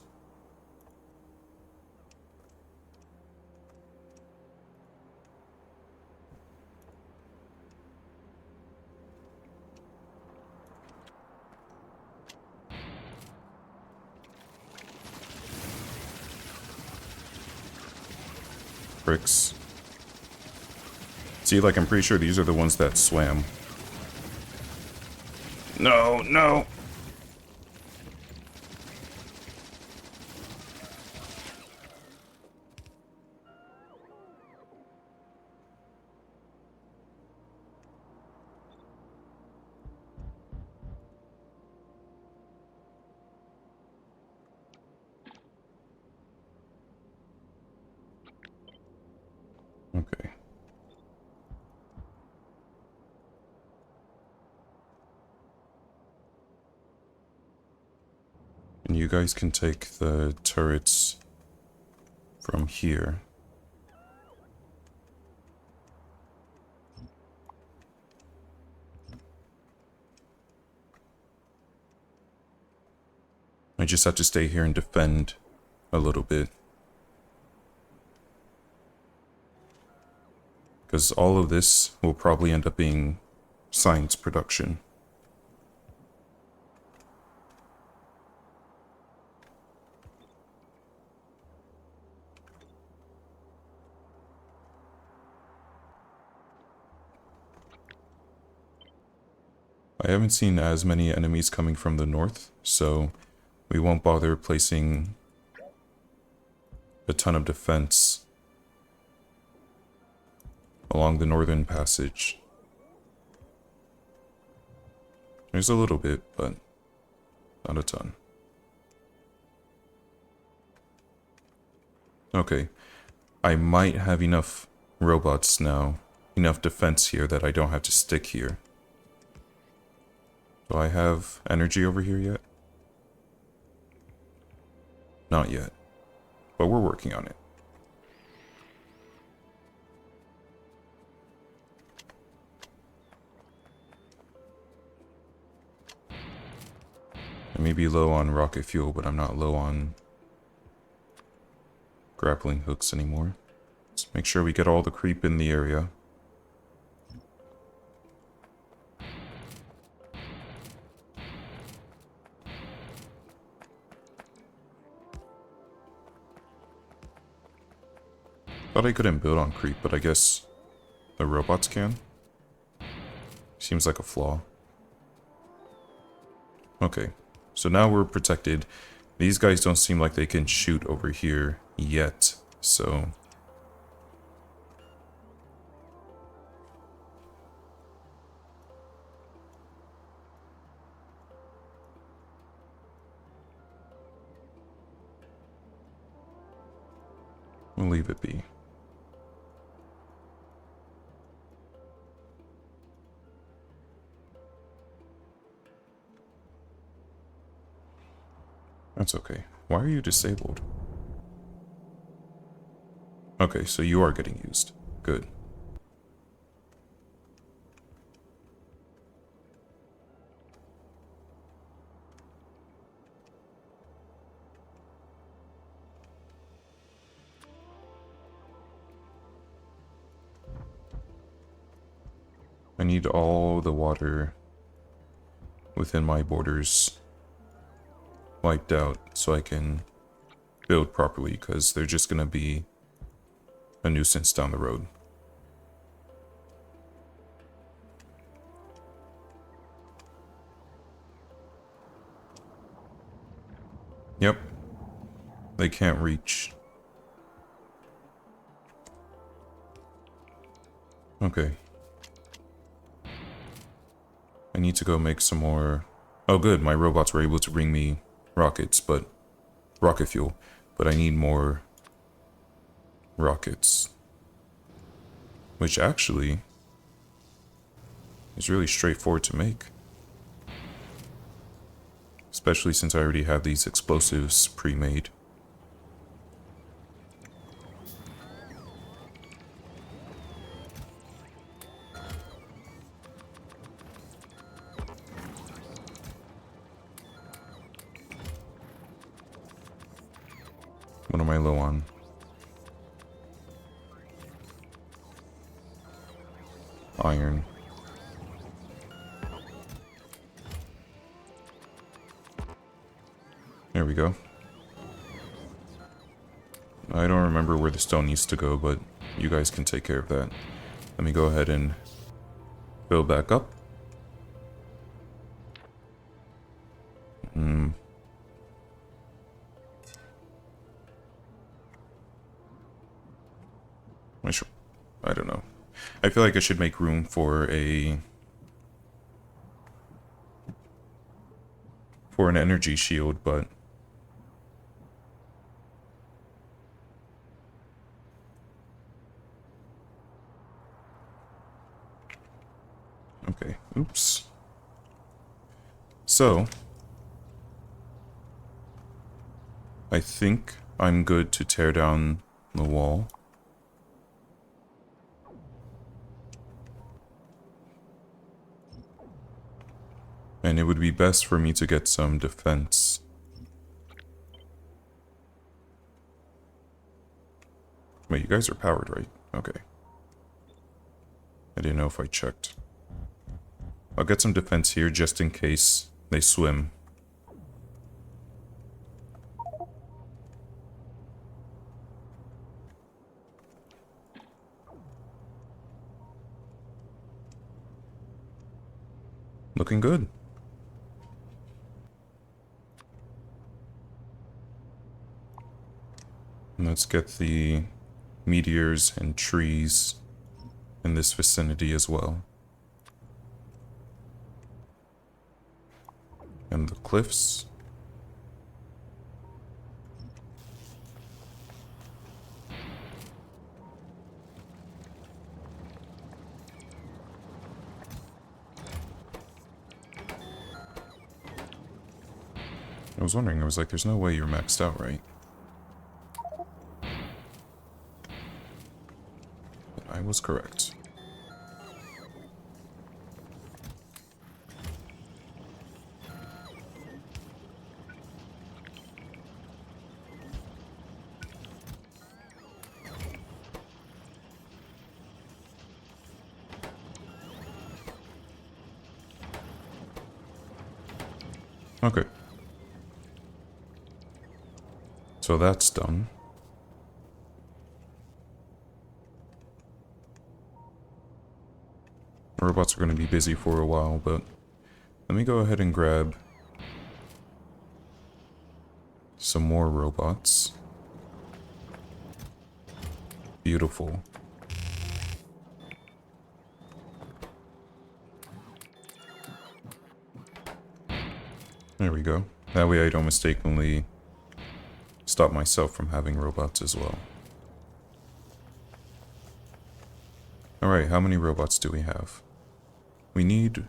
Bricks. See, like, I'm pretty sure these are the ones that swam. No, no! Okay. And you guys can take the turrets from here. I just have to stay here and defend a little bit. Because all of this will probably end up being science production. I haven't seen as many enemies coming from the north, so we won't bother placing a ton of defense along the northern passage. There's a little bit, but not a ton. Okay, I might have enough robots now, enough defense here that I don't have to stick here. Do I have energy over here yet? Not yet, but we're working on it. I may be low on rocket fuel, but I'm not low on grappling hooks anymore. Let's make sure we get all the creep in the area. Thought I couldn't build on creep, but I guess the robots can. Seems like a flaw. Okay, so now we're protected. These guys don't seem like they can shoot over here yet, so... we'll leave it be. That's okay. Why are you disabled? Okay, so you are getting used. Good. I need all the water within my borders wiped out so I can build properly, because they're just gonna be a nuisance down the road. Yep. They can't reach. Okay. I need to go make some more... Oh good, my robots were able to bring me rockets, but... rocket fuel. But I need more... rockets. Which actually... is really straightforward to make. Especially since I already have these explosives pre-made. What am I low on? Iron. There we go. I don't remember where the stone needs to go, but You guys can take care of that. Let me go ahead and fill back up. I don't know. I feel like I should make room for an energy shield, but okay. Oops. So I think I'm good to tear down the wall. And it would be best for me to get some defense. Wait, you guys are powered, right? Okay. I didn't know if I checked. I'll get some defense here just in case they swim. Looking good. Let's get the meteors and trees in this vicinity as well. And the cliffs. I was wondering, I was like, there's no way you're maxed out, right? But I was correct. Okay. So that's done. Robots are going to be busy for a while, but let me go ahead and grab some more robots. Beautiful. There we go. That way I don't mistakenly stop myself from having robots as well. Alright, how many robots do we have? We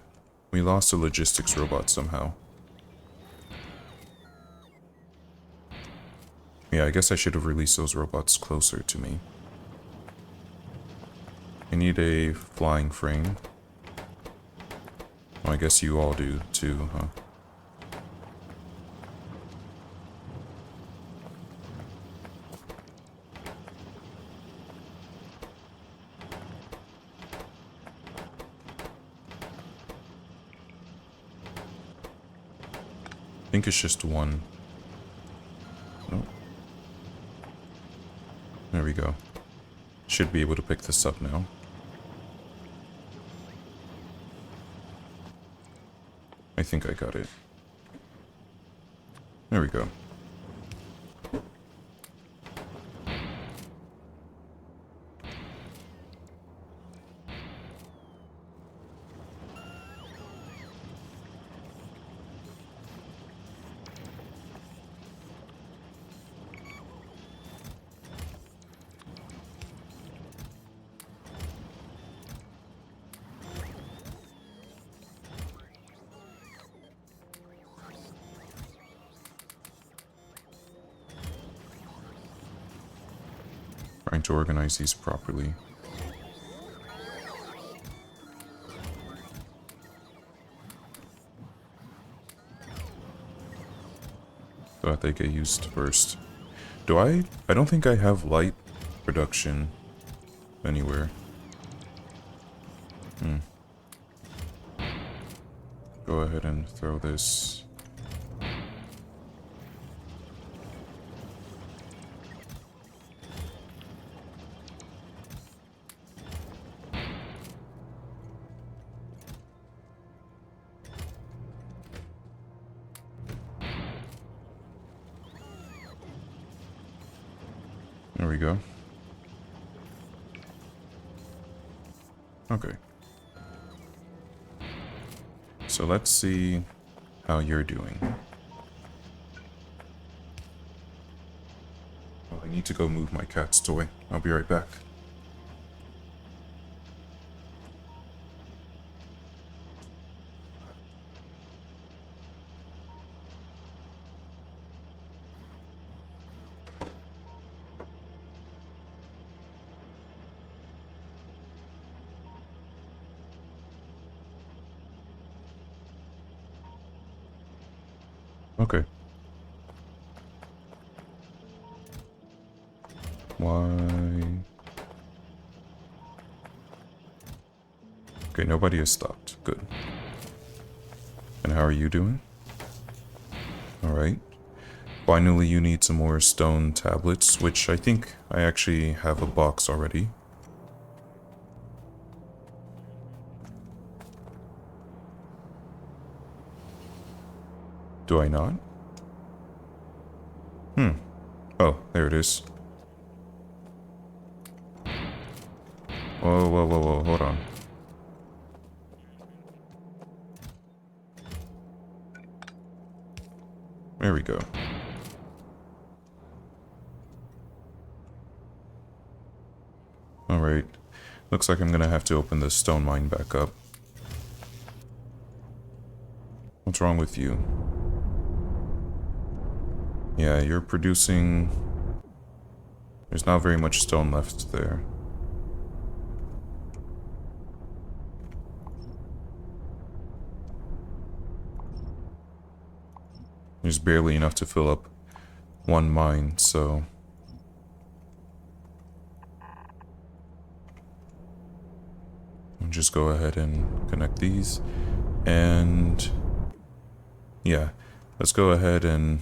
lost a logistics robot somehow. Yeah, I guess I should have released those robots closer to me. I need a flying frame. Well, I guess you all do too, huh? I think it's just one. Oh. There we go. Should be able to pick this up now. I think I got it. There we go. Trying to organize these properly. So that they get used first. Do I don't think I have light production anywhere. Go ahead and throw this. There we go. Okay. So let's see how you're doing. Oh, I need to go move my cat's toy. I'll be right back. Okay. Why? Okay, nobody has stopped. Good. And how are you doing? Alright. Finally, you need some more stone tablets, which I think I actually have a box already. Do I not? Oh, there it is. Whoa, whoa, whoa, whoa, hold on. There we go. Alright. Looks like I'm gonna have to open the stone mine back up. What's wrong with you? Yeah, you're producing... There's not very much stone left there. There's barely enough to fill up one mine, so... I'll just go ahead and connect these. And... yeah, let's go ahead and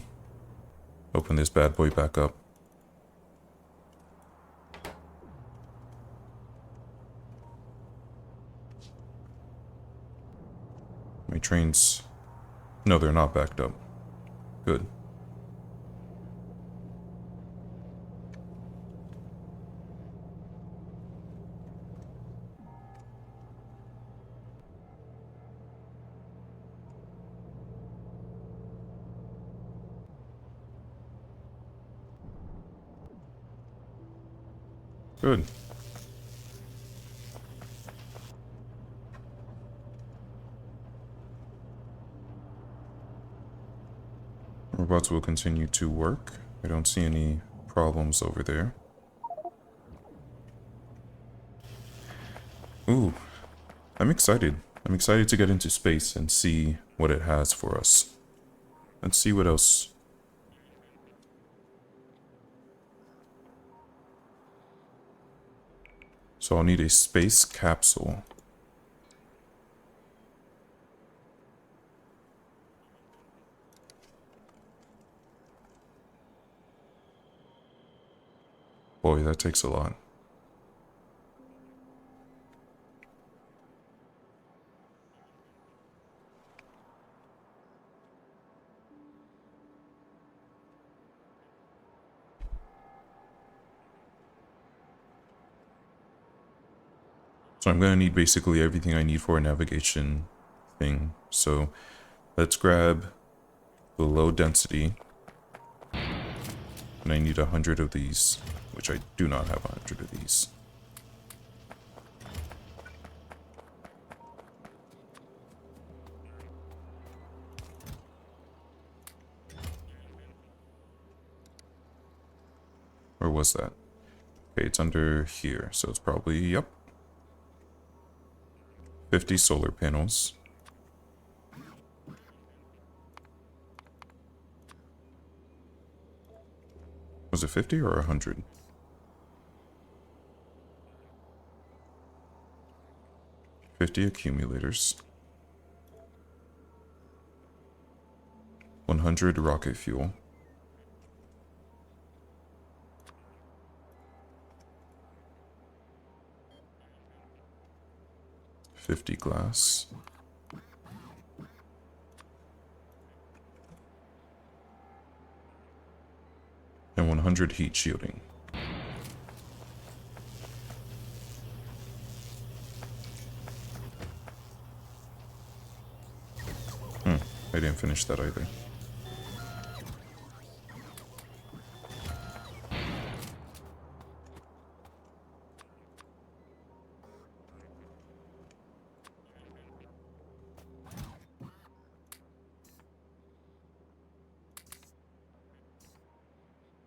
open this bad boy back up. My trains... No, they're not backed up. Good. Good. Robots will continue to work. I don't see any problems over there. Ooh, I'm excited. I'm excited to get into space and see what it has for us. Let's see what else. So I'll need a space capsule. Boy, that takes a lot. So I'm gonna need basically everything I need for a navigation thing. So let's grab the low density. And I need 100 of these, which I do not have 100 of these. Where was that? Okay, it's under here, so it's probably, yep. 50 solar panels. Was it 50 or 100? $50 accumulators. 100 rocket fuel. 50 glass. And 100 heat shielding. I didn't finish that either.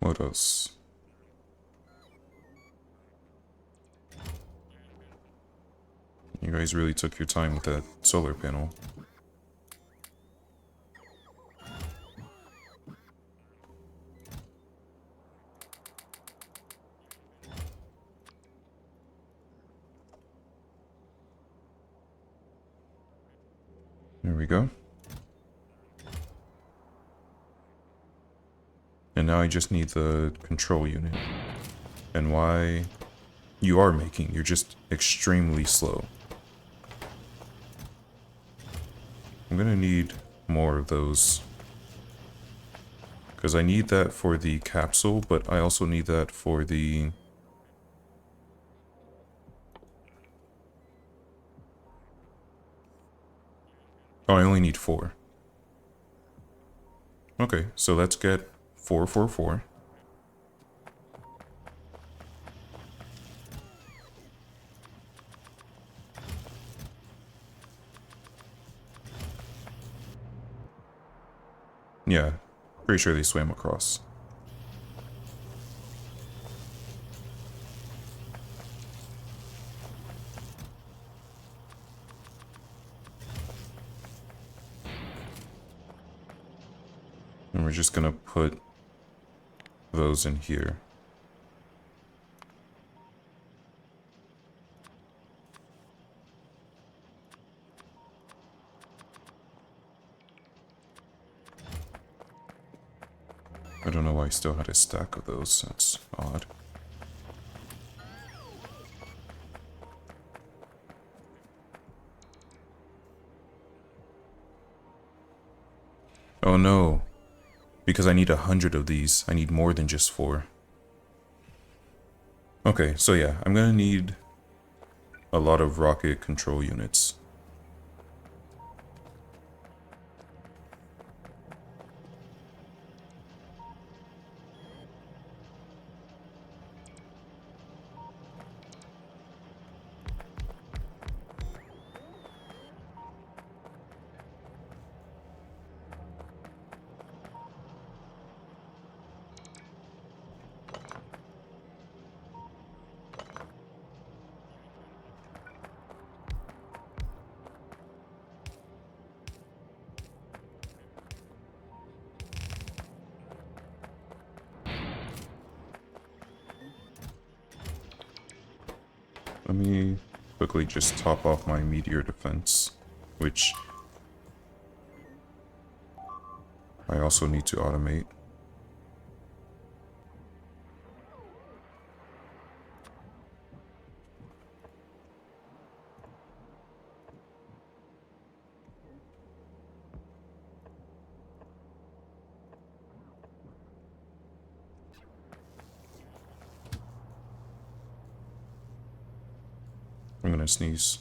What else? You guys really took your time with that solar panel. There we go. And now I just need the control unit. And why you are making, you're just extremely slow. I'm gonna need more of those. Because I need that for the capsule, but I also need that for the... Oh, I only need 4. Okay, so let's get 4, 4, 4. Yeah, pretty sure they swam across. And we're just gonna put those in here. I don't know why I still had a stack of those. That's odd. Oh no. Because I need 100 of these. I need more than just 4. Okay, so yeah, I'm gonna need a lot of rocket control units. Let me quickly just top off my meteor defense, which I also need to automate. I'm gonna sneeze.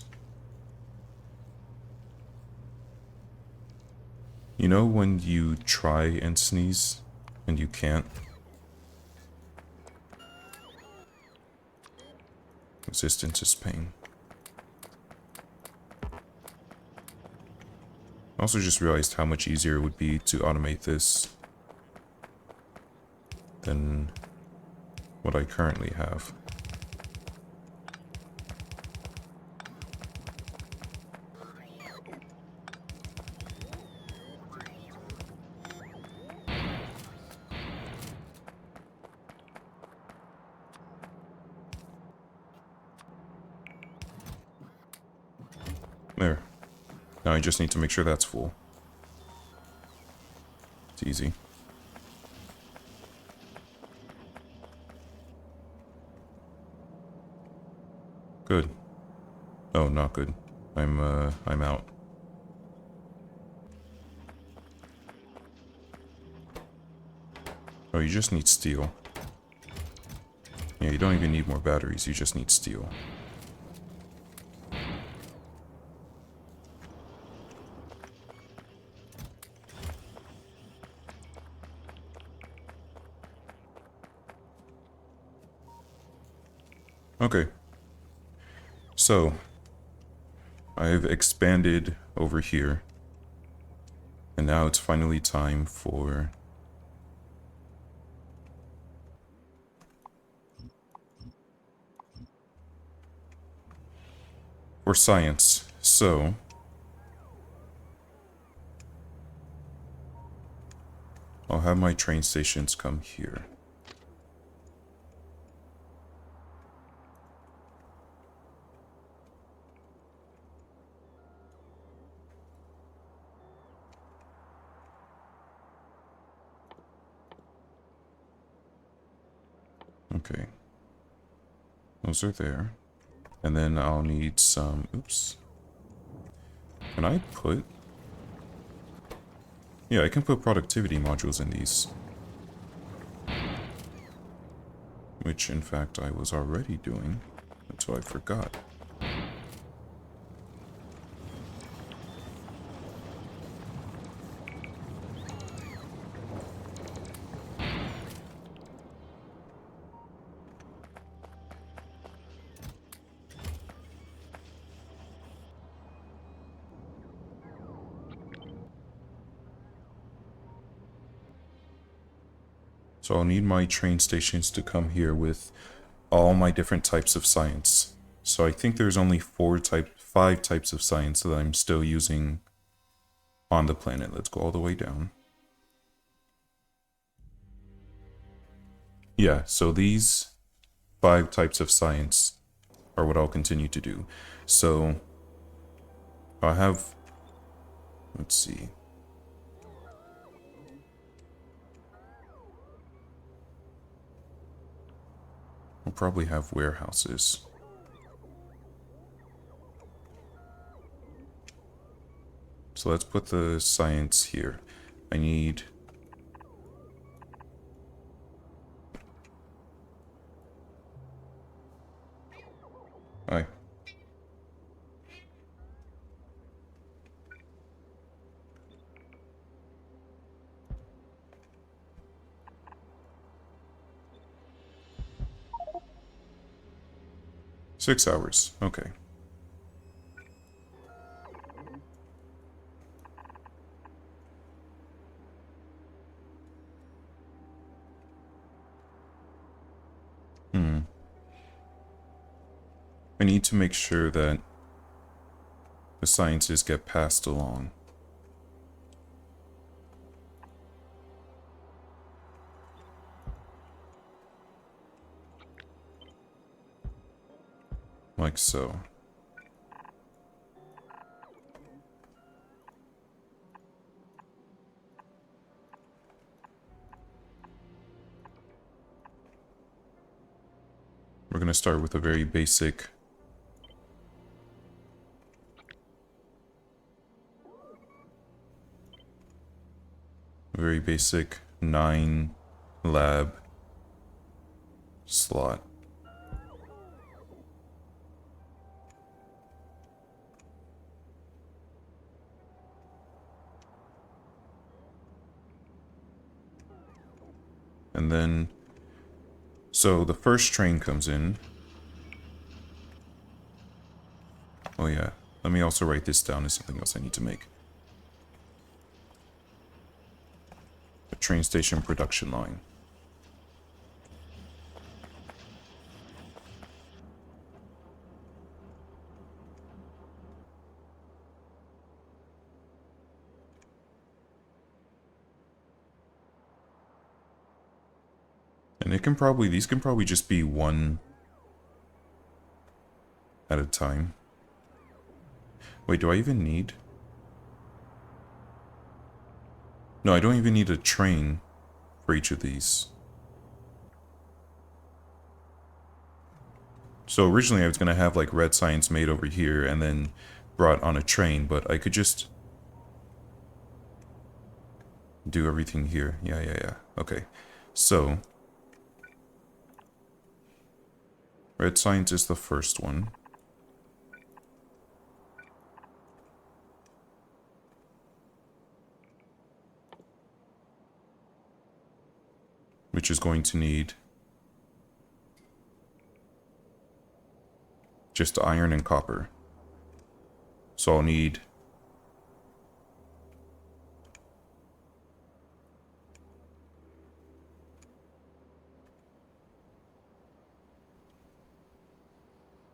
You know when you try and sneeze and you can't? Resistance is pain. I also just realized how much easier it would be to automate this than what I currently have. There. Now I just need to make sure that's full. It's easy. Good. Oh, not good. I'm out. Oh, you just need steel. Yeah, you don't even need more batteries, you just need steel. Okay. So, I've expanded over here. And now it's finally time for science. So, I'll have my train stations come here. Okay. Those are there. And then I'll need some... Oops. Can I put... Yeah, I can put productivity modules in these. Which, in fact, I was already doing until I forgot. So I'll need my train stations to come here with all my different types of science. So I think there's only 5 types of science that I'm still using on the planet. Let's go all the way down. Yeah, so these 5 types of science are what I'll continue to do. So I have, let's see. We'll probably have warehouses. So let's put the science here. I need... Hi. Six hours. Okay. I need to make sure that the sciences get passed along. Like so. We're going to start with a very basic very basic 9 lab slot. And then, so the first train comes in. Oh yeah, let me also write this down as something else I need to make. A train station production line. And these can probably just be one at a time. Wait, do I even need? No, I don't even need a train for each of these. So originally I was going to have like red science made over here and then brought on a train, but I could just do everything here. Yeah. Okay. So red science is the first one. Which is going to need just iron and copper. So I'll need...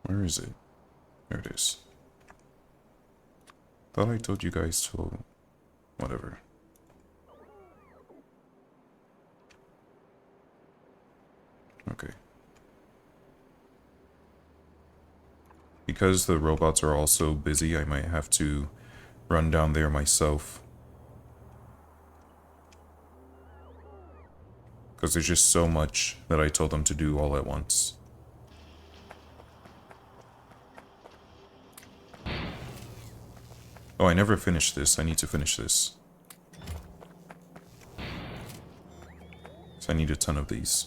Where is it? There it is. Thought I told you guys to... Whatever. Okay. Because the robots are also busy, I might have to run down there myself. Because there's just so much that I told them to do all at once. Oh, I never finished this. I need to finish this. So I need a ton of these.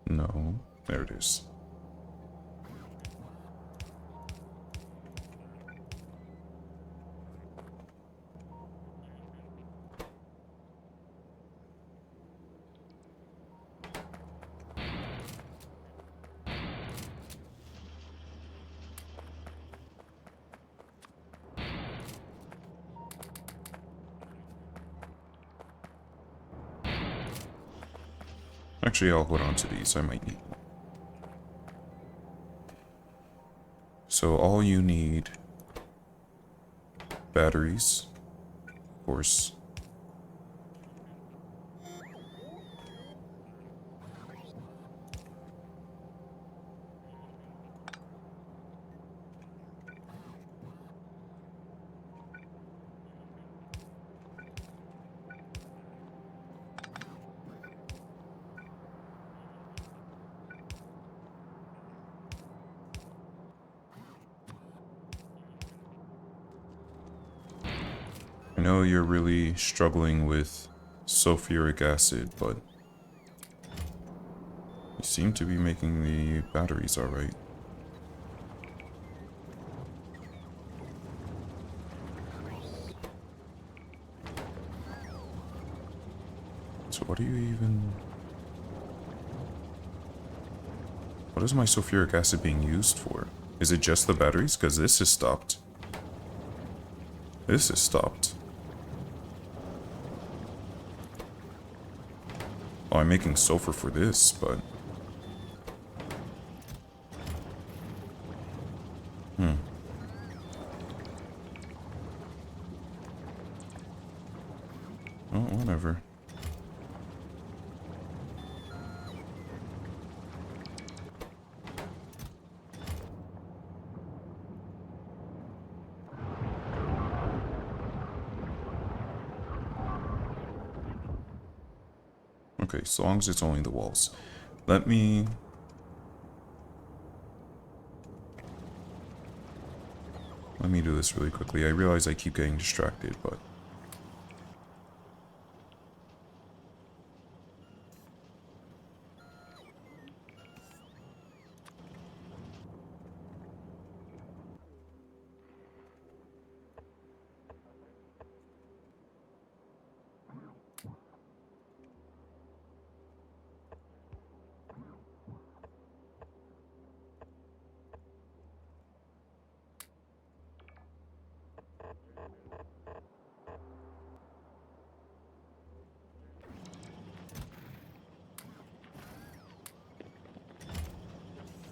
No, there it is. Actually, I'll hold on to these. I might need more. So all you need... batteries. Of course. I know you're really struggling with sulfuric acid, but you seem to be making the batteries alright. So what are you even... What is my sulfuric acid being used for? Is it just the batteries? Because this is stopped. This is stopped. Oh, I'm making sulfur for this, but... Oh, whatever. Okay, so long as it's only the walls. Let me do this really quickly. I realize I keep getting distracted, but...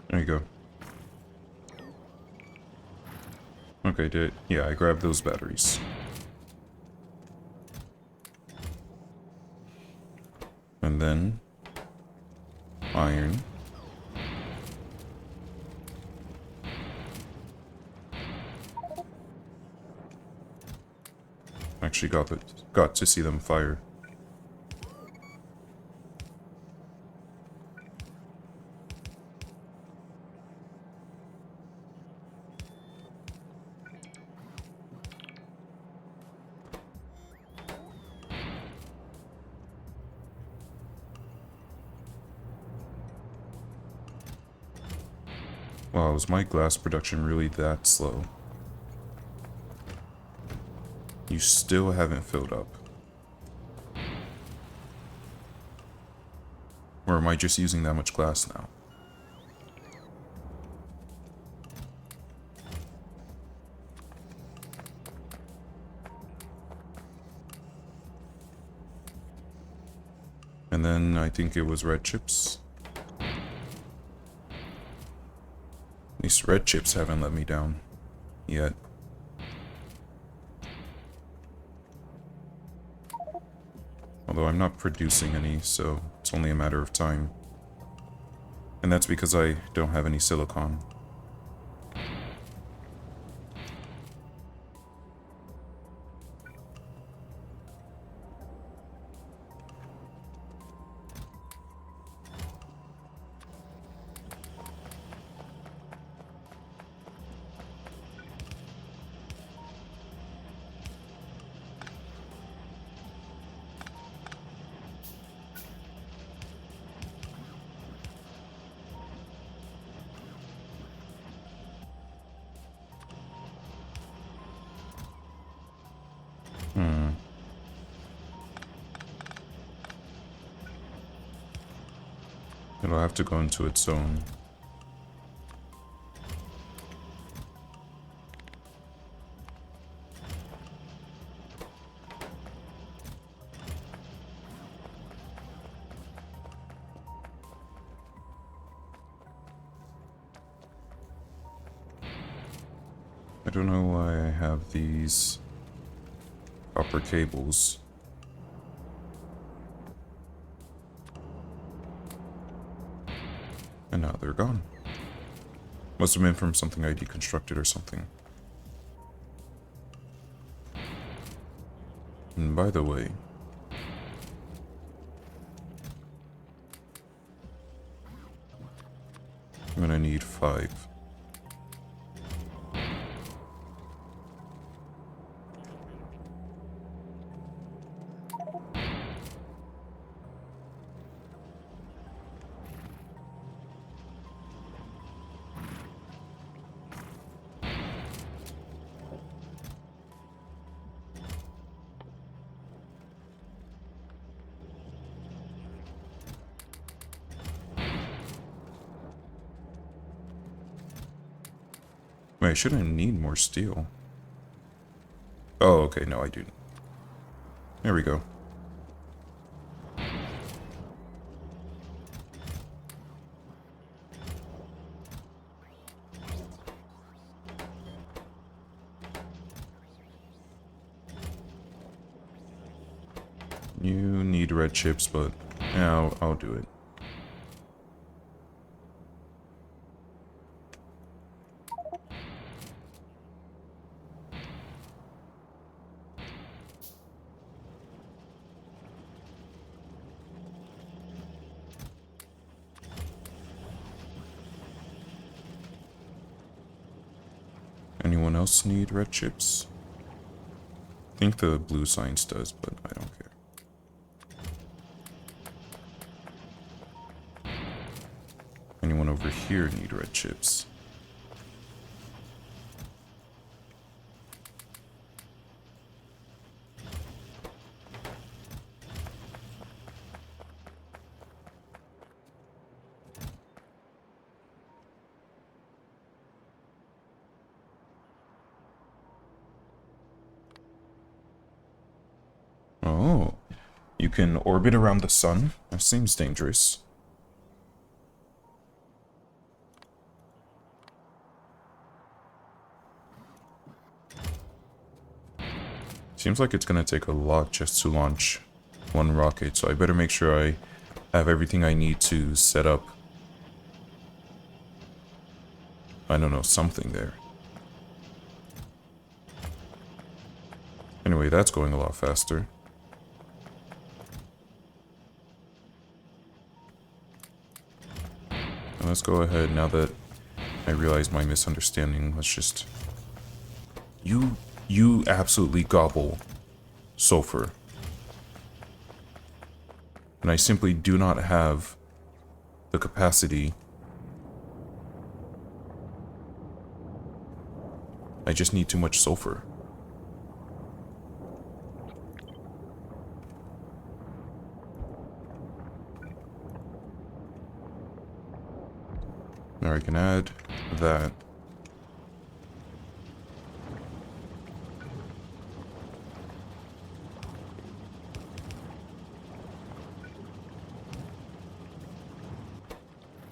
There you go. Okay, yeah, I grabbed those batteries. And then... iron. Actually got to see them fire. Wow, is my glass production really that slow? You still haven't filled up. Or am I just using that much glass now? And then I think it was red chips. These red chips haven't let me down yet. Although I'm not producing any, so it's only a matter of time. And that's because I don't have any silicon. It'll have to go into its own. I don't know why I have these copper cables. And now they're gone. Must have been from something I deconstructed or something. And by the way, I'm gonna need 5. Wait, I shouldn't need more steel. Oh, okay, no, I do. There we go. You need red chips, but yeah, I'll do it. Anyone else need red chips? I think the blue science does, but I don't care. Anyone over here need red chips? Oh, you can orbit around the sun? That seems dangerous. Seems like it's gonna take a lot just to launch one rocket, so I better make sure I have everything I need to set up, I don't know, something there. Anyway, that's going a lot faster. And let's go ahead, now that I realize my misunderstanding, let's just... You absolutely gobble sulfur. And I simply do not have the capacity I just need too much sulfur. Now I can add that.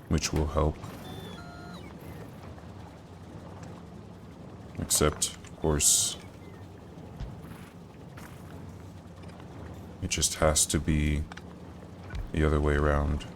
Which will help. Except, of course, it just has to be the other way around.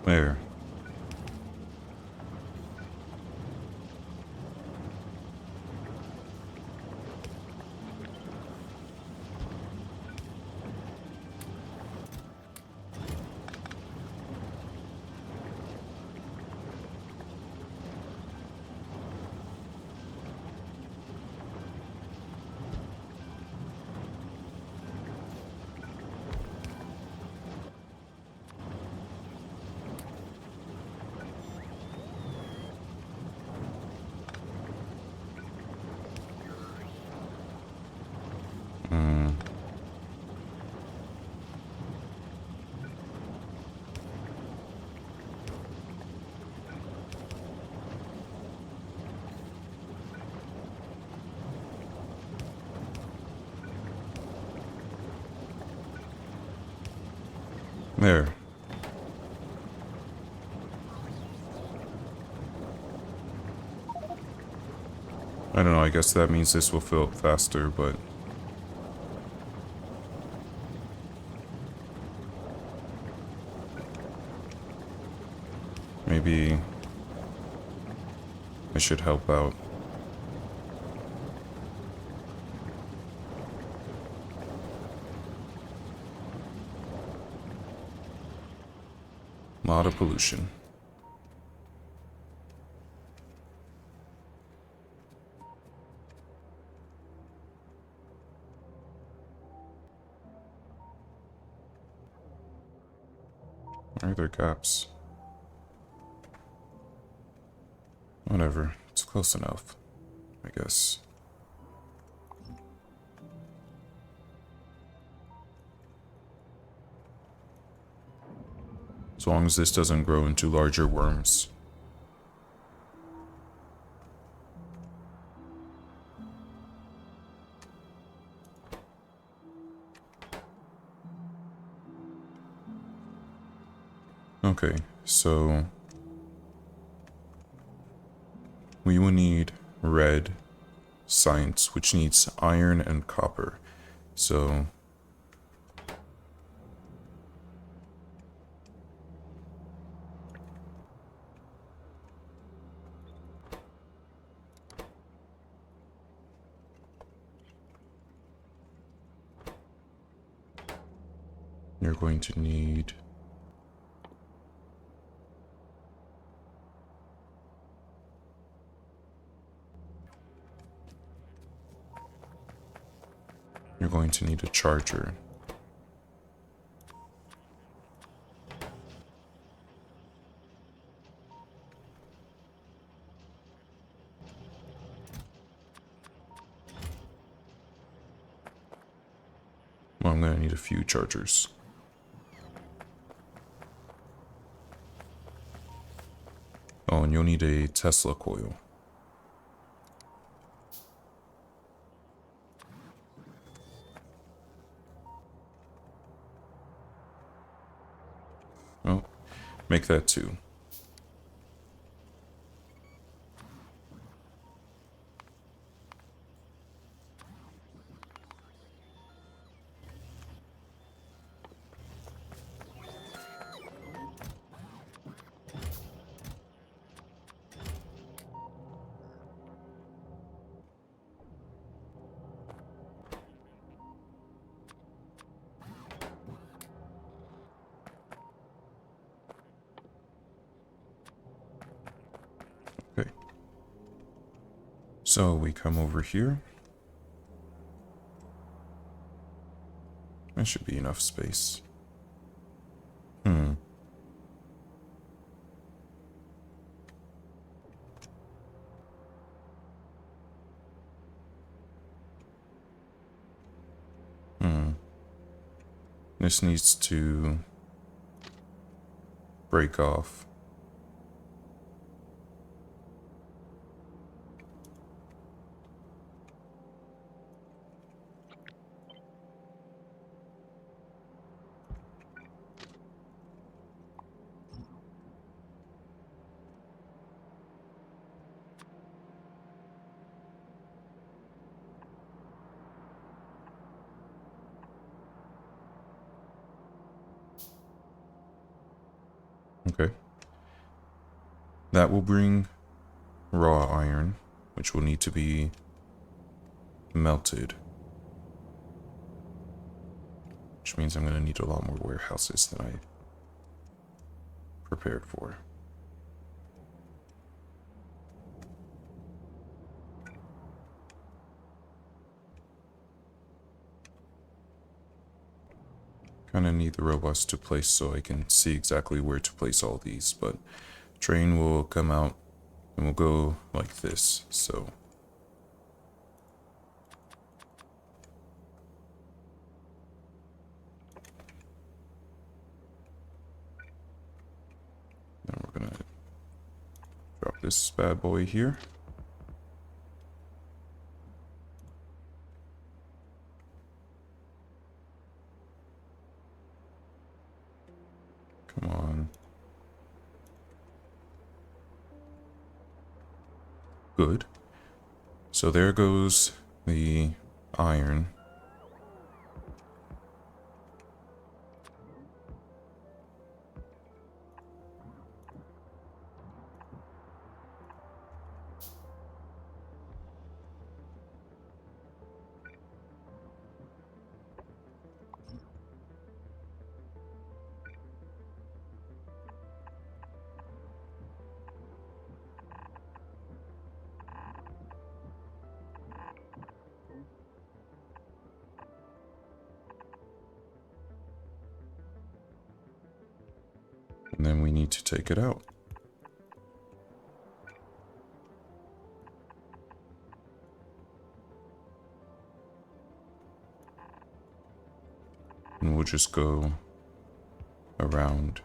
There. There. I don't know, I guess that means this will fill up faster, but... maybe... I should help out. A lot of pollution. Are there gaps? Whatever, it's close enough, I guess. As long as this doesn't grow into larger worms. Okay, so we will need red science, which needs iron and copper. So you're going to need a charger. Well, I'm gonna need a few chargers. Oh, and you'll need a Tesla coil. Oh, make that two. So we come over here. That should be enough space. This needs to break off. Okay. That will bring raw iron, which will need to be melted. Which means I'm going to need a lot more warehouses than I prepared for. Kind of need the robots to place so I can see exactly where to place all these, but train will come out and will go like this, so then we're gonna drop this bad boy here. Come on. Good. So there goes the iron. And then we need to take it out. And we'll just go around.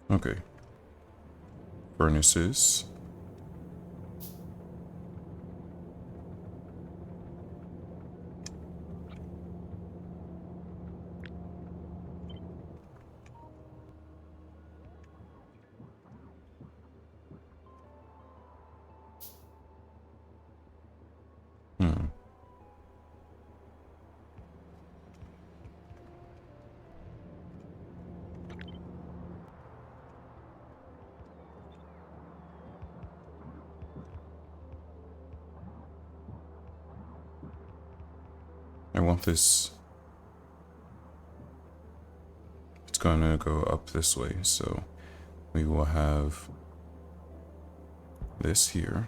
Okay. Furnaces. I want this. It's gonna go up this way, so we will have this here.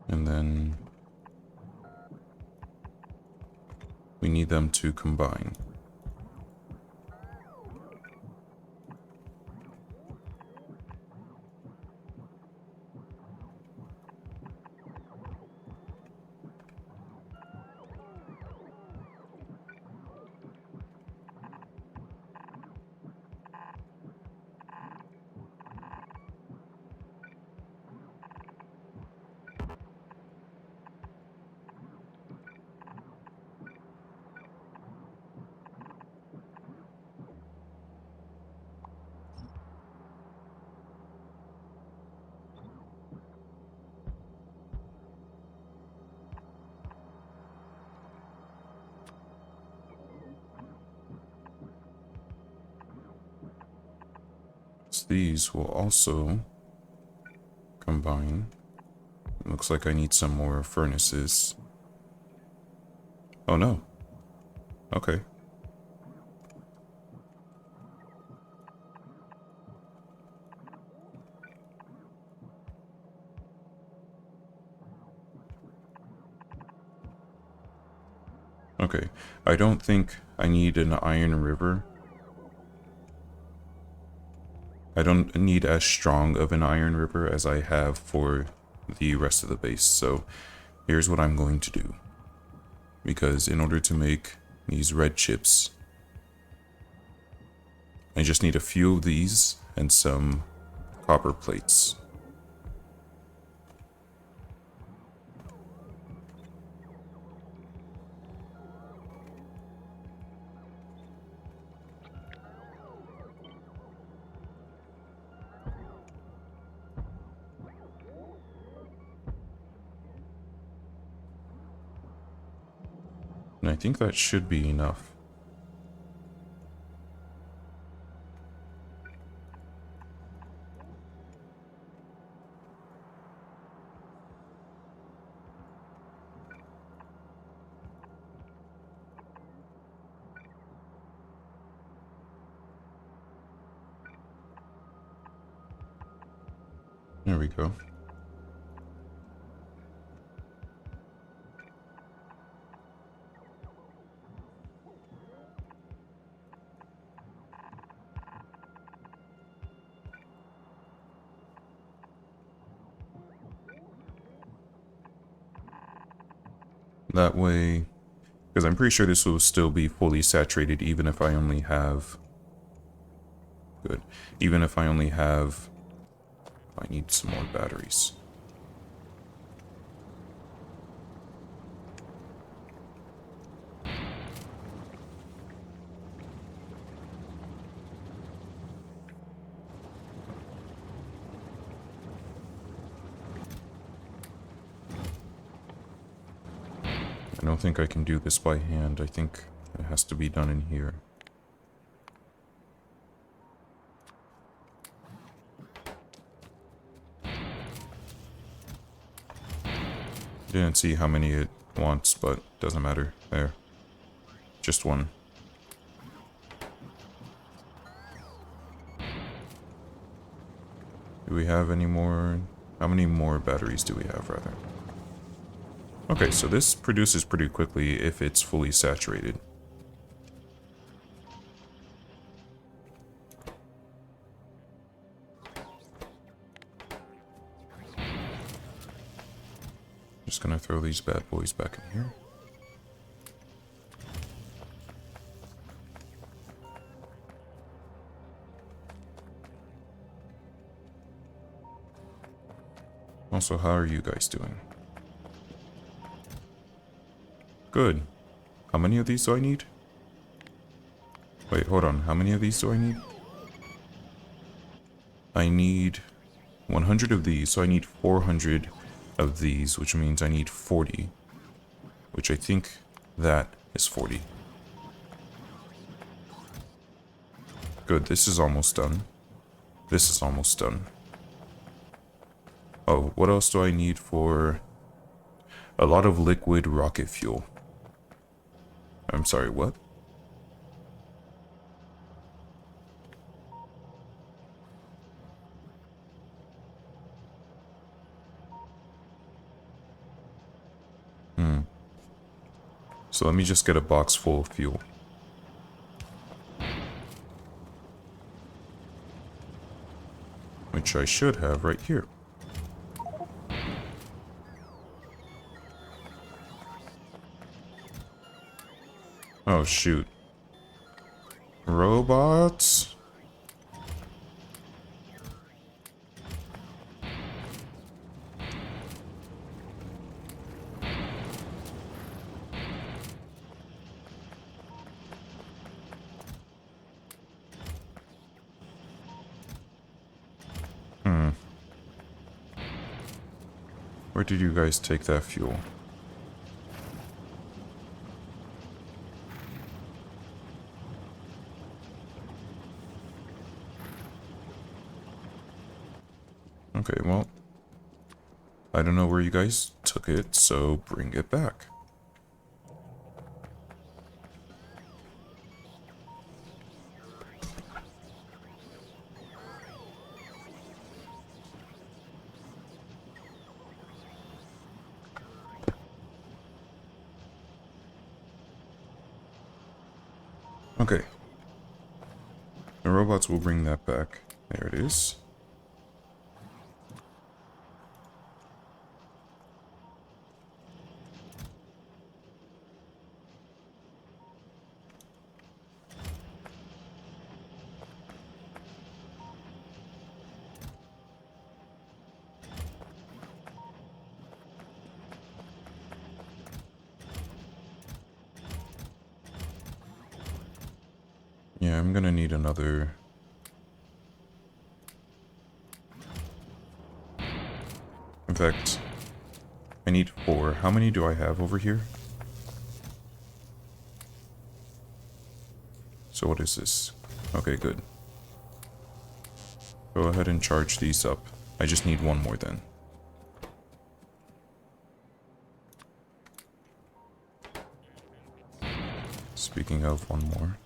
And then we need them to combine. So these will also combine. Looks like I need some more furnaces. Oh no. Okay. Okay. I don't think I need an iron river. I don't need as strong of an iron river as I have for the rest of the base. So here's what I'm going to do. Because in order to make these red chips, I just need a few of these and some copper plates. And I think that should be enough. There we go. That way, because I'm pretty sure this will still be fully saturated even if I only have... Good. Even if I only have... I need some more batteries. I don't think I can do this by hand. I think it has to be done in here. Didn't see how many it wants, but doesn't matter. There. Just one. Do we have any more? How many more batteries do we have, rather? Okay, so this produces pretty quickly if it's fully saturated. Just gonna throw these bad boys back in here. Also, how are you guys doing? Good. How many of these do I need? Wait, hold on. How many of these do I need? I need 100 of these, so I need 400 of these, which means I need 40. Which I think that is 40. Good, this is almost done. This is almost done. Oh, what else do I need for... A lot of liquid rocket fuel. I'm sorry, what? So let me just get a box full of fuel. Which I should have right here. Oh, shoot. Robots? Where did you guys take that fuel? Okay, well, I don't know where you guys took it, so bring it back. Okay. The robots will bring that back. There it is. Yeah, I'm gonna need another... In fact, I need 4. How many do I have over here? So what is this? Okay, good. Go ahead and charge these up. I just need 1 more then. Speaking of 1 more.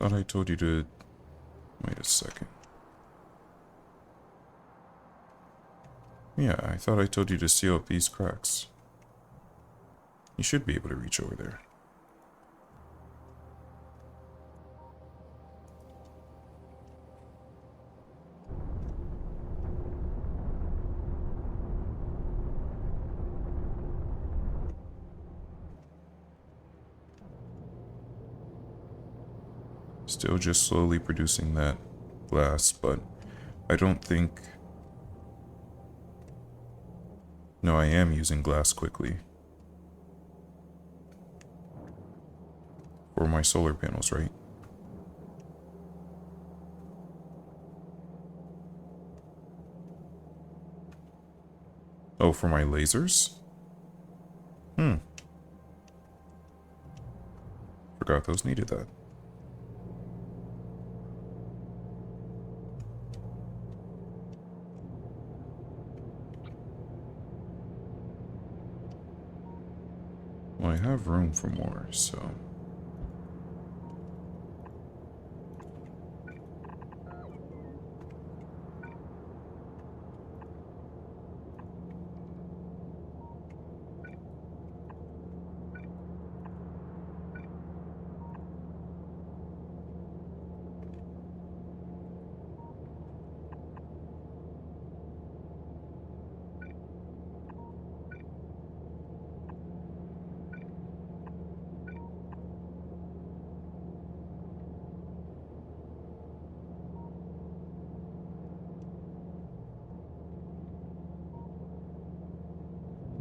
Thought I told you to... Wait a second. Yeah, I thought I told you to seal up these cracks. You should be able to reach over there. Still just slowly producing that glass, but I don't think... No, I am using glass quickly. For my solar panels, right? Oh, for my lasers? Forgot those needed that. Well, I have room for more, so...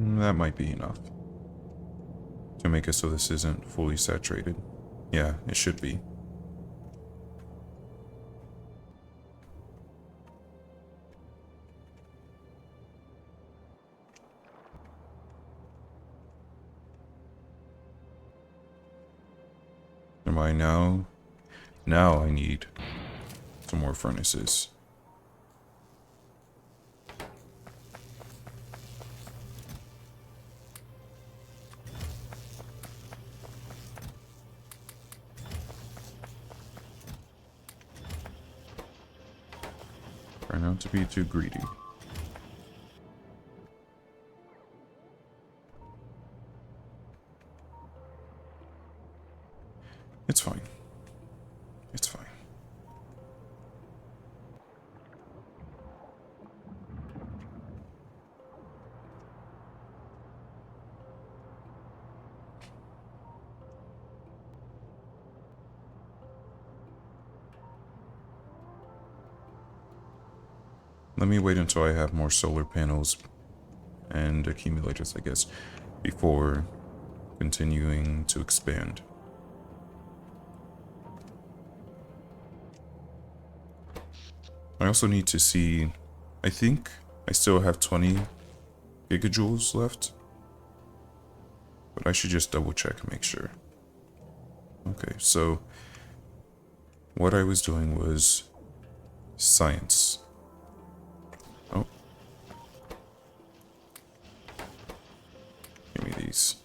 That might be enough. To make it so this isn't fully saturated. Yeah, it should be. Am I now? Now I need some more furnaces. Try not to be too greedy. It's fine. It's fine. Let me wait until I have more solar panels and accumulators, I guess, before continuing to expand. I also need to see, I think I still have 20 gigajoules left, but I should just double check and make sure. Okay, so what I was doing was science. Oh, give me these.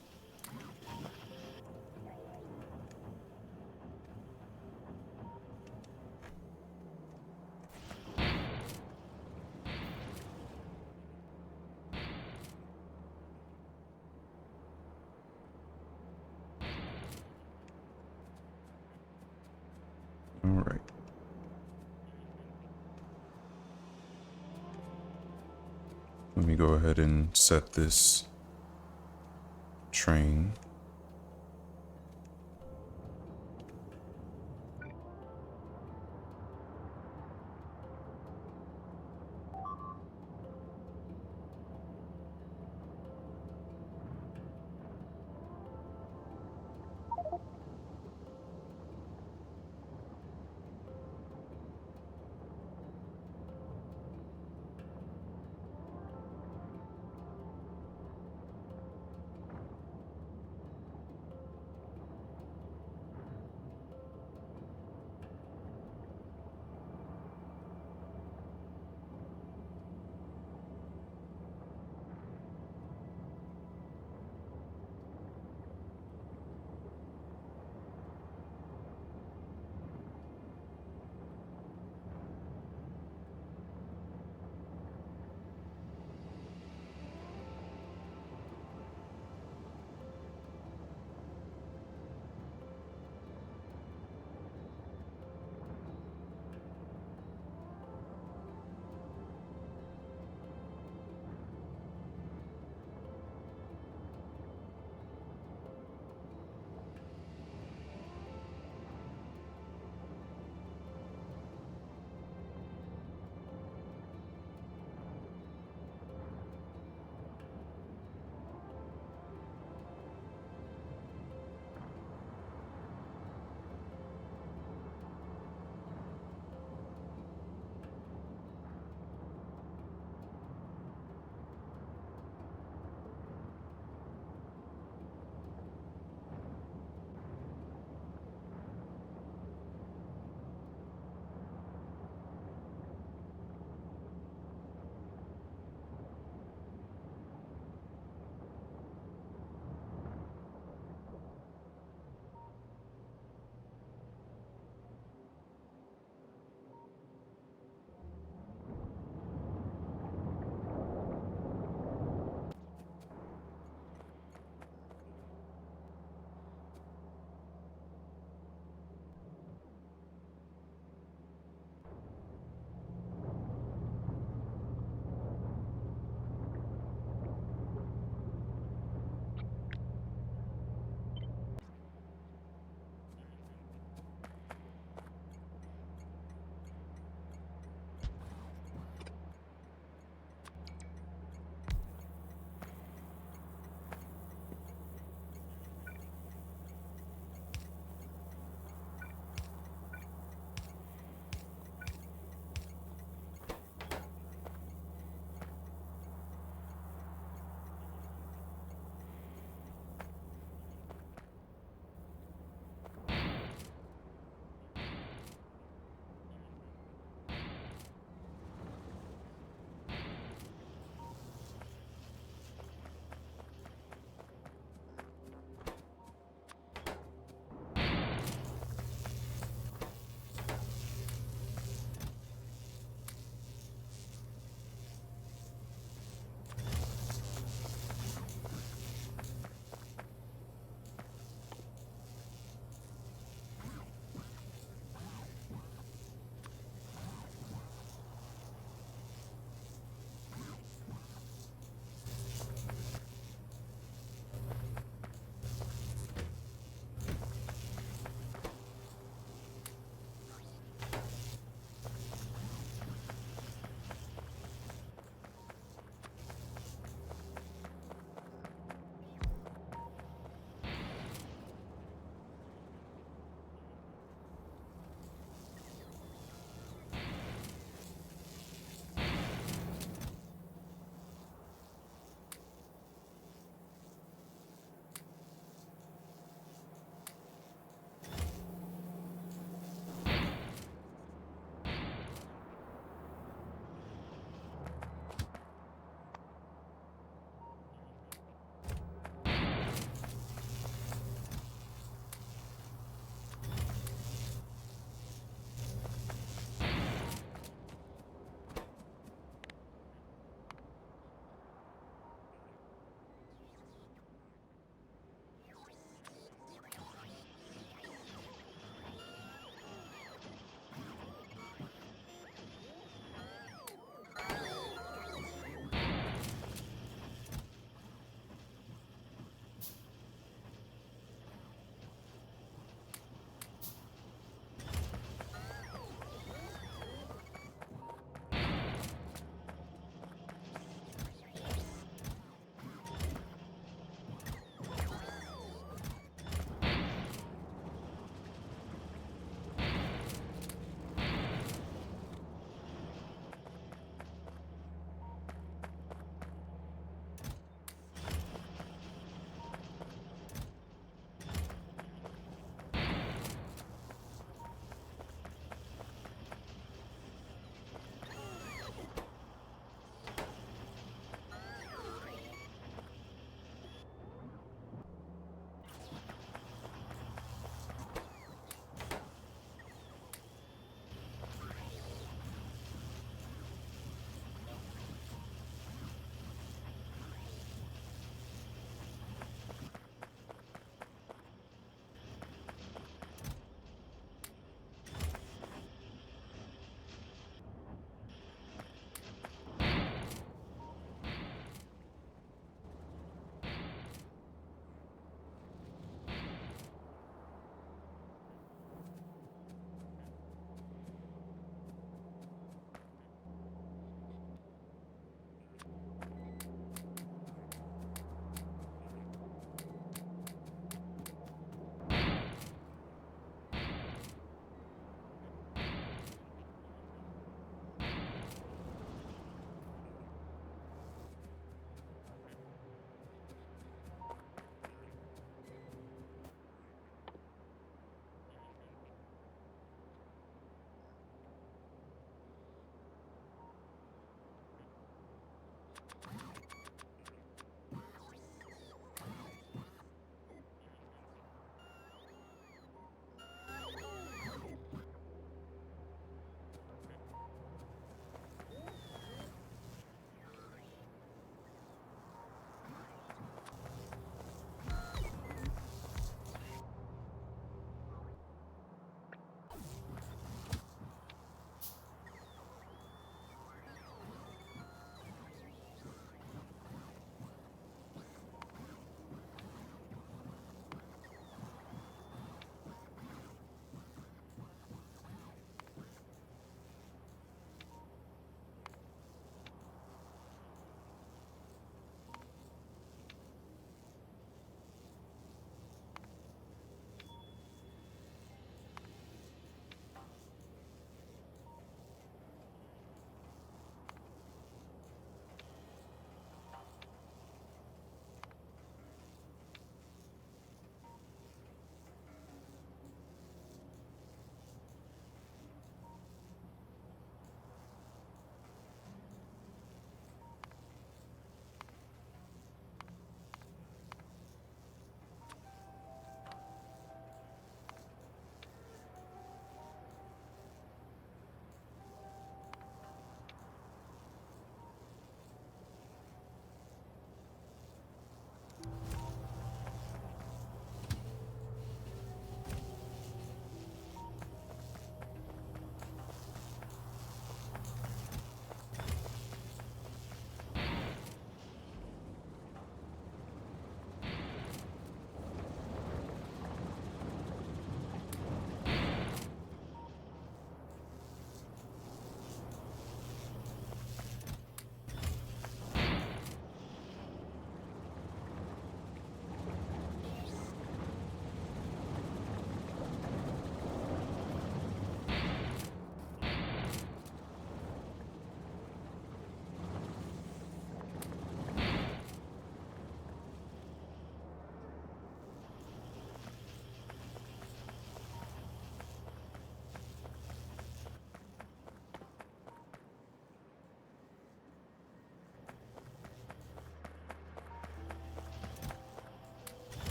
All right. Let me go ahead and set this train.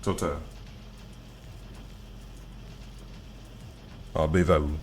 Total. Abeva où?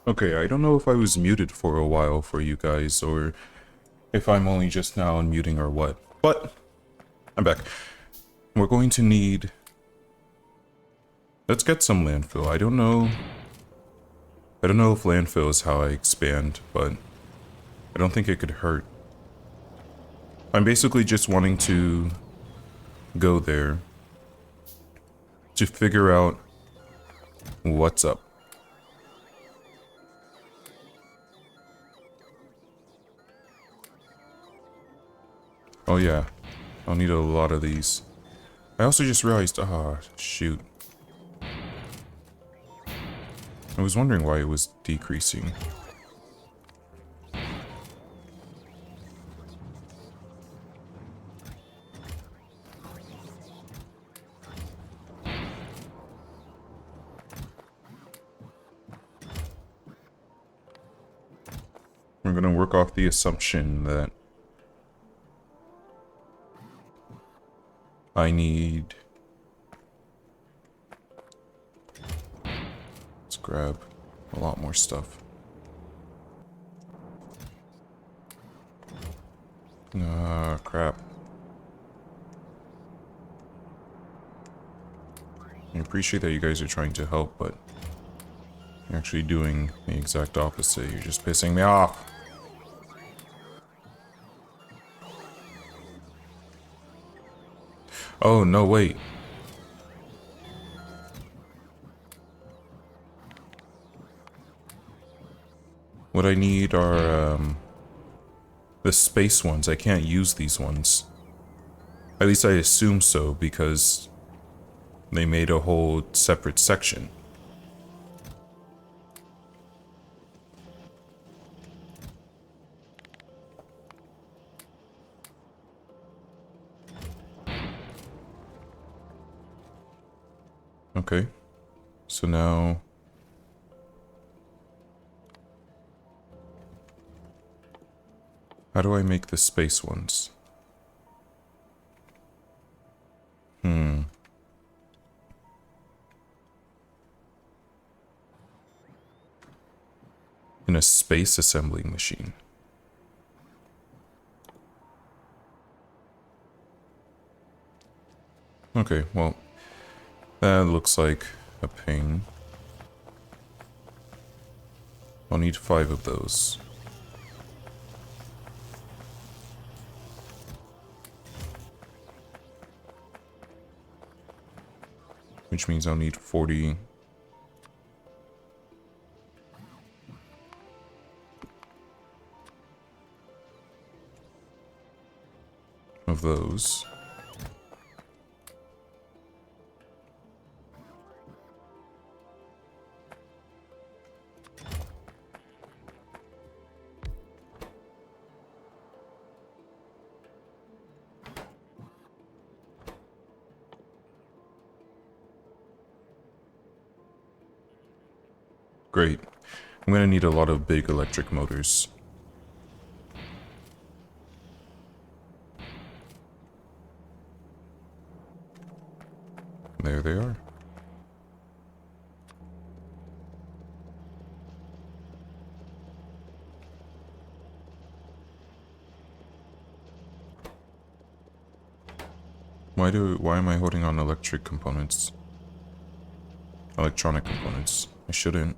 Okay, I don't know if I was muted for a while for you guys, or if I'm only just now unmuting or what. But, I'm back. We're going to need... Let's get some landfill. I don't know if landfill is how I expand, but I don't think it could hurt. I'm basically just wanting to go there to figure out what's up. Oh yeah, I'll need a lot of these. I also just realized, shoot. I was wondering why it was decreasing. We're gonna work off the assumption that I need... Let's grab a lot more stuff. Ah, crap. I appreciate that you guys are trying to help, but you're actually doing the exact opposite. You're just pissing me off. Oh, no, wait. What I need are, the space ones. I can't use these ones. At least I assume so, because they made a whole separate section. Okay. So now... How do I make the space ones? In a space assembling machine. Okay, well, that looks like a pain. I'll need 5 of those. Which means I'll need 40... of those. Great. I'm gonna need a lot of big electric motors. There they are. Why am I holding on electric components? Electronic components. I shouldn't.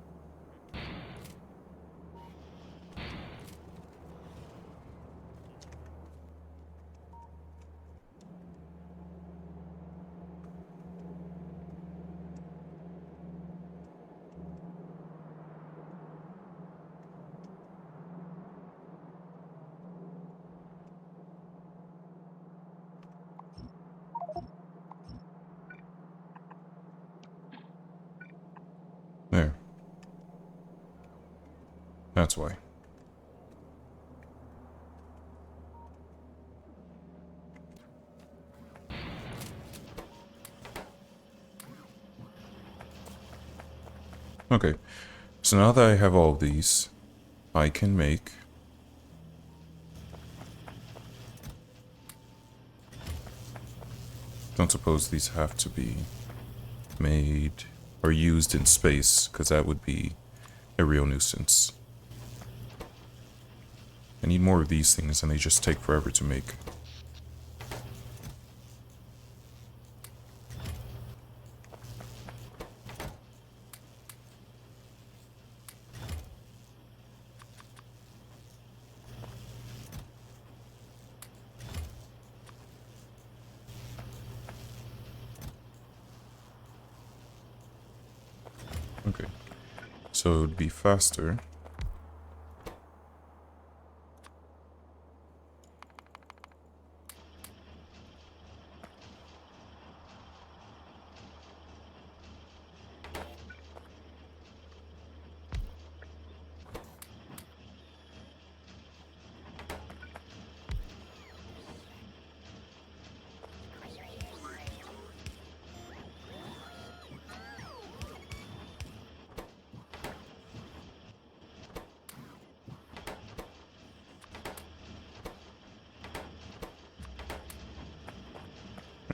There. That's why. Okay. So now that I have all of these, I can make... Don't suppose these have to be made or used in space, because that would be a real nuisance. I need more of these things and they just take forever to make. Okay, so it'd be faster.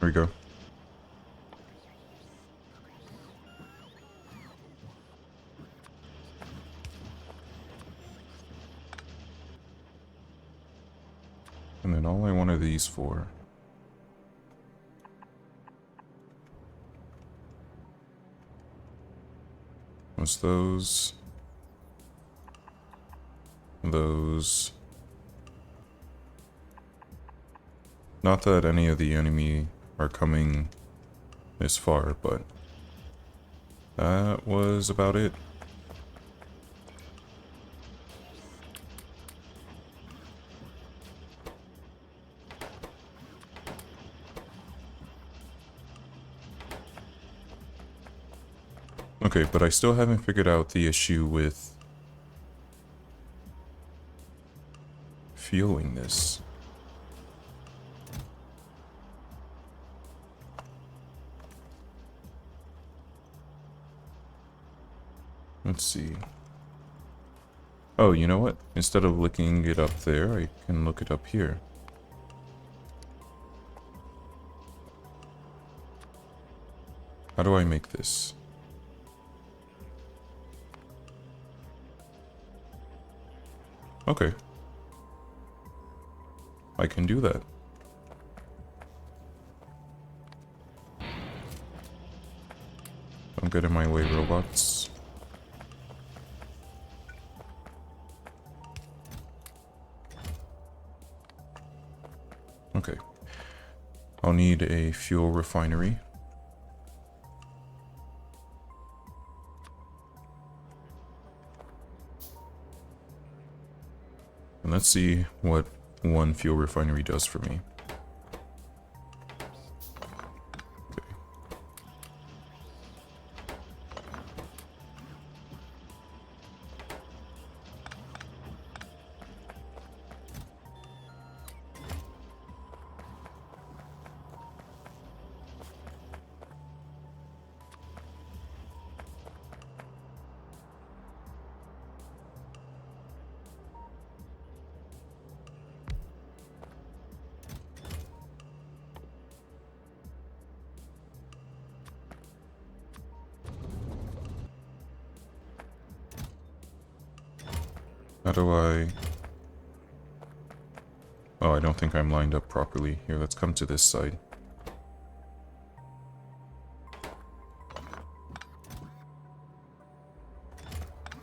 There we go. And then all I wanted these for was those, not that any of the enemy are coming this far, but that was about it. Okay, but I still haven't figured out the issue with fueling this. Let's see. Oh, you know what? Instead of looking it up there, I can look it up here. How do I make this? Okay. I can do that. Don't get in my way, robots. Okay. I'll need a fuel refinery. And let's see what one fuel refinery does for me. Okay. How do I... Oh, I don't think I'm lined up properly. Here, let's come to this side.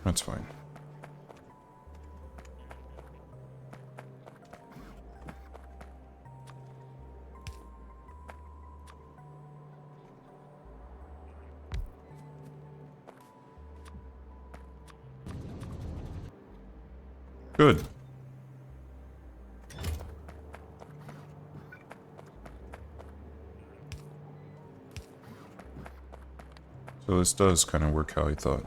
That's fine. Good. So this does kind of work how I thought.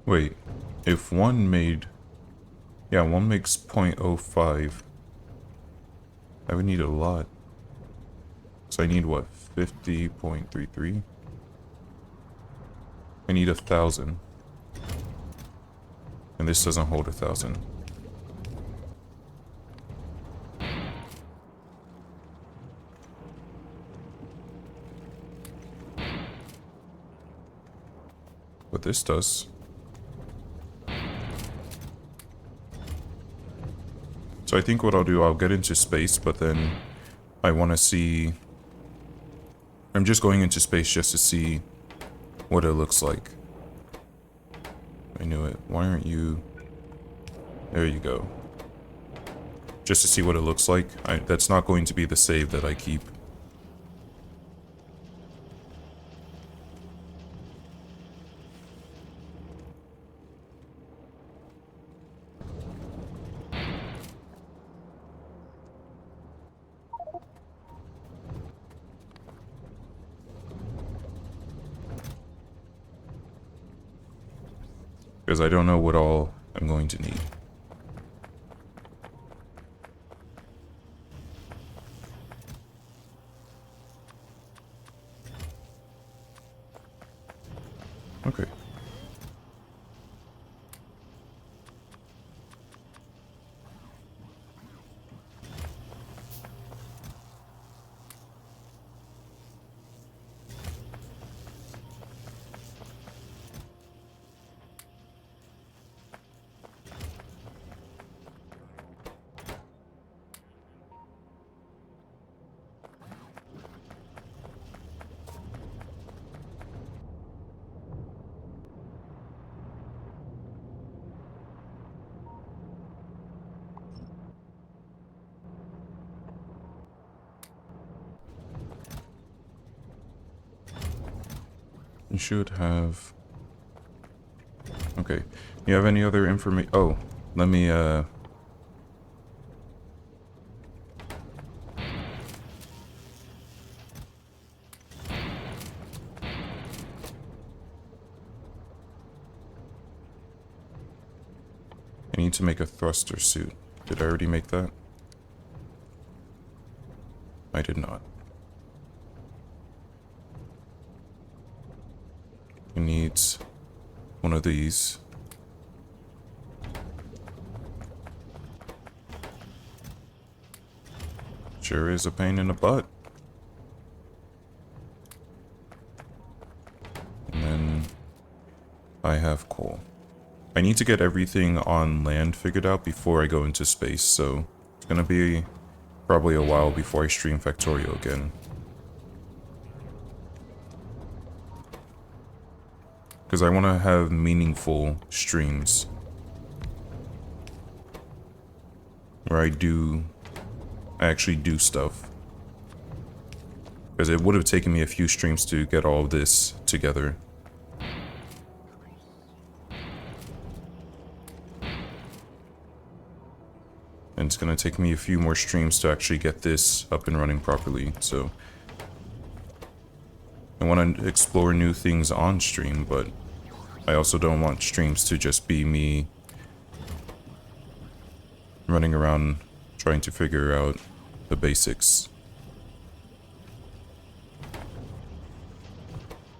Wait, if one made... Yeah, one makes 0.05. I would need a lot. So I need what, 50.33? I need 1,000. And And this doesn't hold 1,000. But this does. So I think what I'll do, I'll get into space, but then I want to see... I'm just going into space just to see what it looks like. I knew it. Why aren't you... There you go. Just to see what it looks like. That's not going to be the save that I keep. Because I don't know what all I'm going to need. Okay. You should have... Okay. You have any other information? Oh, let me, I need to make a thruster suit. Did I already make that? I did not. It needs one of these. Sure is a pain in the butt. And then I have coal. I need to get everything on land figured out before I go into space, so it's gonna be probably a while before I stream Factorio again. Because I want to have meaningful streams where I actually do stuff. Because it would have taken me a few streams to get all of this together. And it's going to take me a few more streams to actually get this up and running properly, so... I want to explore new things on stream, but I also don't want streams to just be me running around trying to figure out the basics.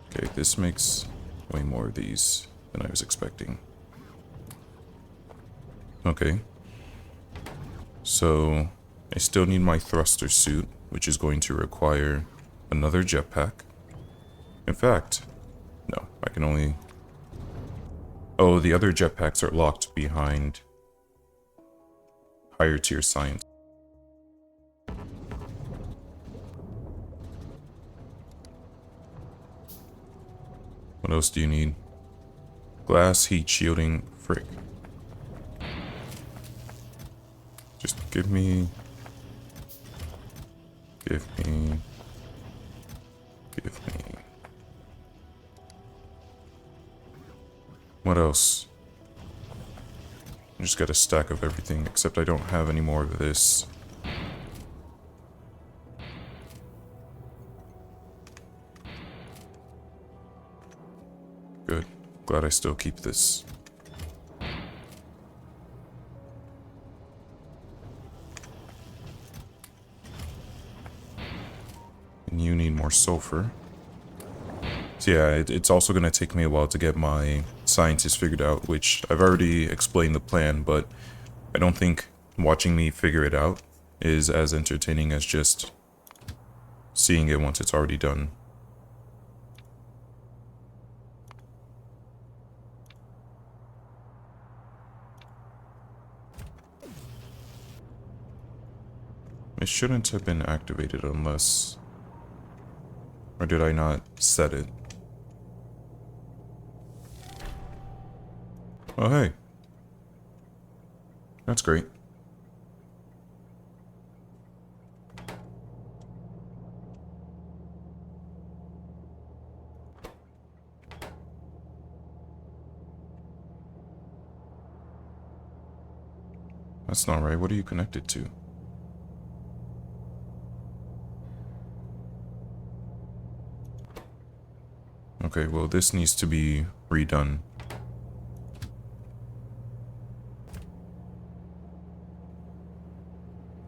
Okay, this makes way more of these than I was expecting. Okay. So, I still need my thruster suit, which is going to require another jetpack. In fact, no, I can only... Oh, the other jetpacks are locked behind higher tier science. What else do you need? Glass, heat shielding, frick. Just give me... Give me... What else? I just got a stack of everything, except I don't have any more of this. Good. Glad I still keep this. And you need more sulfur. So yeah, it's also going to take me a while to get my scientist figured out, which I've already explained the plan, but I don't think watching me figure it out is as entertaining as just seeing it once it's already done. It shouldn't have been activated unless... Or did I not set it? Oh, hey. That's great. That's not right. What are you connected to? Okay, well, this needs to be redone.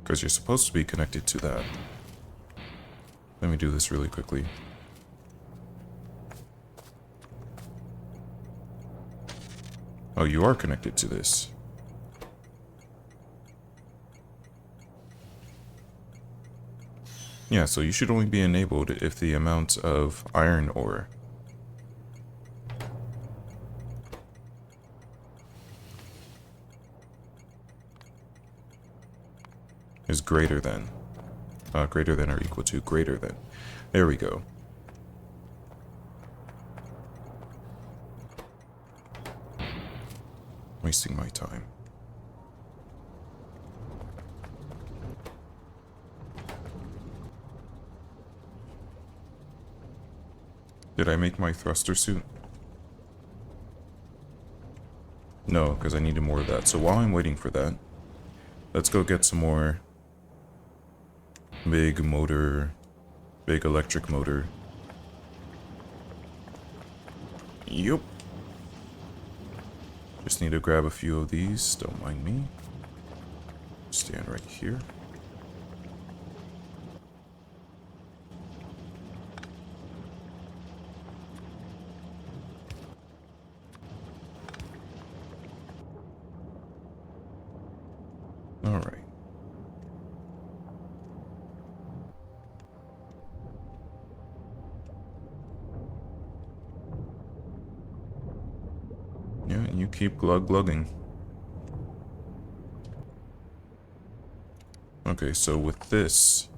Because you're supposed to be connected to that. Let me do this really quickly. Oh, you are connected to this. Yeah, so you should only be enabled if the amount of iron ore is greater than or equal to greater than. There we go. Wasting my time. Did I make my thruster suit? No, because I needed more of that. So while I'm waiting for that, let's go get some more big electric motor. Yup. Just need to grab a few of these, don't mind me. Stand right here. Alright. Yeah, and you keep glugging. Okay, so with this,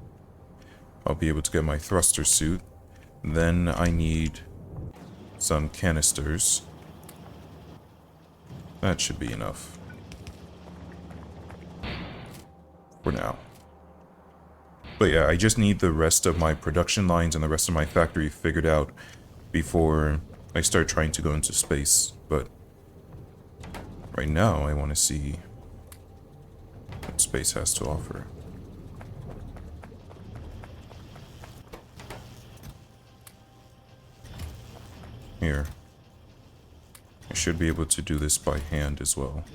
I'll be able to get my thruster suit. Then I need some canisters. That should be enough. For now. But yeah, I just need the rest of my production lines and the rest of my factory figured out before I start trying to go into space. But right now, I want to see what space has to offer. Here. I should be able to do this by hand as well.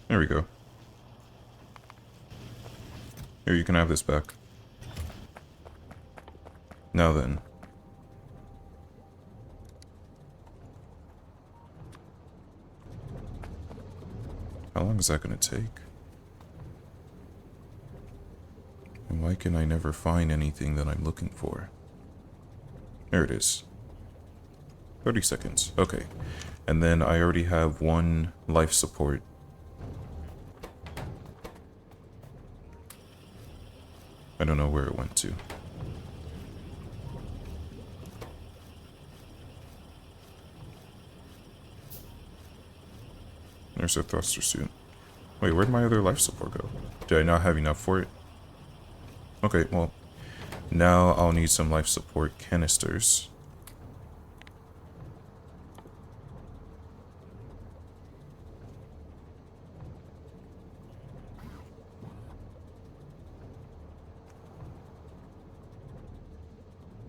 There we go. Here, you can have this back. Now then. How long is that going to take? And why can I never find anything that I'm looking for? There it is. 30 seconds. Okay. And then I already have one life support. I don't know where it went to. There's a thruster suit. Wait, where'd my other life support go? Did I not have enough for it? Okay, well, now I'll need some life support canisters.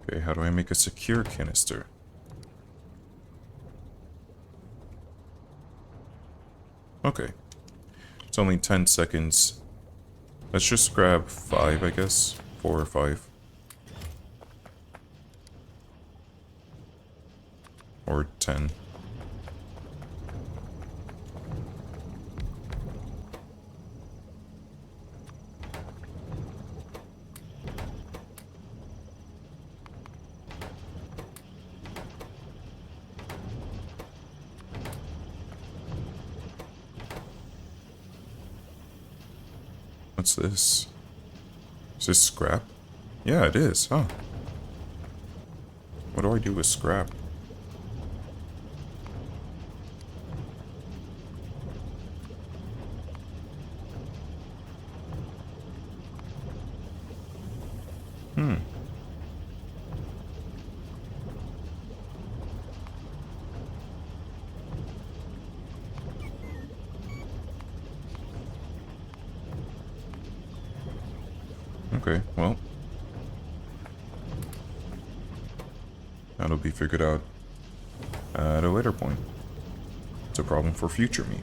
Okay, how do I make a secure canister? Okay. It's only 10 seconds. Let's just grab 5, I guess. 4 or 5. Or 10. What's this? Is this scrap? Yeah, it is, huh? What do I do with scrap? Hmm. Okay, well. That'll be figured out at a later point. It's a problem for future me.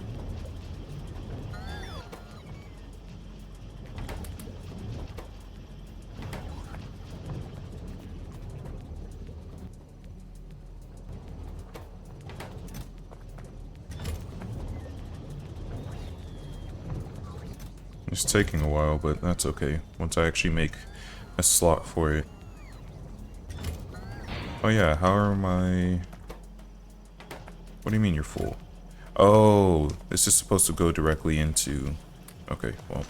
It's taking a while, but that's okay. Once I actually make a slot for it. Oh yeah, how am I... What do you mean you're full? Oh, this is supposed to go directly into... Okay, well,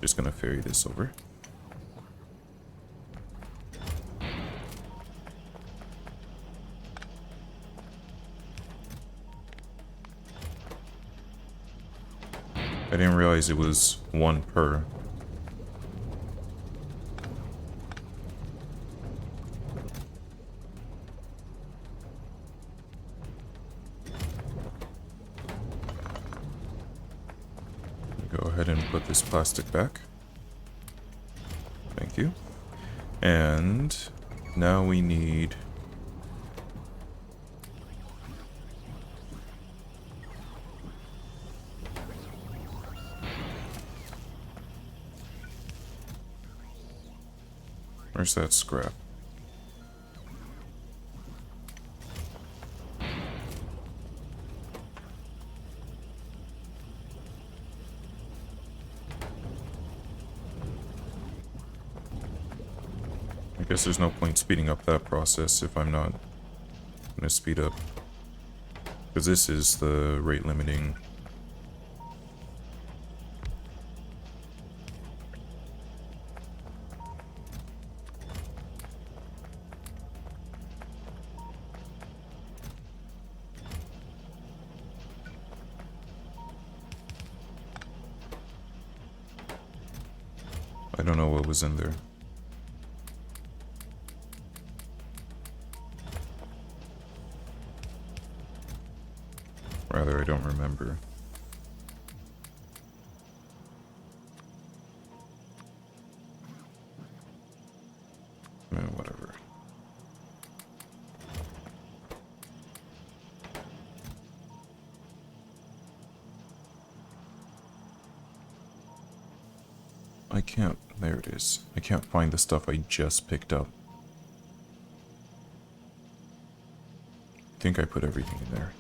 just gonna ferry this over. I didn't realize it was 1 per. Go ahead and put this plastic back. Thank you. And now we need... Where's that scrap? I guess there's no point speeding up that process if I'm not going to speed up. Because this is the rate limiting. I don't know what was in there. Rather, I don't remember. Whatever. I can't... There it is. I can't find the stuff I just picked up. I think I put everything in there.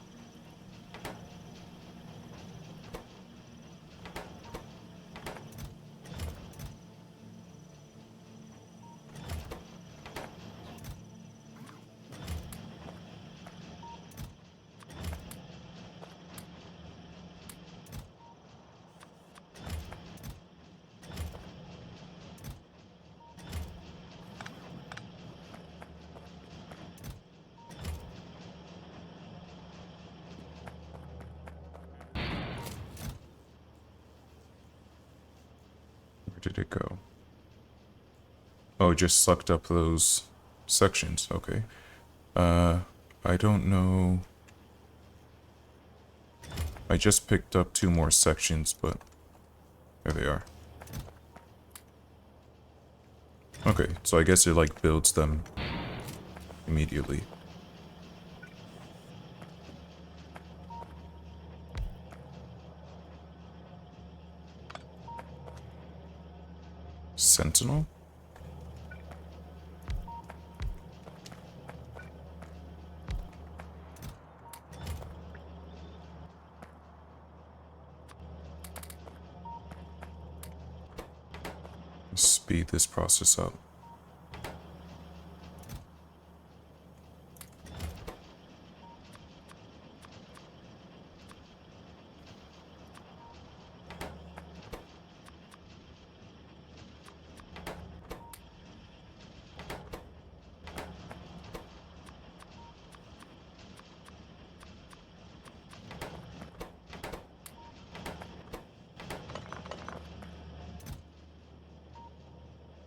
Where did it go? Oh, it just sucked up those sections. Okay. I don't know. I just picked up 2 more sections, but there they are. Okay, so I guess it like builds them immediately. Sentinel? Speed this process up.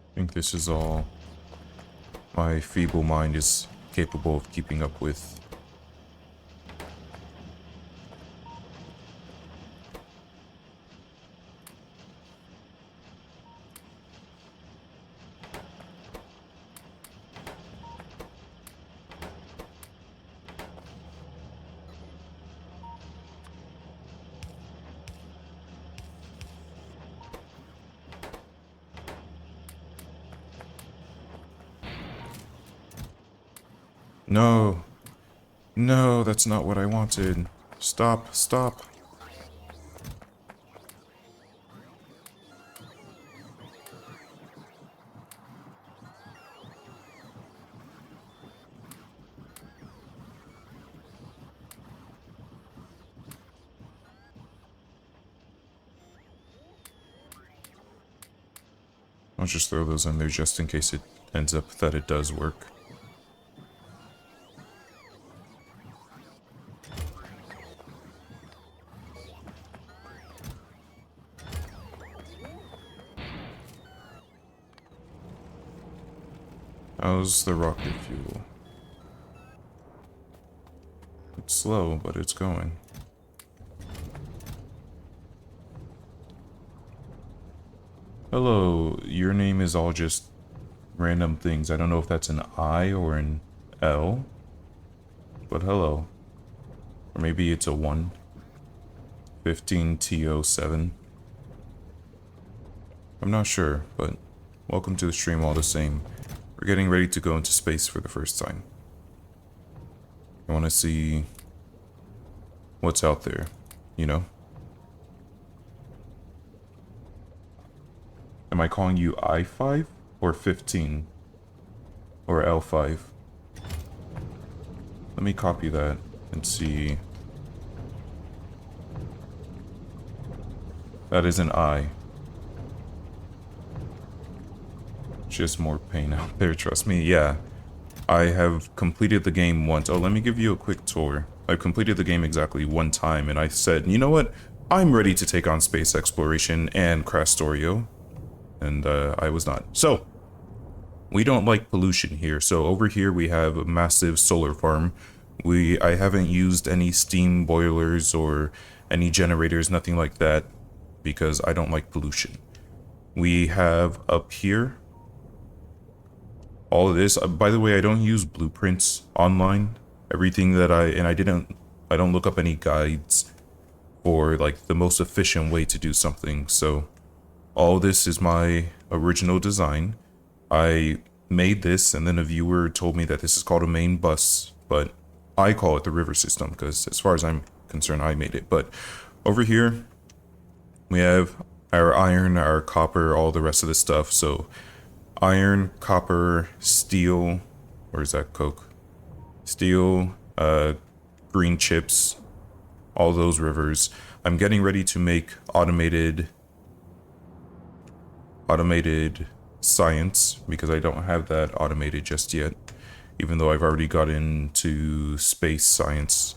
I think this is all my feeble mind is capable of keeping up with. No. No, that's not what I wanted. Stop, stop. I'll just throw those in there just in case it ends up that it does work. How's the rocket fuel? It's slow, but it's going. Hello, your name is all just random things. I don't know if that's an I or an L, but hello. Or maybe it's a 1. 15TO7. I'm not sure, but welcome to the stream all the same. We're getting ready to go into space for the first time. I want to see what's out there, you know? Am I calling you I5 or 15 or L5? Let me copy that and see. That is an I. Just more pain out there, trust me. Yeah, I have completed the game once. Oh, let me give you a quick tour. I've completed the game exactly one time, and I said, you know what? I'm ready to take on space exploration and Factorio. And I was not. So, we don't like pollution here. So over here we have a massive solar farm. I haven't used any steam boilers or any generators, nothing like that, because I don't like pollution. We have up here all of this. By the way, I don't use blueprints online. Everything that I don't look up any guides for like the most efficient way to do something. So all this is my original design. I made this, and then a viewer told me that this is called a main bus, but I call it the river system because as far as I'm concerned, I made it. But over here, we have our iron, our copper, all the rest of the stuff. So iron, copper, steel, where's that coke? Steel, green chips, all those rivers. I'm getting ready to make automated science because I don't have that automated just yet, even though I've already got into space science.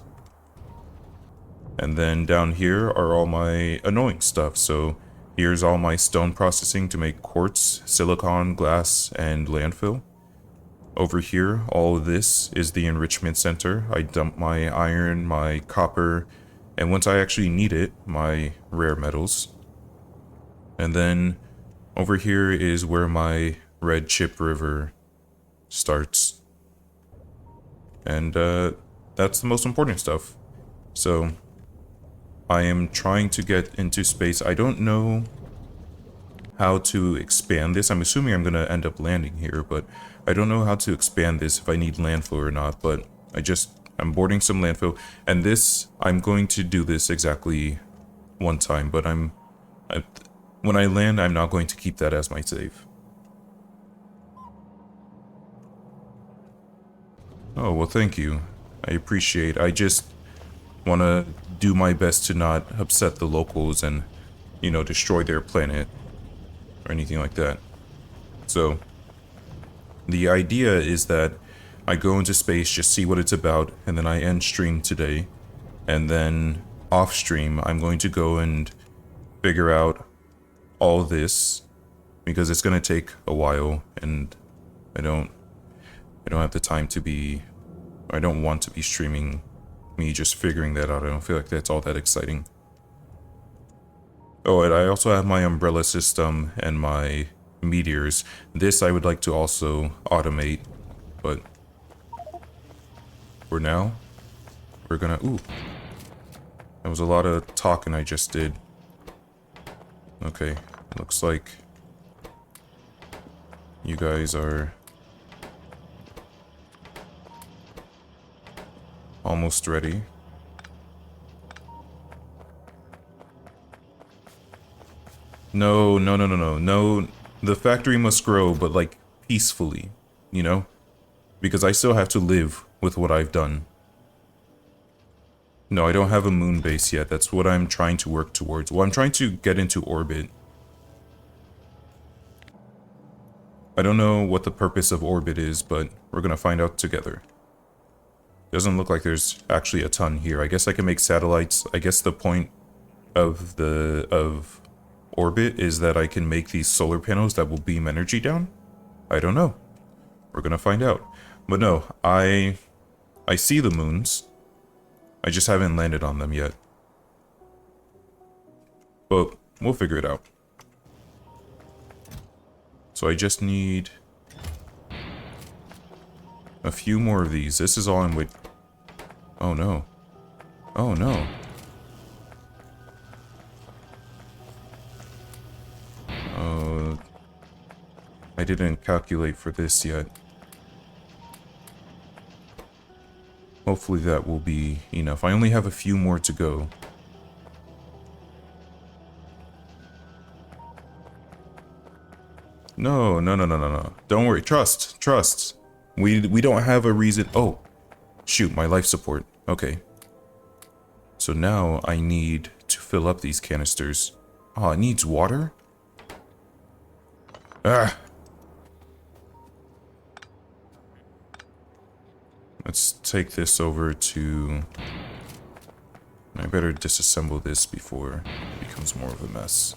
And then down here are all my annoying stuff. So here's all my stone processing to make quartz, silicon, glass, and landfill. Over here, all of this is the enrichment center. I dump my iron, my copper, and once I actually need it, my rare metals. And then over here is where my red chip river starts. And that's the most important stuff. So I am trying to get into space. I don't know how to expand this. I'm assuming I'm gonna end up landing here, but I don't know how to expand this, if I need landfill or not, but I'm boarding some landfill, and this, I'm going to do this exactly one time, but when I land, I'm not going to keep that as my save. Oh, well, thank you. I appreciate. I just want to do my best to not upset the locals and, you know, destroy their planet or anything like that. So, the idea is that I go into space, just see what it's about, and then I end stream today. And then off stream, I'm going to go and figure out all this, because it's going to take a while, and I don't have the time to be, I don't want to be streaming me just figuring that out. I don't feel like that's all that exciting. Oh, and I also have my umbrella system and my meteors. This I would like to also automate, but for now, we're gonna, ooh. That was a lot of talking I just did. Okay, looks like you guys are almost ready. No, no, no, no, no, no. The factory must grow, but like peacefully, you know? Because I still have to live with what I've done. No, I don't have a moon base yet. That's what I'm trying to work towards. Well, I'm trying to get into orbit. I don't know what the purpose of orbit is, but we're gonna find out together. Doesn't look like there's actually a ton here. I guess I can make satellites. I guess the point of orbit is that I can make these solar panels that will beam energy down? I don't know. We're gonna find out. But no, I see the moons. I just haven't landed on them yet. But we'll figure it out. So I just need a few more of these. This is all I'm waiting. Oh no. Oh no. I didn't calculate for this yet. Hopefully that will be enough. I only have a few more to go. No, no, no, no, no, no. Don't worry. Trust. Trust. We don't have a reason. Oh. Shoot, my life support. Okay. So now I need to fill up these canisters. Oh, it needs water? Ah. Let's take this over to... I better disassemble this before it becomes more of a mess.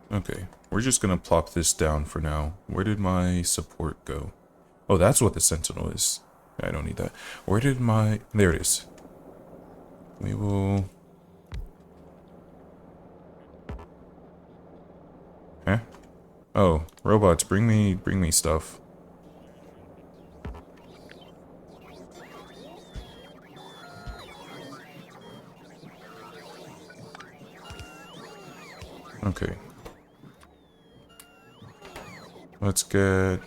Okay, we're just gonna plop this down for now. Where did my support go? Oh, that's what the sentinel is. I don't need that. Where did my... There it is. We will... Huh? Oh, robots, bring me stuff. Okay. Let's get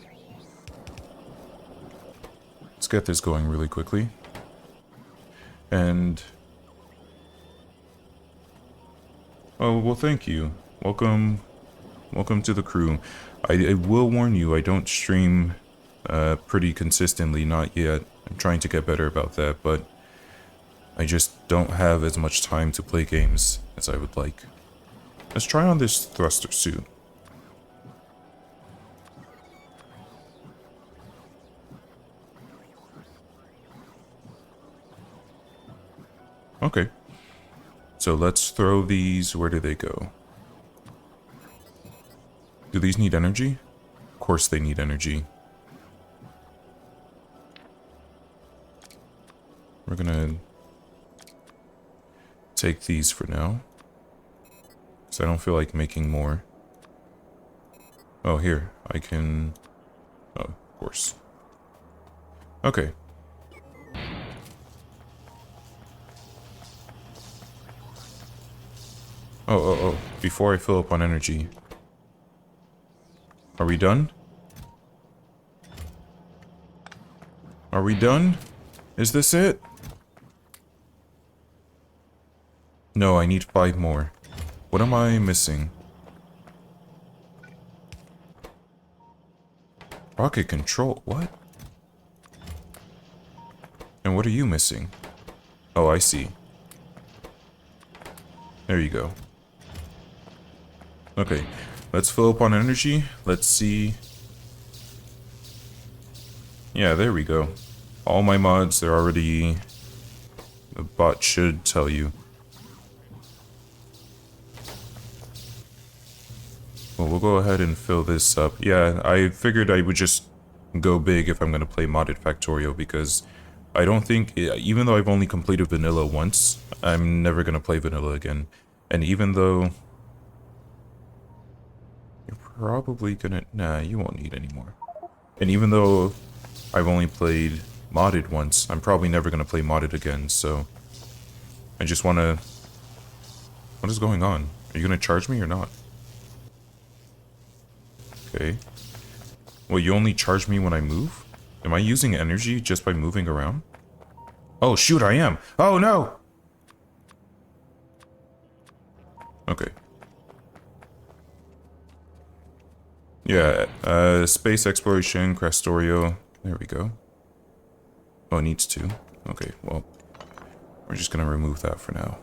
this going really quickly. And oh, well, thank you. Welcome to the crew. I will warn you, I don't stream pretty consistently, not yet. I'm trying to get better about that, but I just don't have as much time to play games as I would like. Let's try on this thruster suit. Okay. So let's throw these. Where do they go? Do these need energy? Of course they need energy. We're gonna take these for now, because I don't feel like making more. Oh, here. I can... Oh, of course. Okay. Oh. Before I fill up on energy. Are we done? Are we done? Is this it? No, I need 5 more. What am I missing? Rocket control, what? And what are you missing? Oh, I see. There you go. Okay, let's fill up on energy. Let's see. Yeah, there we go. All my mods, they're already... The bot should tell you. Well, we'll go ahead and fill this up. Yeah, I figured I would just go big if I'm going to play modded Factorio, because I don't think, even though I've only completed vanilla once, I'm never going to play vanilla again. And even though... You're probably going to... Nah, you won't need any more. And even though I've only played modded once, I'm probably never going to play modded again, so... I just want to... What is going on? Are you going to charge me or not? Okay. Well, you only charge me when I move? Am I using energy just by moving around? Oh, shoot, I am! Oh, no! Okay. Yeah, space exploration, Factorio. There we go. Oh, it needs to. Okay, well, we're just gonna remove that for now.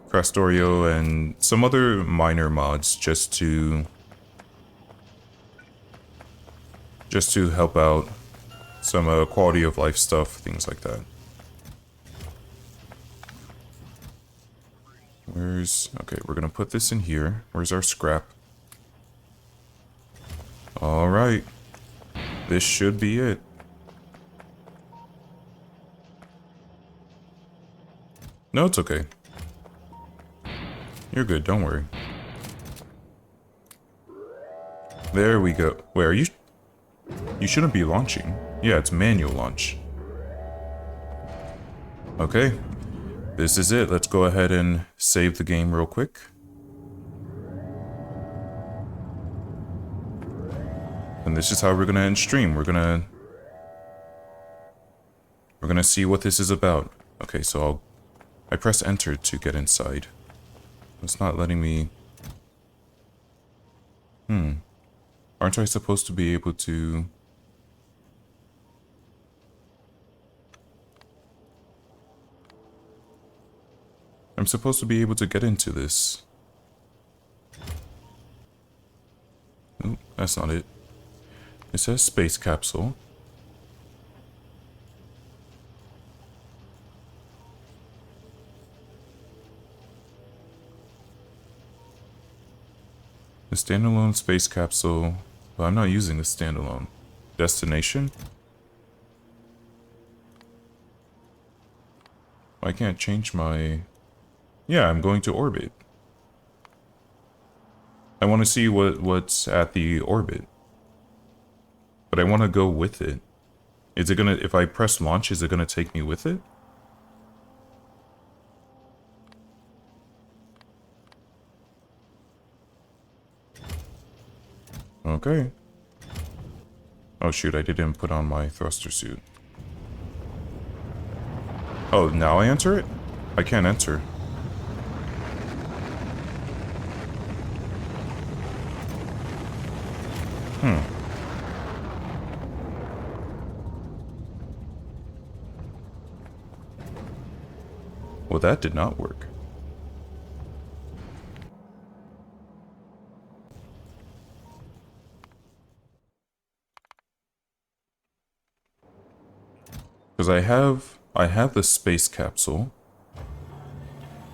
Factorio and some other minor mods just to help out some quality of life stuff, things like that. Okay, we're gonna put this in here. Where's our scrap? Alright. This should be it. No, it's okay. You're good, don't worry. There we go. Wait, are you... You shouldn't be launching. Yeah, it's manual launch. Okay. This is it. Let's go ahead and save the game real quick. And this is how we're gonna end stream. We're gonna see what this is about. Okay, so I press enter to get inside. It's not letting me... Aren't I supposed to be able to... I'm supposed to be able to get into this. Nope, that's not it. It says space capsule. The standalone space capsule. Well, I'm not using the standalone. Destination? I can't change my... Yeah, I'm going to orbit. I want to see what's at the orbit. But I want to go with it. Is it gonna... If I press launch, is it gonna take me with it? Okay. Oh shoot, I didn't put on my thruster suit. Oh, now I enter it? I can't enter. Well, that did not work. Because I have the space capsule.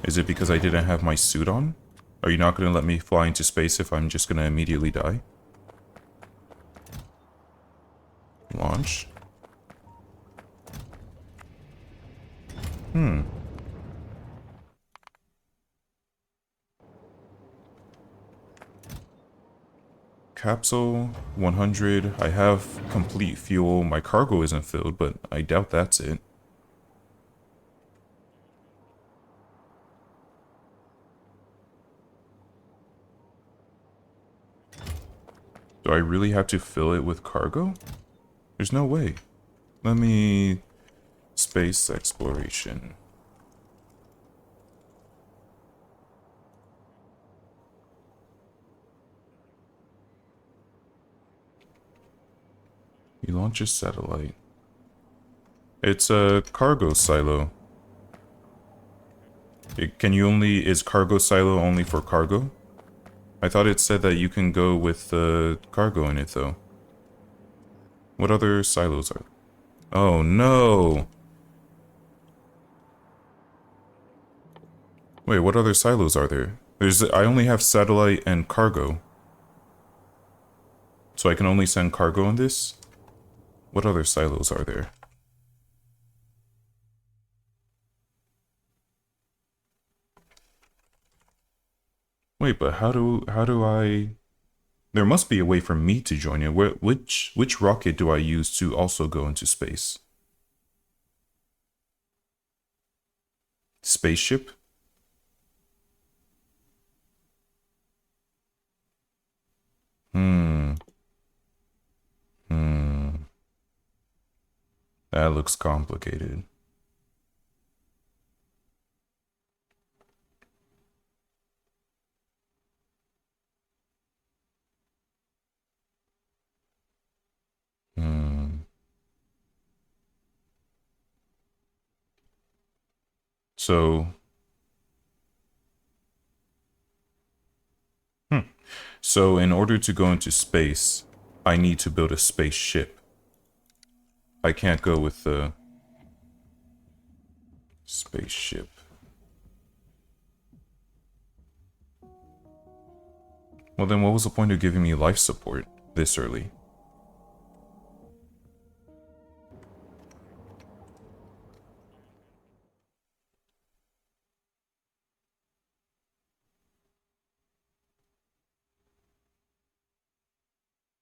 Is it because I didn't have my suit on? Are you not going to let me fly into space if I'm just going to immediately die? Launch. Capsule 100. I have complete fuel. My cargo isn't filled, but I doubt that's it. Do I really have to fill it with cargo? There's no way. Let me... Space exploration. You launch a satellite. It's a cargo silo. Is cargo silo only for cargo? I thought it said that you can go with cargo in it though. What other silos are? Oh no! Wait, what other silos are there? I only have satellite and cargo. So I can only send cargo in this? What other silos are there? Wait, but how do I... There must be a way for me to join it. Which rocket do I use to also go into space? Spaceship? Hmm. That looks complicated. Hmm. So... So in order to go into space, I need to build a spaceship. I can't go with the spaceship. Well then what was the point of giving me life support this early?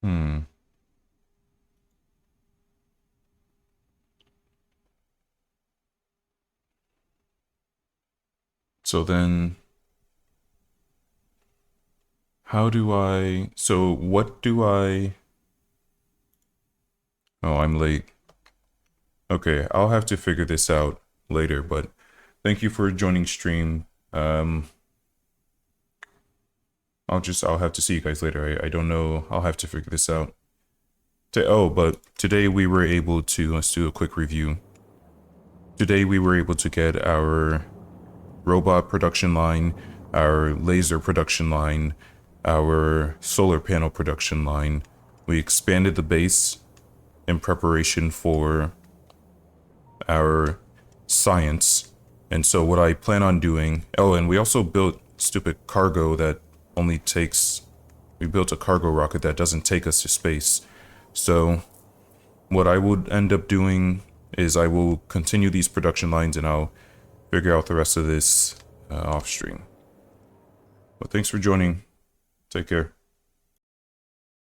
Hmm. So then... How do I... So what do I... Oh, I'm late. Okay, I'll have to figure this out later, but thank you for joining stream. I'll have to see you guys later. I don't know. I'll have to figure this out. But today we were able to, let's do a quick review. Today we were able to get our robot production line, our laser production line, our solar panel production line. We expanded the base in preparation for our science. And so what I plan on doing... Oh, and we also built stupid cargo that only takes... We built a cargo rocket that doesn't take us to space. So what I would end up doing is I will continue these production lines and I'll figure out the rest of this off stream. But thanks for joining. Take care.